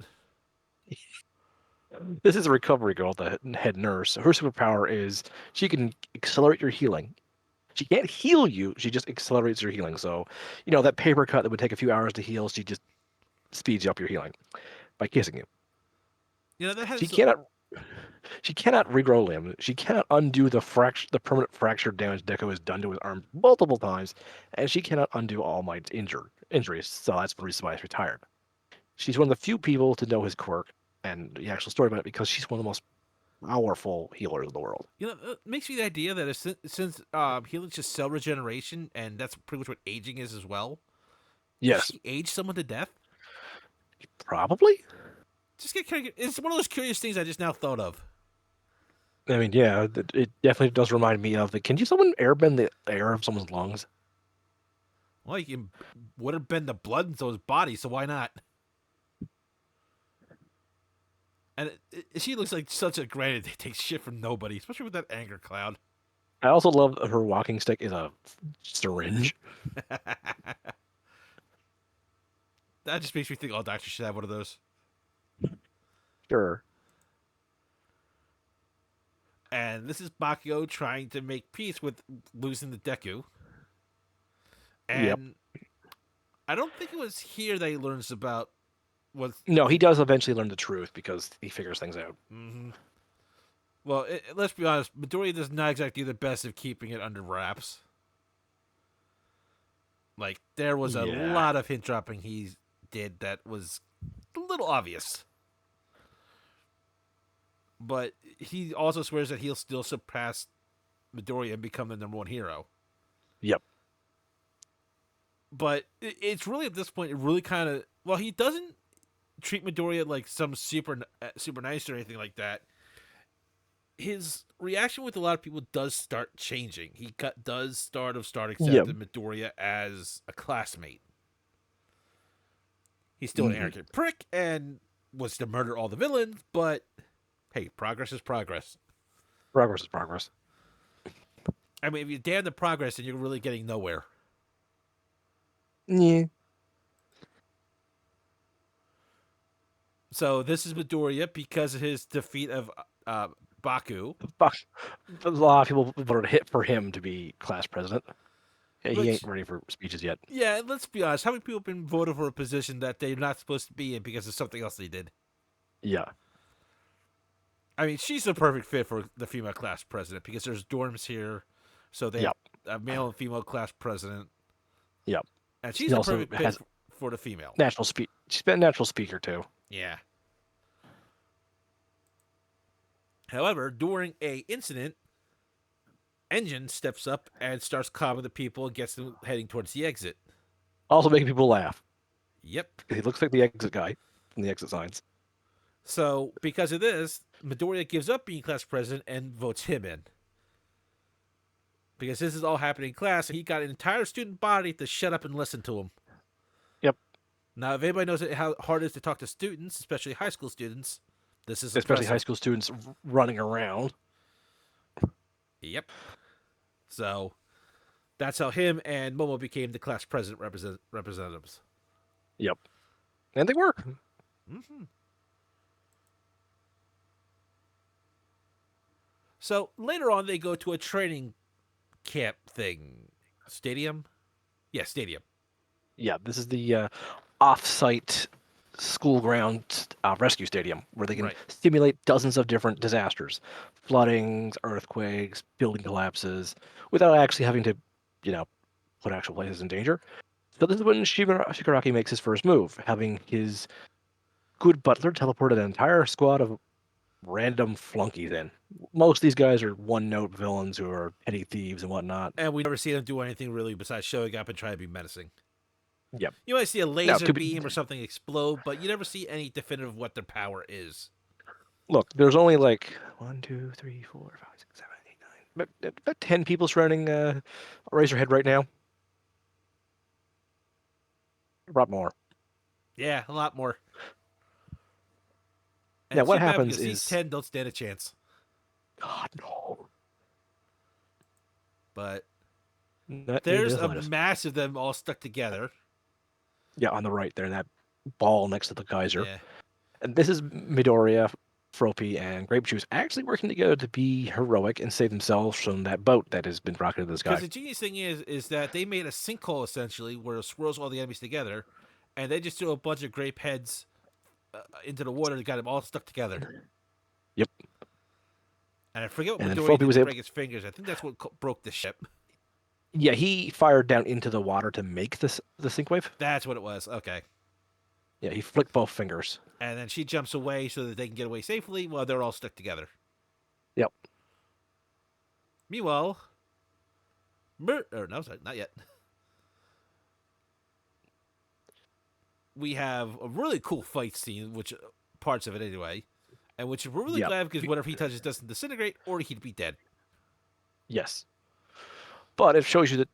This is a recovery girl, the head nurse. Her superpower is she can accelerate your healing. She can't heal you, she just accelerates your healing. So, that paper cut that would take a few hours to heal, she just speeds up your healing by kissing you. You know that She has cannot she cannot regrow limbs. She cannot undo the permanent fracture damage Deku has done to his arm multiple times, and she cannot undo All Might's injuries. So that's the reason why he's retired. She's one of the few people to know his quirk and the actual story about it because she's one of the most powerful healers in the world. it makes me the idea that since healing's just cell regeneration, and that's pretty much what aging is as well. Did Yes, she age someone to death? probably. Just get kind of. It's one of those curious things I just now thought of. I mean, yeah, it definitely does remind me of the. Can you someone airbend the air of someone's lungs? Well, you can would have been the blood into his body, so why not? And she looks like such a granite. They take shit from nobody, especially with that anger cloud. I also love that her walking stick is a syringe. That just makes me think all doctors should have one of those. Sure. And this is Bakio trying to make peace with losing the Deku. Yep. And I don't think it was here that he learns about what. No, he does eventually learn the truth because he figures things out. Mm-hmm. Well, let's be honest. Midoriya is not exactly the best of keeping it under wraps. Like there was a Yeah. lot of hint dropping he did that was a little obvious. But he also swears that he'll still surpass Midoriya and become the number one hero. Yep. But it's really at this point, it really kind of well, he doesn't treat Midoriya like some super nice or anything like that. His reaction with a lot of people does start changing. Does start Yep. accepting Midoriya as a classmate. He's still an Hmm. arrogant prick and wants to murder all the villains, but hey, progress is progress. Progress is progress. I mean, if you damn the progress, then you're really getting nowhere. Yeah. So this is Midoriya because of his defeat of Baku, Fuck. A lot of people voted hit for him to be class president. He ain't which, ready for speeches yet. yeah, let's be honest, how many people have been voted for a position that they're not supposed to be in because of something else they did? Yeah. I mean, she's the perfect fit for the female class president because there's dorms here, so they have Yep. a male and female class president, Yep. and she's She the also perfect fit has for the female. natural speak. She's been a natural speaker too. Yeah. However, during a incident, Engine steps up and starts calming the people and gets them heading towards the exit. Also making people laugh. Yep. He looks like the exit guy from the exit signs. So, because of this, Midoriya gives up being class president and votes him in. Because this is all happening in class, and he got an entire student body to shut up and listen to him. Yep. Now, if anybody knows how hard it is to talk to students, especially high school students, this is Especially high impressive. school students running around. Yep. So, that's how him and Momo became the class president representatives. Yep. And they work. Mm-hmm. So, later on, they go to a training camp thing. Stadium? Yeah, stadium. Yeah, this is the off-site school ground rescue stadium where they can Right. simulate dozens of different disasters, floodings, earthquakes, building collapses, without actually having to, you know, put actual places in danger. So this is when Shigaraki makes his first move, having his good butler teleport an entire squad of random flunkies in. Most of these guys are one-note villains who are petty thieves and whatnot. And we never see them do anything really besides showing up and trying to be menacing. Yep. You might see a Now, laser to be, beam or something explode, but you never see any definitive of what their power is. look, there's only like 1, 2, 3, 4, 5, 6, 7, 8, 9, about 10 people surrounding Razorhead right now. A lot more. Yeah, a lot more. And Now, it's what too bad happens because these is, 10 don't stand a chance. God no, But not even there's the a slightest. mass of them all stuck together. Yeah, on the right there, that ball next to the geyser. Yeah. And this is Midoriya, Froppy, and Grape Juice actually working together to be heroic and save themselves from that boat that has been rocketed to the Because sky. the genius thing is that they made a sinkhole essentially where it swirls all the enemies together, and they just threw a bunch of grape heads into the water that got them all stuck together. Yep. And I forget And what then Midoriya Froppy did was to able. break his fingers. I think that's what broke the ship. Yeah, he fired down into the water to make this the sinkwave. That's what it was. Okay. Yeah, he flicked both fingers. And then she jumps away so that they can get away safely while they're all stuck together. Yep. Meanwhile, or no, sorry, not yet. We have a really cool fight scene, which parts of it anyway, and which we're really Yep. glad because whatever he touches doesn't disintegrate or he'd be dead. Yes. But it shows you that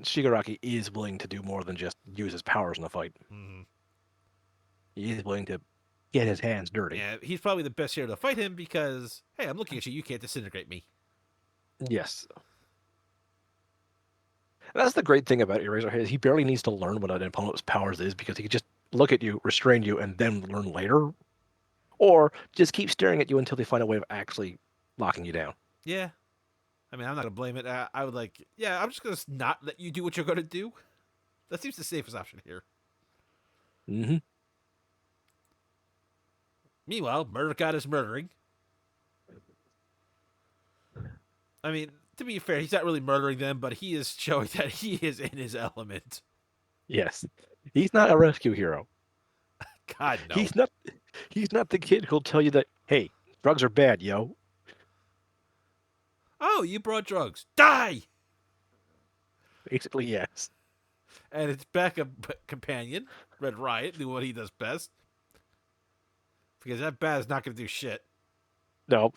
Shigaraki is willing to do more than just use his powers in the fight. Mm-hmm. He is willing to get his hands dirty. Yeah, he's probably the best hero to fight him because, hey, I'm looking at you. You can't disintegrate me. Yes. And that's the great thing about Eraserhead. He barely needs to learn what an opponent's powers is because he can just look at you, restrain you, and then learn later or just keep staring at you until they find a way of actually locking you down. Yeah. I mean, I'm not gonna blame it. I would like, yeah, I'm just gonna not let you do what you're gonna do. That seems the safest option here. Hmm. Meanwhile, Murder God is murdering. I mean, to be fair, he's not really murdering them, but he is showing that he is in his element. Yes, he's not a rescue hero. God no. He's not. He's not the kid who'll tell you that, hey, drugs are bad, yo. Oh, you brought drugs. Die! Basically, yes. And it's backup companion, Red Riot, doing what he does best. Because that bat is not going to do shit. No,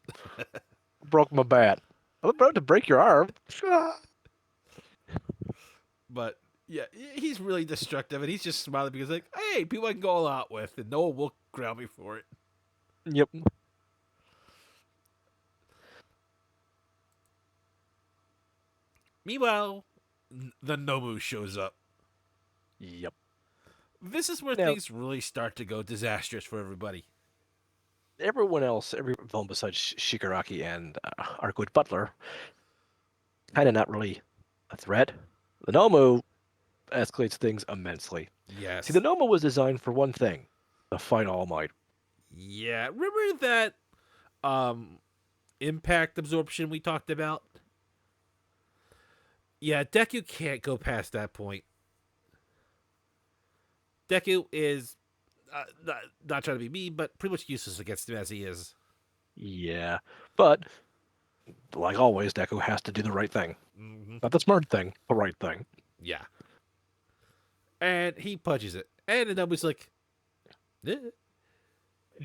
broke my bat. I'm about to break your arm. But yeah, he's really destructive, and he's just smiling because, like, hey, people I can go all out with, and no one will ground me for it. Yep. Meanwhile, the Nomu shows up. Yep. This is where Now, things really start to go disastrous for everybody. everyone else, every villain besides Shigaraki and our good butler, kind of not really a threat. The Nomu escalates things immensely. See, the Yes. Nomu was designed for one thing: to fight All Might. Yeah. Remember that um impact absorption we talked about? Yeah, Deku can't go past that point. Deku is not trying to be mean, but pretty much useless against him as he is. Yeah, but like always, Deku has to do the right thing. Hmm. Not the smart thing, the right thing. Yeah. And he punches it. And then nobody's like, eh.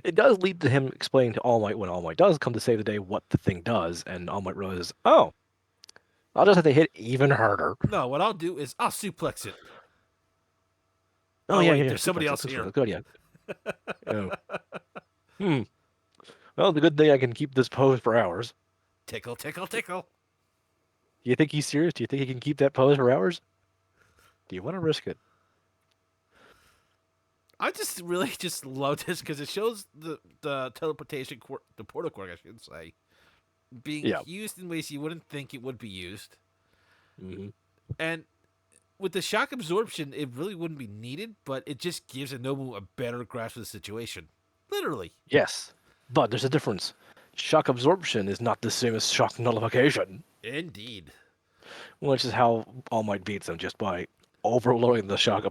It does lead to him explaining to All Might when All Might does come to save the day what the thing does, and All Might realizes, oh, I'll just have to hit even harder. No, what I'll do is I'll suplex it. Oh Oh, yeah, wait, yeah, yeah. there's somebody Suplex. else Suplex. here. Good, yeah. Oh. Hmm. Well, the good thing I can keep this pose for hours. Tickle, tickle, tickle. Do you think he's serious? Do you think he can keep that pose for hours? Do you want to risk it? I just really just love this because it shows the teleportation, the portal quirk, I should say, being Yeah. used in ways you wouldn't think it would be used. Hmm. And with the shock absorption, it really wouldn't be needed, but it just gives Anomu a better grasp of the situation. Literally. Yes, but there's a difference. Shock absorption is not the same as shock nullification, Indeed. which is how All Might beats him just by overloading the shock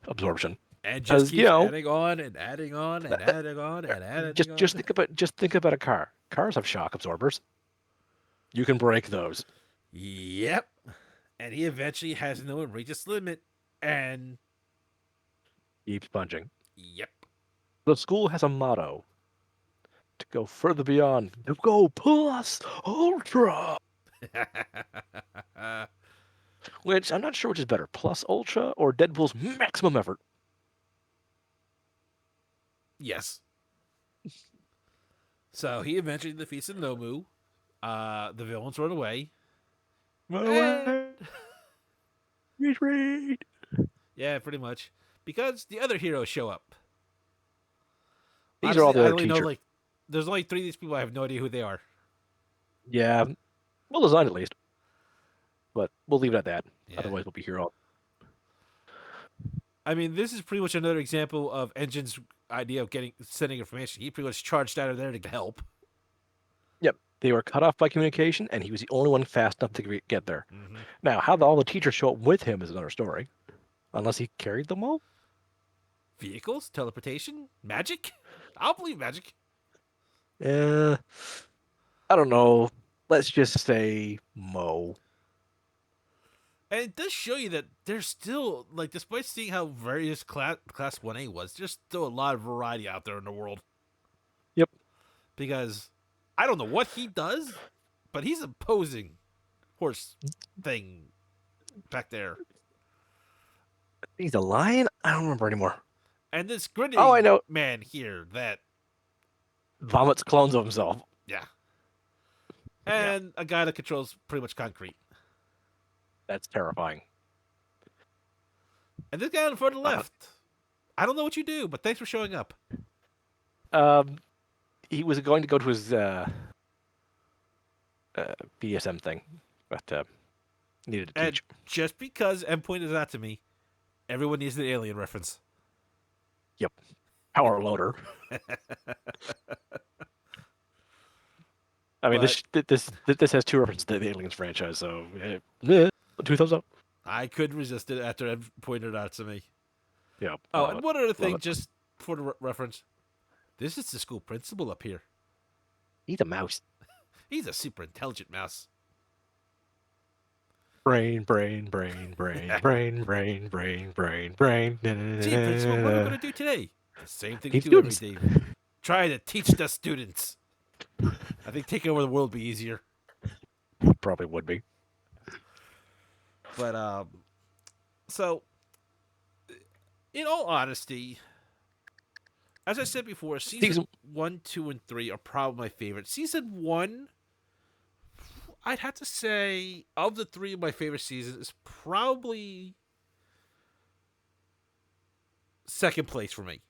absorption. And just Because keeps adding on and adding on and adding on and adding just on. think about a car. Cars have shock absorbers. You can break those. Yep. And he eventually has no one reach its limit. And Keeps punching. yep. The school has a motto: to go further beyond. To go plus ultra. Which I'm not sure which is better, plus ultra or Deadpool's maximum effort. Yes. So he eventually defeats the Nomu. The villains run away. Run And away. Retreat. yeah, pretty much. Because the other heroes show up. These are all Honestly, the I other only know teachers. like there's only three of these people. I have no idea who they are. Yeah, well designed at least. But we'll leave it at that. Yeah. Otherwise, we'll be here all. I mean, this is pretty much another example of Engine's idea of sending information. He pretty much charged out of there to get help. Yep. They were cut off by communication, and he was the only one fast enough to get there. Mm-hmm. Now, how all the teachers show up with him is another story. Unless he carried them all? Vehicles, teleportation, magic. I'll believe magic. Eh, I don't know. Let's just say Mo. And it does show you that there's still like, despite seeing how various class 1A was, there's still a lot of variety out there in the world. Yep. Because I don't know what he does, but he's imposing horse thing back there. He's a lion? I don't remember anymore. And this Oh, I grinning know. man here that, Vomits clones of himself. yeah. Yeah, And a guy that controls pretty much concrete. that's terrifying. And this guy on the far to the Uh, left. I don't know what you do, but thanks for showing up. Um, he was going to go to his BSM thing, but needed to And teach. just because M pointed it out to me, everyone needs an alien reference. Yep. Power loader. I mean, But this has two references to the Aliens franchise, so yeah, two thumbs up. I couldn't resist it after Em pointed it out to me. Yeah, I Oh, love and it. one other Love thing, it. just for the reference, this is the school principal up here. He's a mouse. He's a super intelligent mouse. Brain, brain, brain, brain, brain, brain, brain, brain, brain. Gee, principal, what are we going to do today? The same thing we Teach do every students. day. Try to teach the students. I think taking over the world would be easier. Probably would be. But so in all honesty, as I said before, season Season 1, 2, and 3 are probably my favorite. Season 1, I'd have to say, of the three of my favorite seasons, is probably second place for me,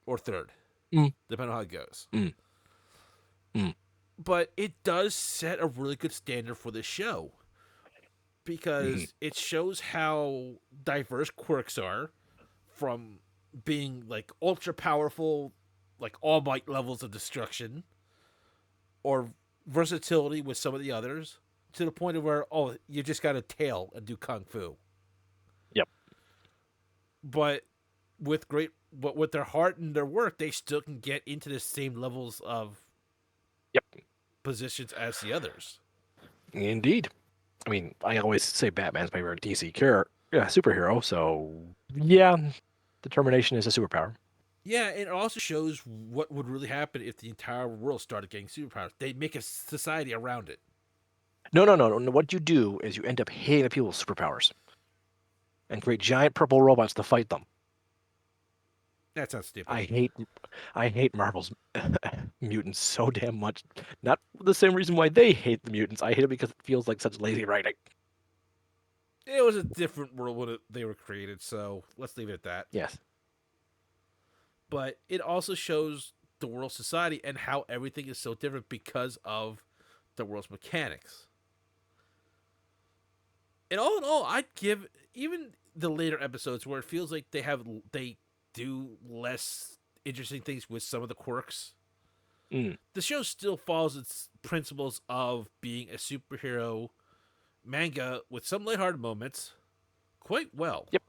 or third, mm, depending on how it goes. mm, mm, But it does set a really good standard for this show mhm. because it shows how diverse quirks are, from being like ultra powerful, like all might levels of destruction, or versatility with some of the others, to the point of where, oh, you just got a tail and do kung fu. Yep. But but with their heart and their work, they still can get into the same levels of Yep. positions as the others. Indeed. I mean, I always say Batman's my favorite DC superhero, so yeah, determination is a superpower. Yeah, and it also shows what would really happen if the entire world started getting superpowers. They'd make a society around it. No, no, no, no. What you do is you end up hating the people with superpowers and create giant purple robots to fight them. That sounds stupid. I hate, I hate Marvel's mutants so damn much. Not for the same reason why they hate the mutants. I hate it because it feels like such lazy writing. It was a different world when they were created, so let's leave it at that. Yes. But it also shows the world's society and how everything is so different because of the world's mechanics. And all in all, I'd give even the later episodes where it feels like they do less interesting things with some of the quirks. Mm. The show still follows its principles of being a superhero manga with some lighthearted moments quite well. Yep.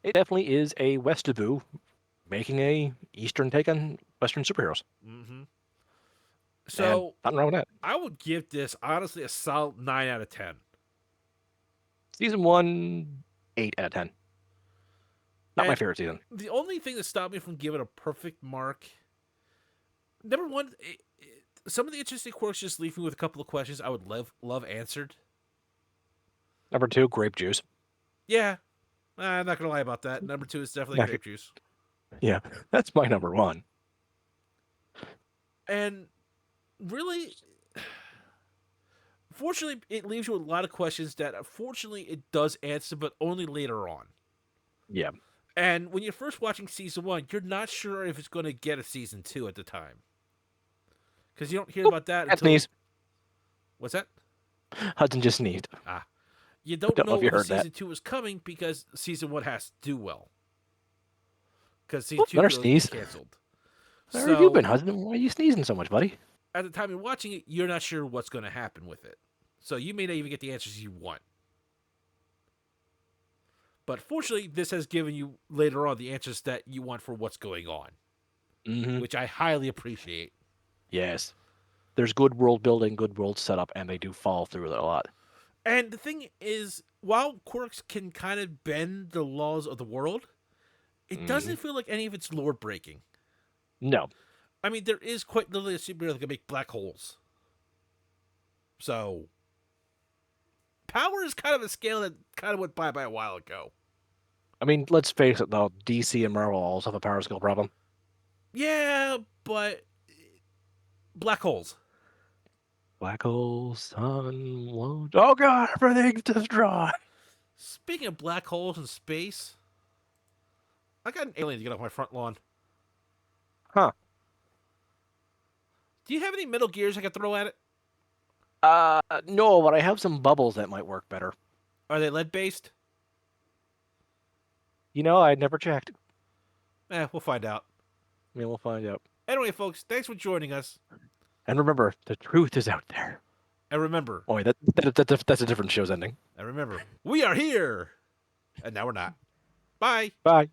It definitely is a Westaboo making a Eastern take on Western superheroes, Hmm. and So nothing wrong with that. I would give this honestly a solid 9 out of 10. Season one, 8 out of 10. Not my And favorite season. the only thing that stopped me from giving a perfect mark, number one, some of the interesting quirks just leave me with a couple of questions I would love answered. Number two, grape juice. Yeah, I'm not gonna lie about that. Number two is definitely Not grape juice, Yeah, that's my number one. and really, fortunately, it leaves you with a lot of questions that, unfortunately, it does answer, but only later on. Yeah, And when you're first watching season one, you're not sure if it's going to get a season two at the time, because you don't hear Oop, about that that until, sneeze. what's that? Hudson just sneezed. Ah, you I don't don't know if know you if a heard that. season two is coming because season one has to do well, because season Oop, two another could always get sneeze. canceled. Where have you been, So Hudson? Why are you sneezing so much, buddy? at the time you're watching it, you're not sure what's going to happen with it. So you may not even get the answers you want. But fortunately, this has given you later on the answers that you want for what's going on, Mm-hmm. which I highly appreciate. Yes. There's good world building, good world setup, and they do follow through with it a lot. And the thing is, while Quirks can kind of bend the laws of the world, it Mm-hmm. doesn't feel like any of it's lore breaking. No. I mean, there is quite literally a superhero that can make black holes. So, power is kind of a scale that kind of went by a while ago. I mean, let's face it, though. DC and Marvel also have a power skill problem. Yeah, but black holes. Black holes, sun, won't. Oh god, everything's destroyed. Speaking of black holes in space, I got an alien to get off my front lawn. Huh. Do you have any Metal Gears I could throw at it? No, but I have some bubbles that might work better. Are they lead based? I never checked. We'll find out. I mean, we'll find out. Anyway, folks, thanks for joining us. And remember, the truth is out there. And remember, Oh, wait, that's a different show's ending. we are here. And now we're not. Bye. Bye.